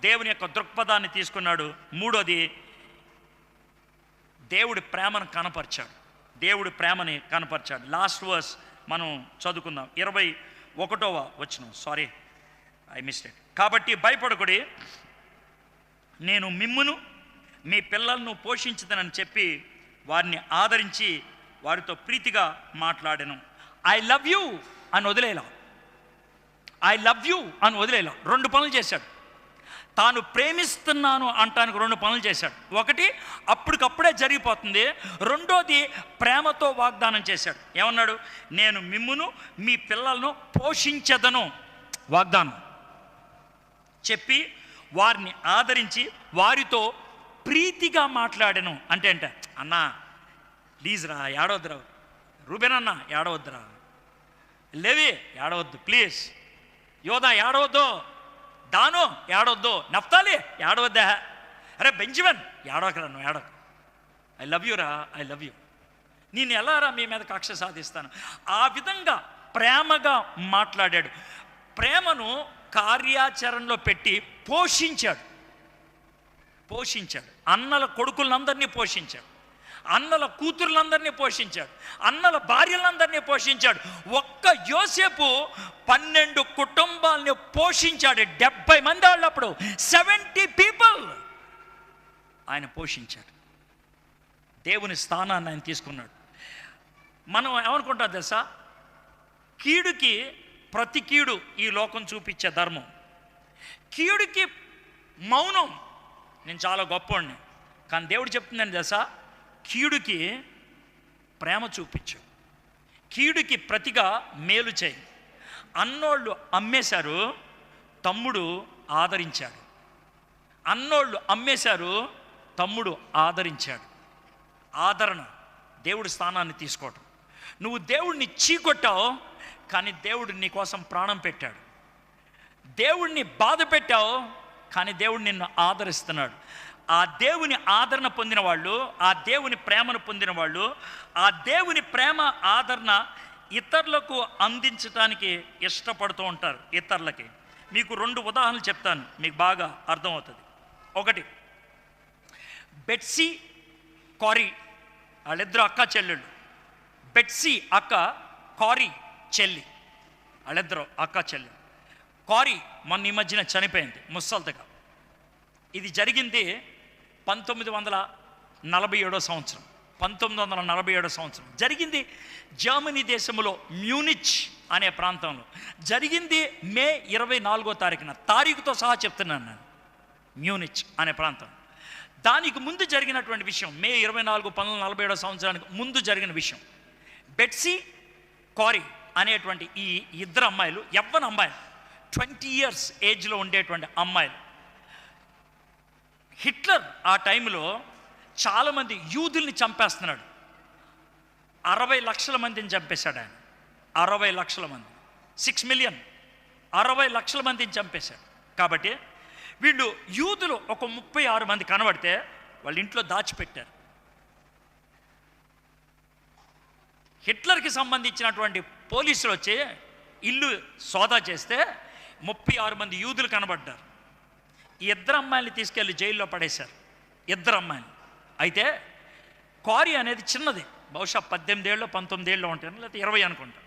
దేవుని యొక్క దృక్పథాన్ని తీసుకున్నాడు. మూడోది దేవుడి ప్రేమను కనపరిచాడు. లాస్ట్ వర్స్ మనం చదువుకుందాం, 21వ వచనం. Sorry, I mistake. కాబట్టి భయపడకుడి, నేను మిమ్మును మీ పిల్లలను పోషించుతానని చెప్పి వారిని ఆదరించి వారితో ప్రీతిగా మాట్లాడాను. ఐ లవ్ యూ అని వదిలేలా. 2 పనులు చేశాడు. తాను ప్రేమిస్తున్నాను అంటానికి 2 పనులు చేశాడు. ఒకటి అప్పటికప్పుడే జరిగిపోతుంది, రెండోది ప్రేమతో వాగ్దానం చేశాడు. ఏమన్నాడు? నేను మిమ్మును మీ పిల్లలను పోషించదను, వాగ్దానం చెప్పి వారిని ఆదరించి వారితో ప్రీతిగా మాట్లాడాను. అంటే అన్నా ప్లీజ్ రా, ఏడవద్దురా, రూబెన్ అన్న ఏడవద్దురా, లేవి ఏడవద్దు ప్లీజ్, యోధా ఏడవద్దు, దాను ఏడవద్దు, నఫ్తాలి ఏడవద్దా, అరే బెంజమిన్ ఏడవకరా, నువ్వు ఏడవ, ఐ లవ్ యూ రా, ఐ లవ్ యూ, నేను ఎలా రా మీ మీద కక్ష సాధిస్తాను. ఆ విధంగా ప్రేమగా మాట్లాడాడు. ప్రేమను కార్యాచరణలో పెట్టి పోషించాడు. అన్నల కొడుకులందరినీ పోషించాడు, అన్నల కూతుర్లందరినీ పోషించాడు, అన్నల భార్యలందరినీ పోషించాడు. ఒక్క యోసేపు 12 కుటుంబాలని పోషించాడు. 70 మంది వాళ్ళప్పుడు 70 పీపుల్ ఆయన పోషించాడు. దేవుని స్థానాన్ని ఆయన తీసుకున్నాడు. మనం ఏమనుకుంటాం తెలుసా? కీడుకి ప్రతి కీడు ఈ లోకం చూపించే ధర్మం. కీడుకి మౌనం, నేను చాలా గొప్పవాడిని. కానీ దేవుడు చెప్తుందని తెలుసా? కీడుకి ప్రేమ చూపించు, కీడుకి ప్రతిగా మేలు చేయి. అన్నోళ్ళు అమ్మేశారు, తమ్ముడు ఆదరించాడు. అన్నోళ్ళు అమ్మేశారు, తమ్ముడు ఆదరించాడు. ఆదరణ, దేవుడి స్థానాన్ని తీసుకోవటం. నువ్వు దేవుడిని చీకొట్టావు, కానీ దేవుడు నీ కోసం ప్రాణం పెట్టాడు. దేవుడిని బాధ పెట్టావు, కానీ దేవుడు నిన్ను ఆదరిస్తున్నాడు. ఆ దేవుని ఆదరణ పొందిన వాళ్ళు, ఆ దేవుని ప్రేమను పొందిన వాళ్ళు, ఆ దేవుని ప్రేమ ఆదరణ ఇతరులకు అందించడానికి ఇష్టపడుతూ ఉంటారు. ఇతరులకి మీకు 2 ఉదాహరణలు చెప్తాను, మీకు బాగా అర్థమవుతుంది. ఒకటి, బెట్సీ కారీ, వాళ్ళిద్దరు అక్క చెల్లెళ్ళు. బెట్సీ అక్క, కారీ చెల్లి, వాళ్ళిద్దరు అక్క చెల్లి. కారీ మొన్న ఈ మధ్యన చనిపోయింది ముసల్తగా. ఇది జరిగింది 1947 సంవత్సరం. 1947 సంవత్సరం జరిగింది జర్మనీ దేశంలో మ్యూనిచ్ అనే ప్రాంతంలో జరిగింది. మే 24వ తారీఖున, తారీఖుతో సహా చెప్తున్నాను నేను. మ్యూనిచ్ అనే ప్రాంతం. దానికి ముందు జరిగినటువంటి విషయం, మే 24, 1947 సంవత్సరానికి ముందు జరిగిన విషయం. బెట్సీ కారీ అనేటువంటి ఈ ఇద్దరు అమ్మాయిలు, యవ్వన అమ్మాయిలు, 20 years ఏజ్లో ఉండేటువంటి అమ్మాయిలు. హిట్లర్ ఆ టైంలో చాలామంది యూదుల్ని చంపేస్తున్నాడు. 60 లక్షల మందిని చంపేశాడు ఆయన. 60 లక్షల మంది, 6 million, 60 లక్షల మందిని చంపేశాడు. కాబట్టి వీళ్ళు యూదులు ఒక 36 మంది కనబడితే వాళ్ళ ఇంట్లో దాచిపెట్టారు. హిట్లర్కి సంబంధించినటువంటి పోలీసులు వచ్చి ఇల్లు సోదా చేస్తే 36 మంది యూదులు కనబడ్డారు. ఈ ఇద్దరు అమ్మాయిని తీసుకెళ్ళి జైల్లో పడేశారు, ఇద్దరు అమ్మాయిని. అయితే కారీ అనేది చిన్నది, బహుశా 18 ఏళ్ళు 19 ఏళ్ళు ఉంటాయి, లేకపోతే 20 అనుకుంటా.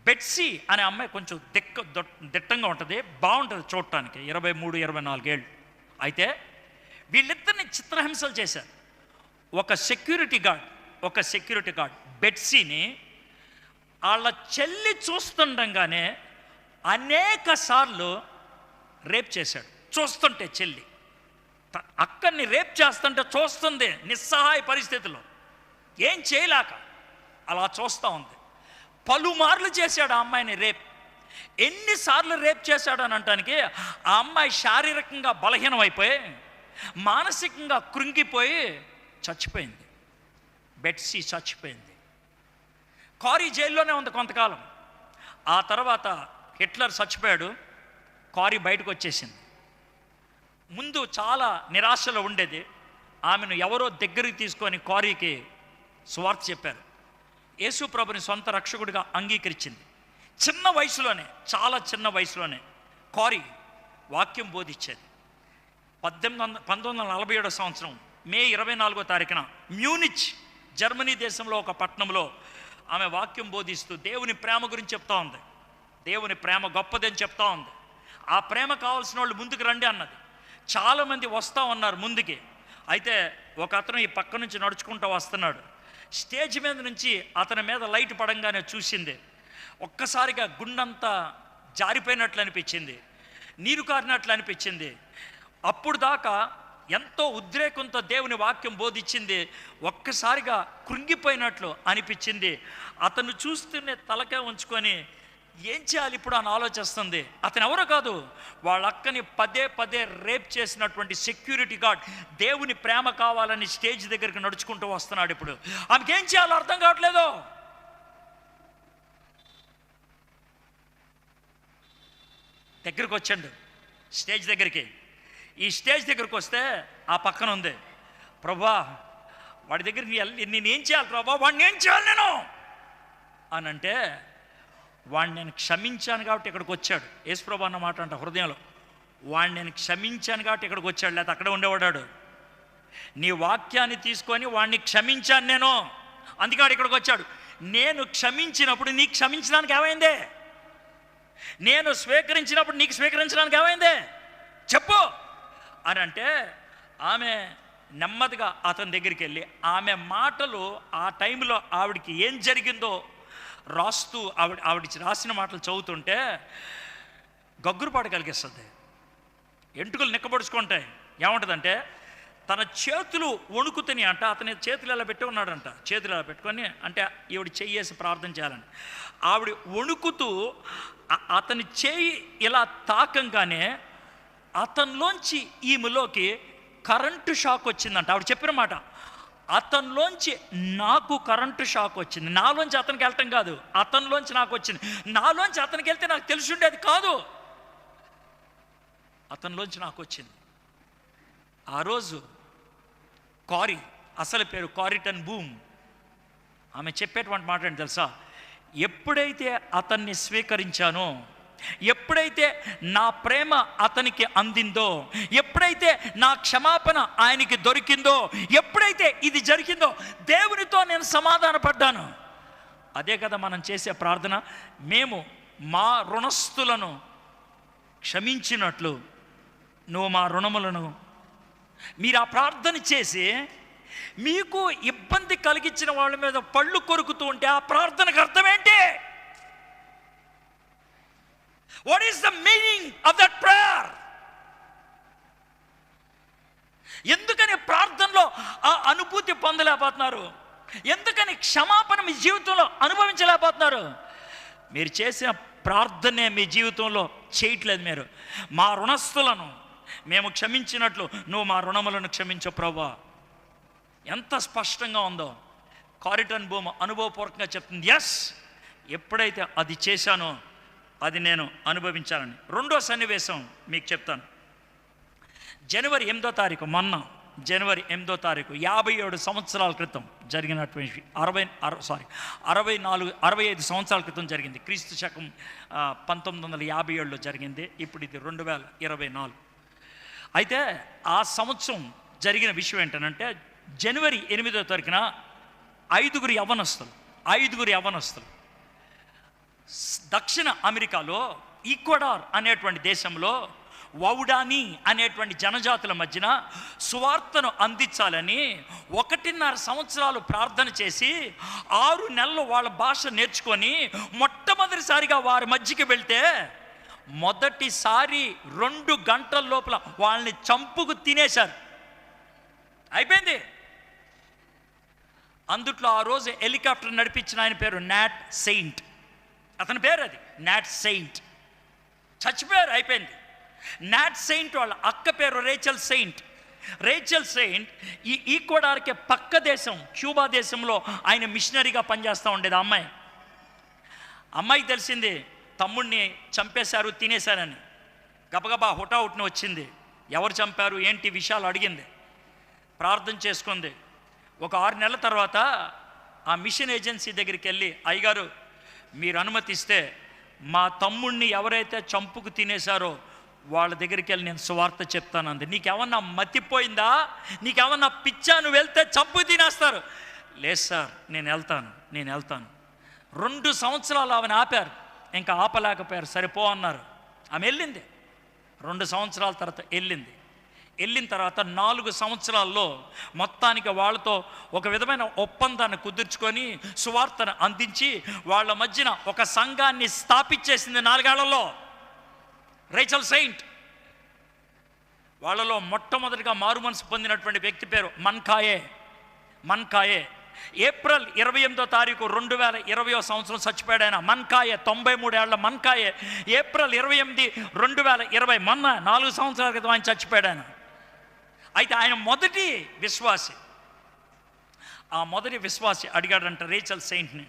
బెట్సీ అనే అమ్మాయి కొంచెం దిట్టంగా ఉంటుంది, బాగుంటుంది చూడటానికి, 23, 24 ఏళ్ళు. అయితే వీళ్ళిద్దరిని చిత్రహింసలు చేశారు. ఒక సెక్యూరిటీ గార్డ్ బెట్సీని వాళ్ళ చెల్లి చూస్తుండగానే అనేక సార్లు రేప్ చేశాడు. చూస్తుంటే చెల్లి అక్కడిని రేప్ చేస్తుంటే చూస్తుంది, నిస్సహాయ పరిస్థితుల్లో ఏం చేయలేక అలా చూస్తూ ఉంది. పలుమార్లు చేశాడు ఆ అమ్మాయిని రేప్. ఎన్నిసార్లు రేప్ చేశాడు అని అనటానికి, ఆ అమ్మాయి శారీరకంగా బలహీనమైపోయి మానసికంగా కృంగిపోయి చచ్చిపోయింది. బెట్సీ చచ్చిపోయింది. కారీ జైల్లోనే ఉంది కొంతకాలం. ఆ తర్వాత హిట్లర్ చచ్చిపోయాడు, కారీ బయటకు వచ్చేసింది. ముందు చాలా నిరాశలో ఉండేది. ఆమెను ఎవరో దగ్గరికి తీసుకొని కారీకి సువార్త చెప్పారు. యేసు ప్రభుని సొంత రక్షకుడిగా అంగీకరించింది. చిన్న వయసులోనే, చాలా చిన్న వయసులోనే కారీ వాక్యం బోధించేది. 1947 సంవత్సరం మే 24వ తారీఖున మ్యూనిచ్ జర్మనీ దేశంలో ఒక పట్టణంలో ఆమె వాక్యం బోధిస్తూ దేవుని ప్రేమ గురించి చెప్తా ఉంది. దేవుని ప్రేమ గొప్పదని చెప్తా ఉంది. ఆ ప్రేమ కావాల్సిన వాళ్ళు ముందుకు రండి అన్నది. చాలామంది వస్తూ ఉన్నారు ముందుకి. అయితే ఒక అతను ఈ పక్క నుంచి నడుచుకుంటూ వస్తున్నాడు. స్టేజ్ మీద నుంచి అతని మీద లైట్ పడంగానే చూసింది. ఒక్కసారిగా గుండంతా జారిపోయినట్లు అనిపించింది, నీరు కారినట్లు అనిపించింది. అప్పుడు దాకా ఎంతో ఉద్రేకంతో దేవుని వాక్యం బోధించింది, ఒక్కసారిగా కృంగిపోయినట్లు అనిపించింది. అతను చూస్తూనే తలకే ఉంచుకొని ఏం చేయాలి ఇప్పుడు అని ఆలోచిస్తుంది. అతను ఎవరో కాదు, వాళ్ళ అక్కని పదే రేప్ చేసినటువంటి సెక్యూరిటీ గార్డ్. దేవుని ప్రేమ కావాలని స్టేజ్ దగ్గరికి నడుచుకుంటూ వస్తున్నాడు. ఇప్పుడు ఆమెకి ఏం చేయాలో అర్థం కావట్లేదు. దగ్గరికి వచ్చాడు స్టేజ్ దగ్గరికి. ఈ స్టేజ్ దగ్గరికి వస్తే ఆ పక్కన ఉంది, ప్రభా వాడి దగ్గరికి నేనేం చేయాలి ప్రభా, వాడిని ఏం చేయాలి నేను అని అంటే, వాడిని నేను క్షమించాను కాబట్టి ఇక్కడికి వచ్చాడు. యేసుప్రభు అన్న మాట అంట హృదయంలో, వాడిని నేను క్షమించాను కాబట్టి ఇక్కడికి వచ్చాడు, లేకపోతే అక్కడే ఉండేవాడాడు. నీ వాక్యాన్ని తీసుకొని వాడిని క్షమించాను నేను, అందుకే వాడు ఇక్కడికి వచ్చాడు. నేను క్షమించినప్పుడు నీకు క్షమించడానికి ఏమైందే? నేను స్వీకరించినప్పుడు నీకు స్వీకరించడానికి ఏమైందే చెప్పు అని అంటే, ఆమె నెమ్మదిగా అతని దగ్గరికి వెళ్ళి ఆమె మాటలు ఆ టైంలో ఆవిడికి ఏం జరిగిందో రాస్తూ ఆవిడ రాసిన మాటలు చదువుతుంటే గగ్గురుపాటు కలిగిస్తుంది, ఎంటుకలు నిక్కబడుచుకుంటాయి. ఏముంటుందంటే, తన చేతులు వణుకుతని అంట, అతని చేతులు ఎలా పెట్టి ఉన్నాడంట, చేతులు ఎలా పెట్టుకొని అంటే ఈవిడ చెయ్యేసి ప్రార్థన చేయాలని, ఆవిడ వణుకుతూ అతని చేయి ఇలా తాకంగానే అతనిలోంచి ఈమెలోకి కరెంటు షాక్ వచ్చిందంట. ఆవిడ చెప్పిన మాట, అతనిలోంచి నాకు కరెంటు షాక్ వచ్చింది. నాలోంచి అతనికి వెళ్ళటం కాదు, అతనిలోంచి నాకు వచ్చింది. నాలోంచి అతనికి వెళ్తే నాకు తెలిసి ఉండేది కాదు, అతనిలోంచి నాకు వచ్చింది. ఆ రోజు కారీ, అసలు పేరు కారిటన్ బూమ్, ఆమె చెప్పేటువంటి మాట ఏంటి తెలుసా? ఎప్పుడైతే అతన్ని స్వీకరించానో, ఎప్పుడైతే నా ప్రేమ అతనికి అందిందో, ఎప్పుడైతే నా క్షమాపణ ఆయనకి దొరికిందో, ఎప్పుడైతే ఇది జరిగిందో దేవునితో నేను సమాధాన పడ్డాను. అదే కదా మనం చేసే ప్రార్థన. మేము మా రుణస్థులను క్షమించినట్లు నువ్వు మా రుణములను. మీరు ఆ ప్రార్థన చేసి మీకు ఇబ్బంది కలిగించిన వాళ్ళ మీద పళ్ళు కొరుకుతూ ఉంటే ఆ ప్రార్థనకు అర్థం ఏంటి? What is the meaning of that prayer? ఎందుకని ప్రార్థనలో ఆ అనుభూతి పొందలేకపోతున్నారు? ఎందుకని క్షమాపణ మీ జీవితంలో అనుభవించలేకపోతున్నారు? మీరు చేసిన ప్రార్థనే మీ జీవితంలో చేయట్లేదు. మీరు మా రుణస్థులను మేము క్షమించినట్లు నువ్వు మా రుణములను క్షమించు ప్రభువా. ఎంత స్పష్టంగా ఉందో. కారిటన్ బూమ్ అనుభవపూర్వకంగా చెప్తుంది, ఎస్, ఎప్పుడైతే అది చేశానో అది నేను అనుభవించాలని. రెండో సన్నివేశం మీకు చెప్తాను. జనవరి 8వ తారీఖు, మొన్న జనవరి 8వ తారీఖు 57 సంవత్సరాల క్రితం జరిగినటువంటి 65 సంవత్సరాల క్రితం జరిగింది. క్రీస్తు శకం 1957లో జరిగింది. ఇప్పుడు ఇది 2024. అయితే ఆ సంవత్సరం జరిగిన విషయం ఏంటంటే, జనవరి 8వ తారీఖున 5 యవ్వనస్తులు దక్షిణ అమెరికాలో ఈక్వడార్ అనేటువంటి దేశంలో వౌడానీ అనేటువంటి జనజాతుల మధ్యన సువార్తను అందించాలని 1.5 సంవత్సరాలు ప్రార్థన చేసి 6 నెలలు వాళ్ళ భాష నేర్చుకొని మొట్టమొదటిసారిగా వారి మధ్యకి వెళ్తే మొదటిసారి 2 గంటల లోపల వాళ్ళని చంపుకు తినేశారు. అయిపోయింది. అందుట్లో ఆ రోజు హెలికాప్టర్ నడిపించిన ఆయన పేరు నాట్ సెయింట్, అతని పేరు అది నాట్ సెయింట్. చచ్చిపోయారు, అయిపోయింది. నాట్ సెయింట్ వాళ్ళ అక్క పేరు రేచల్ సెయింట్. ఈ ఈక్వడార్కి పక్క దేశం క్యూబా దేశంలో ఆయన మిషనరీగా పనిచేస్తూ ఉండేది. అమ్మాయికి తెలిసింది తమ్ముడిని చంపేశారు, తినేశారని. గబగబా హుటాహుటిన వచ్చింది. ఎవరు చంపారు ఏంటి విషయాలు అడిగింది, ప్రార్థన చేసుకుంది. ఒక 6 నెలల తర్వాత ఆ మిషన్ ఏజెన్సీ దగ్గరికి వెళ్ళి, అయ్యగారు మీరు అనుమతిస్తే మా తమ్ముడిని ఎవరైతే చంపుకు తినేశారో వాళ్ళ దగ్గరికి వెళ్ళి నేను సువార్త చెప్తాను అంది. నీకేమన్నా మతిపోయిందా? నీకేమన్నా పిచ్చా? నువ్వు వెళ్తే చంపు తినేస్తారు. లేదు సార్, నేను వెళ్తాను. 2 సంవత్సరాలు ఆమెను ఆపారు, ఇంకా ఆపలేకపోయారు. సరిపో అన్నారు. ఆమె వెళ్ళింది. 2 సంవత్సరాల తర్వాత వెళ్ళిన తర్వాత 4 సంవత్సరాల్లో మొత్తానికి వాళ్ళతో ఒక విధమైన ఒప్పందాన్ని కుదుర్చుకొని సువార్తను అందించి వాళ్ళ మధ్యన ఒక సంఘాన్ని స్థాపించేసింది 4 ఏళ్లలో రేచల్ సెయింట్. వాళ్ళలో మొట్టమొదటిగా మారుమనసు పొందినటువంటి వ్యక్తి పేరు మన్కాయే. ఏప్రిల్ 28వ తారీఖు 2020వ సంవత్సరం చచ్చిపోయాడు ఆయన. మన్కాయే 93 ఏళ్ల మన్కాయే. ఏప్రిల్ 28, 2020 మొన్న 4 సంవత్సరాల క్రితం ఆయన చచ్చిపోయాడు ఆయన. అయితే ఆయన మొదటి విశ్వాసి అడిగాడంట రేచల్ సెయింట్ని,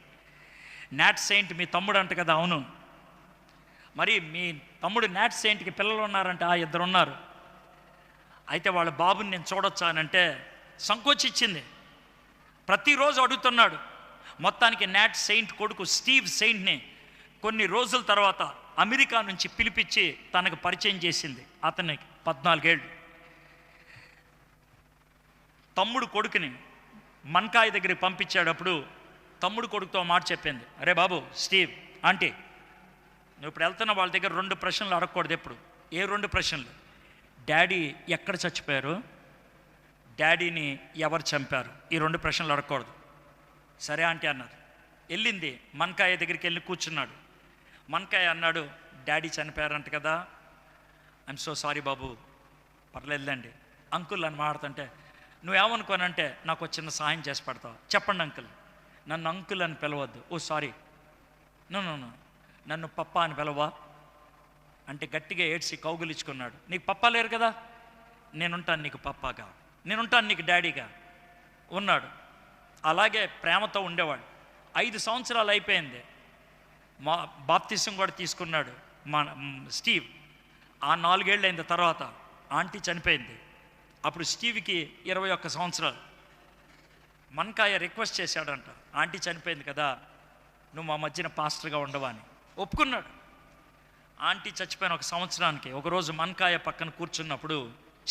నాట్ సెయింట్ మీ తమ్ముడు అంట కదా? అవును. మరి మీ తమ్ముడు నాట్ సెయింట్కి పిల్లలు ఉన్నారంట? 2 ఉన్నారు. అయితే వాళ్ళ బాబుని నేను చూడొచ్చా అని అంటే సంకోచించింది. ప్రతిరోజు అడుగుతున్నాడు. మొత్తానికి నాట్ సెయింట్ కొడుకు స్టీవ్ సెయింట్ని కొన్ని రోజుల తర్వాత అమెరికా నుంచి పిలిపించి తనకు పరిచయం చేసింది. అతనికి 14 ఏళ్ళు. తమ్ముడు కొడుకుని మన్కాయ దగ్గరికి పంపించేటప్పుడు తమ్ముడు కొడుకుతో మాట చెప్పింది, అరే బాబు స్టీవ్ ఆంటీ, నువ్వు ఇప్పుడు వెళ్తున్న వాళ్ళ దగ్గర 2 ప్రశ్నలు అడగకూడదు ఎప్పుడు. ఏ 2 ప్రశ్నలు? డాడీ ఎక్కడ చచ్చిపోయారు, డాడీని ఎవరు చంపారు, ఈ 2 ప్రశ్నలు అడగకూడదు. సరే ఆంటీ అన్నారు. వెళ్ళింది మన్కాయ దగ్గరికి వెళ్ళి కూర్చున్నాడు. మన్కాయ అన్నాడు, డాడీ చనిపోయారంట కదా. ఐఎమ్ సో సారీ బాబు. పర్లేదులేండి అంకుల్ అని మాట్లాడుతుంటే, నువ్వేమనుకోనంటే నాకు ఒక చిన్న సాయం చేసి పెడతావు. చెప్పండి అంకుల్. నన్ను అంకుల్ అని పిలవద్దు. ఓ సారీ, నో నన్ను పప్ప అని పిలవా అంటే గట్టిగా ఏడ్చి కౌగులించుకున్నాడు. నీకు పప్ప లేరు కదా, నేనుంటాను నీకు పప్పాగా, నేనుంటాను నీకు డాడీగా ఉన్నాడు. అలాగే ప్రేమతో ఉండేవాడు. 5 సంవత్సరాలు అయిపోయింది. మా బాప్తిసం కూడా తీసుకున్నాడు మా స్టీవ్. ఆ 4 ఏళ్ళు అయిన తర్వాత ఆంటీ చనిపోయింది. అప్పుడు స్టీవ్కి 21 సంవత్సరాలు. మన్కాయ రిక్వెస్ట్ చేశాడంట, ఆంటీ చనిపోయింది కదా, నువ్వు మా మధ్యన పాస్టర్గా ఉండవా అని. ఒప్పుకున్నాడు. ఆంటీ చచ్చిపోయిన 1 సంవత్సరానికి ఒకరోజు మన్కాయ పక్కన కూర్చున్నప్పుడు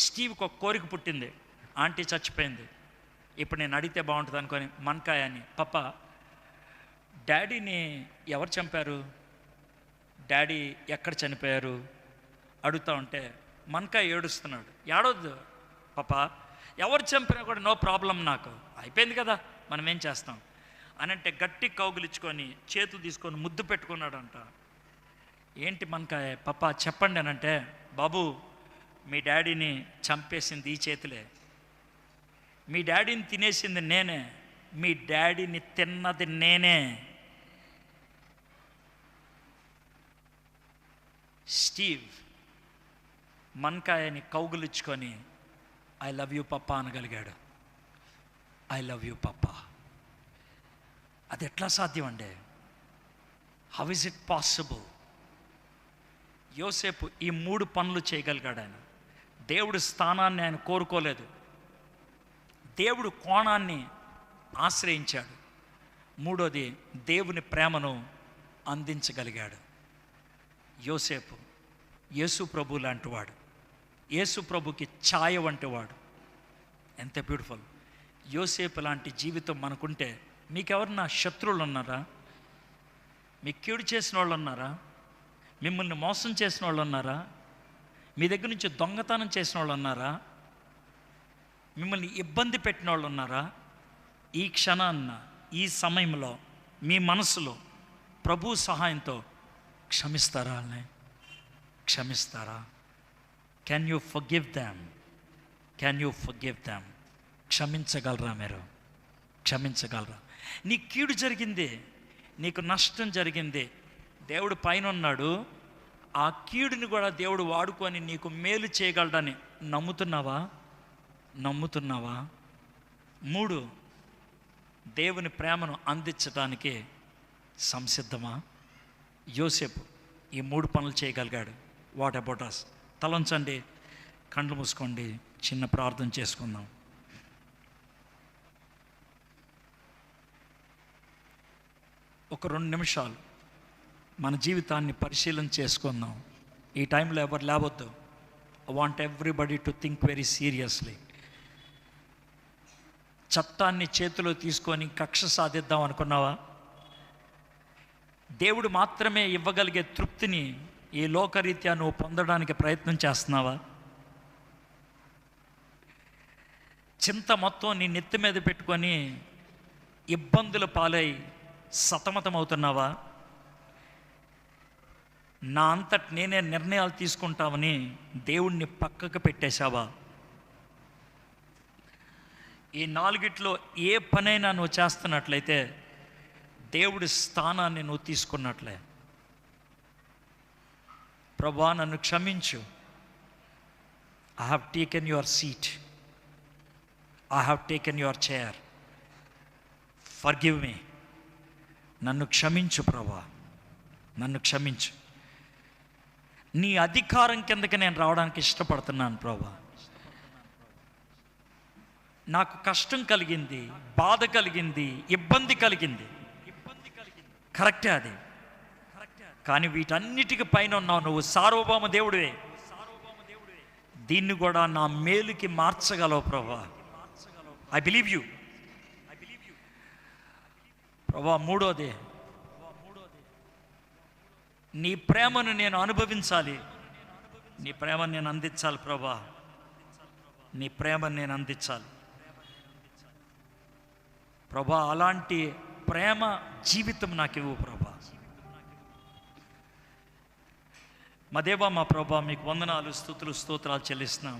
స్టీవ్కి ఒక కోరిక పుట్టింది. ఆంటీ చచ్చిపోయింది, ఇప్పుడు నేను అడిగితే బాగుంటుంది అనుకొని మన్కాయని, పప్ప డాడీని ఎవరు చంపారు, డాడీ ఎక్కడ చనిపోయారు అడుగుతా ఉంటే మన్కాయ ఏడుస్తున్నాడు. ఏడవద్దు పాప, ఎవరు చంపినా కూడా నో ప్రాబ్లం, నాకు అయిపోయింది కదా, మనం ఏం చేస్తాం అని అంటే గట్టి కౌగులించుకొని చేతులు తీసుకొని ముద్దు పెట్టుకున్నాడంట. ఏంటి మన్కాయ పప్ప చెప్పండి అని అంటే, బాబు మీ డాడీని చంపేసింది ఈ చేతులే, మీ డాడీని తినేసింది నేనే, మీ డాడీని తిన్నది నేనే. స్టీవ్ మన్కాయని కౌగులించుకొని ఐ లవ్ యూ పప్పా అనగలిగాడు. I love you papa. అది ఎట్లా సాధ్యం అండి? How is it possible? యోసేపు ఈ 3 పనులు చేయగలిగాడు. ఆయన దేవుడి స్థానాన్ని ఆయన కోరుకోలేదు, దేవుడు కోణాన్ని ఆశ్రయించాడు. 3వది దేవుని ప్రేమను అందించగలిగాడు. యోసేపు యేసు ప్రభు లాంటి వాడు, యేసు ప్రభుకి ఛాయ వంటి వాడు. ఎంత బ్యూటిఫుల్! యోసేపు లాంటి జీవితం మనకుంటే, మీకెవరన్నా శత్రువులు ఉన్నారా? మీకు కీడు చేసిన వాళ్ళు ఉన్నారా? మిమ్మల్ని మోసం చేసిన వాళ్ళు ఉన్నారా? మీ దగ్గర నుంచి దొంగతనం చేసిన వాళ్ళు ఉన్నారా? మిమ్మల్ని ఇబ్బంది పెట్టిన వాళ్ళు ఉన్నారా? ఈ క్షణాన్న, ఈ సమయంలో మీ మనసులో ప్రభు సహాయంతో క్షమిస్తారా? వాళ్ళని క్షమిస్తారా? Can you forgive them? Can you forgive them? క్షమించగలరా? మీరు క్షమించగలరా? నీకు కీడు జరిగింది, నీకు నష్టం జరిగింది, దేవుడు పైన ఉన్నాడు. ఆ కీడుని కూడా దేవుడు వాడుకొని నీకు మేలు చేయగలడని నమ్ముతున్నావా? నమ్ముతున్నావా? 3, దేవుని ప్రేమను అందించడానికి సంసిద్ధమా? యోసేపు ఈ 3 పనులు చేయగలిగాడు. What about us? తలంచండి, కళ్ళు మూసుకోండి, చిన్న ప్రార్థన చేసుకుందాం. ఒక 2 నిమిషాలు మన జీవితాన్ని పరిశీలన చేసుకుందాం. ఈ టైంలో ఎవరు లేవద్దు. I want everybody to think very seriously. చట్టాన్ని చేతిలో తీసుకొని కక్ష సాధిద్దాం అనుకున్నావా? దేవుడు మాత్రమే ఇవ్వగలిగే తృప్తిని ఈ లోకరీత్యా నువ్వు పొందడానికి ప్రయత్నం చేస్తున్నావా? చింత మొత్తం నీ నెత్తి మీద పెట్టుకొని ఇబ్బందుల పాలై సతమతమవుతున్నావా? నా అంతటి నేనే నిర్ణయాలు తీసుకుంటామని దేవుణ్ణి పక్కకు పెట్టేశావా? ఈ 4గిట్లో ఏ పనైనా నువ్వు చేస్తున్నట్లయితే దేవుడి స్థానాన్ని నువ్వు తీసుకున్నట్లే. ప్రభువా నన్ను క్షమించు, I have taken your seat, I have taken your chair, forgive me. నన్ను క్షమించు ప్రభువా, నన్ను క్షమించు. నీ అధికారం కిందకి నేను రావడానికి ఇష్టపడుతున్నాను ప్రభువా. నాకు కష్టం కలిగింది, బాధ కలిగింది, ఇబ్బంది కలిగింది. కరెక్టే, అది కానీ వీటన్నిటికి పైన ఉన్నావు నువ్వు, సార్వభౌమ దేవుడివే. దీన్ని కూడా నా మేలుకి మార్చగలవు ప్రభా. ఐ బిలీవ్ యూ ప్రభా. మూడోది, నీ ప్రేమను నేను అనుభవించాలి, నీ ప్రేమను నేను అందించాలి ప్రభా. నీ ప్రేమను నేను అందించాలి ప్రభా. అలాంటి ప్రేమ జీవితం నాకు ఇవ్వు ప్రభా. మా దేవా, మా ప్రభా, మీకు వందనాలు, స్తుతులు, స్తోత్రాలు చెల్లిస్తున్నాం.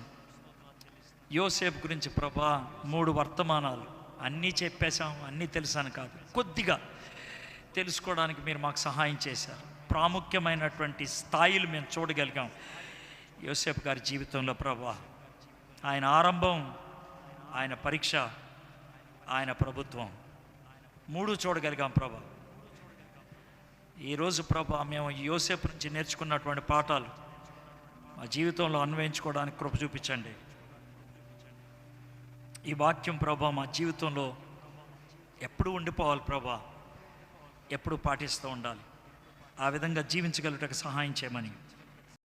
యోసేపు గురించి ప్రభా 3 వర్తమానాలు అన్నీ చెప్పేశాం. అన్నీ తెలుసాను కాదు, కొద్దిగా తెలుసుకోవడానికి మీరు మాకు సహాయం చేశారు. ప్రాముఖ్యమైనటువంటి స్థాయిలు మేము చూడగలిగాం యోసేపు గారి జీవితంలో ప్రభా. ఆయన ఆరంభం, ఆయన పరీక్ష, ఆయన ప్రభుత్వం, 3 చూడగలిగాం ప్రభా. ఈరోజు ప్రభా మేము యోసేపు నుంచి నేర్చుకున్నటువంటి పాఠాలు మా జీవితంలో అన్వయించుకోవడానికి కృప చూపించండి. ఈ వాక్యం ప్రభా మా జీవితంలో ఎప్పుడు ఉండిపోవాలి ప్రభా, ఎప్పుడు పాటిస్తూ ఉండాలి. ఆ విధంగా జీవించగలుగుటకు సహాయం చేయమని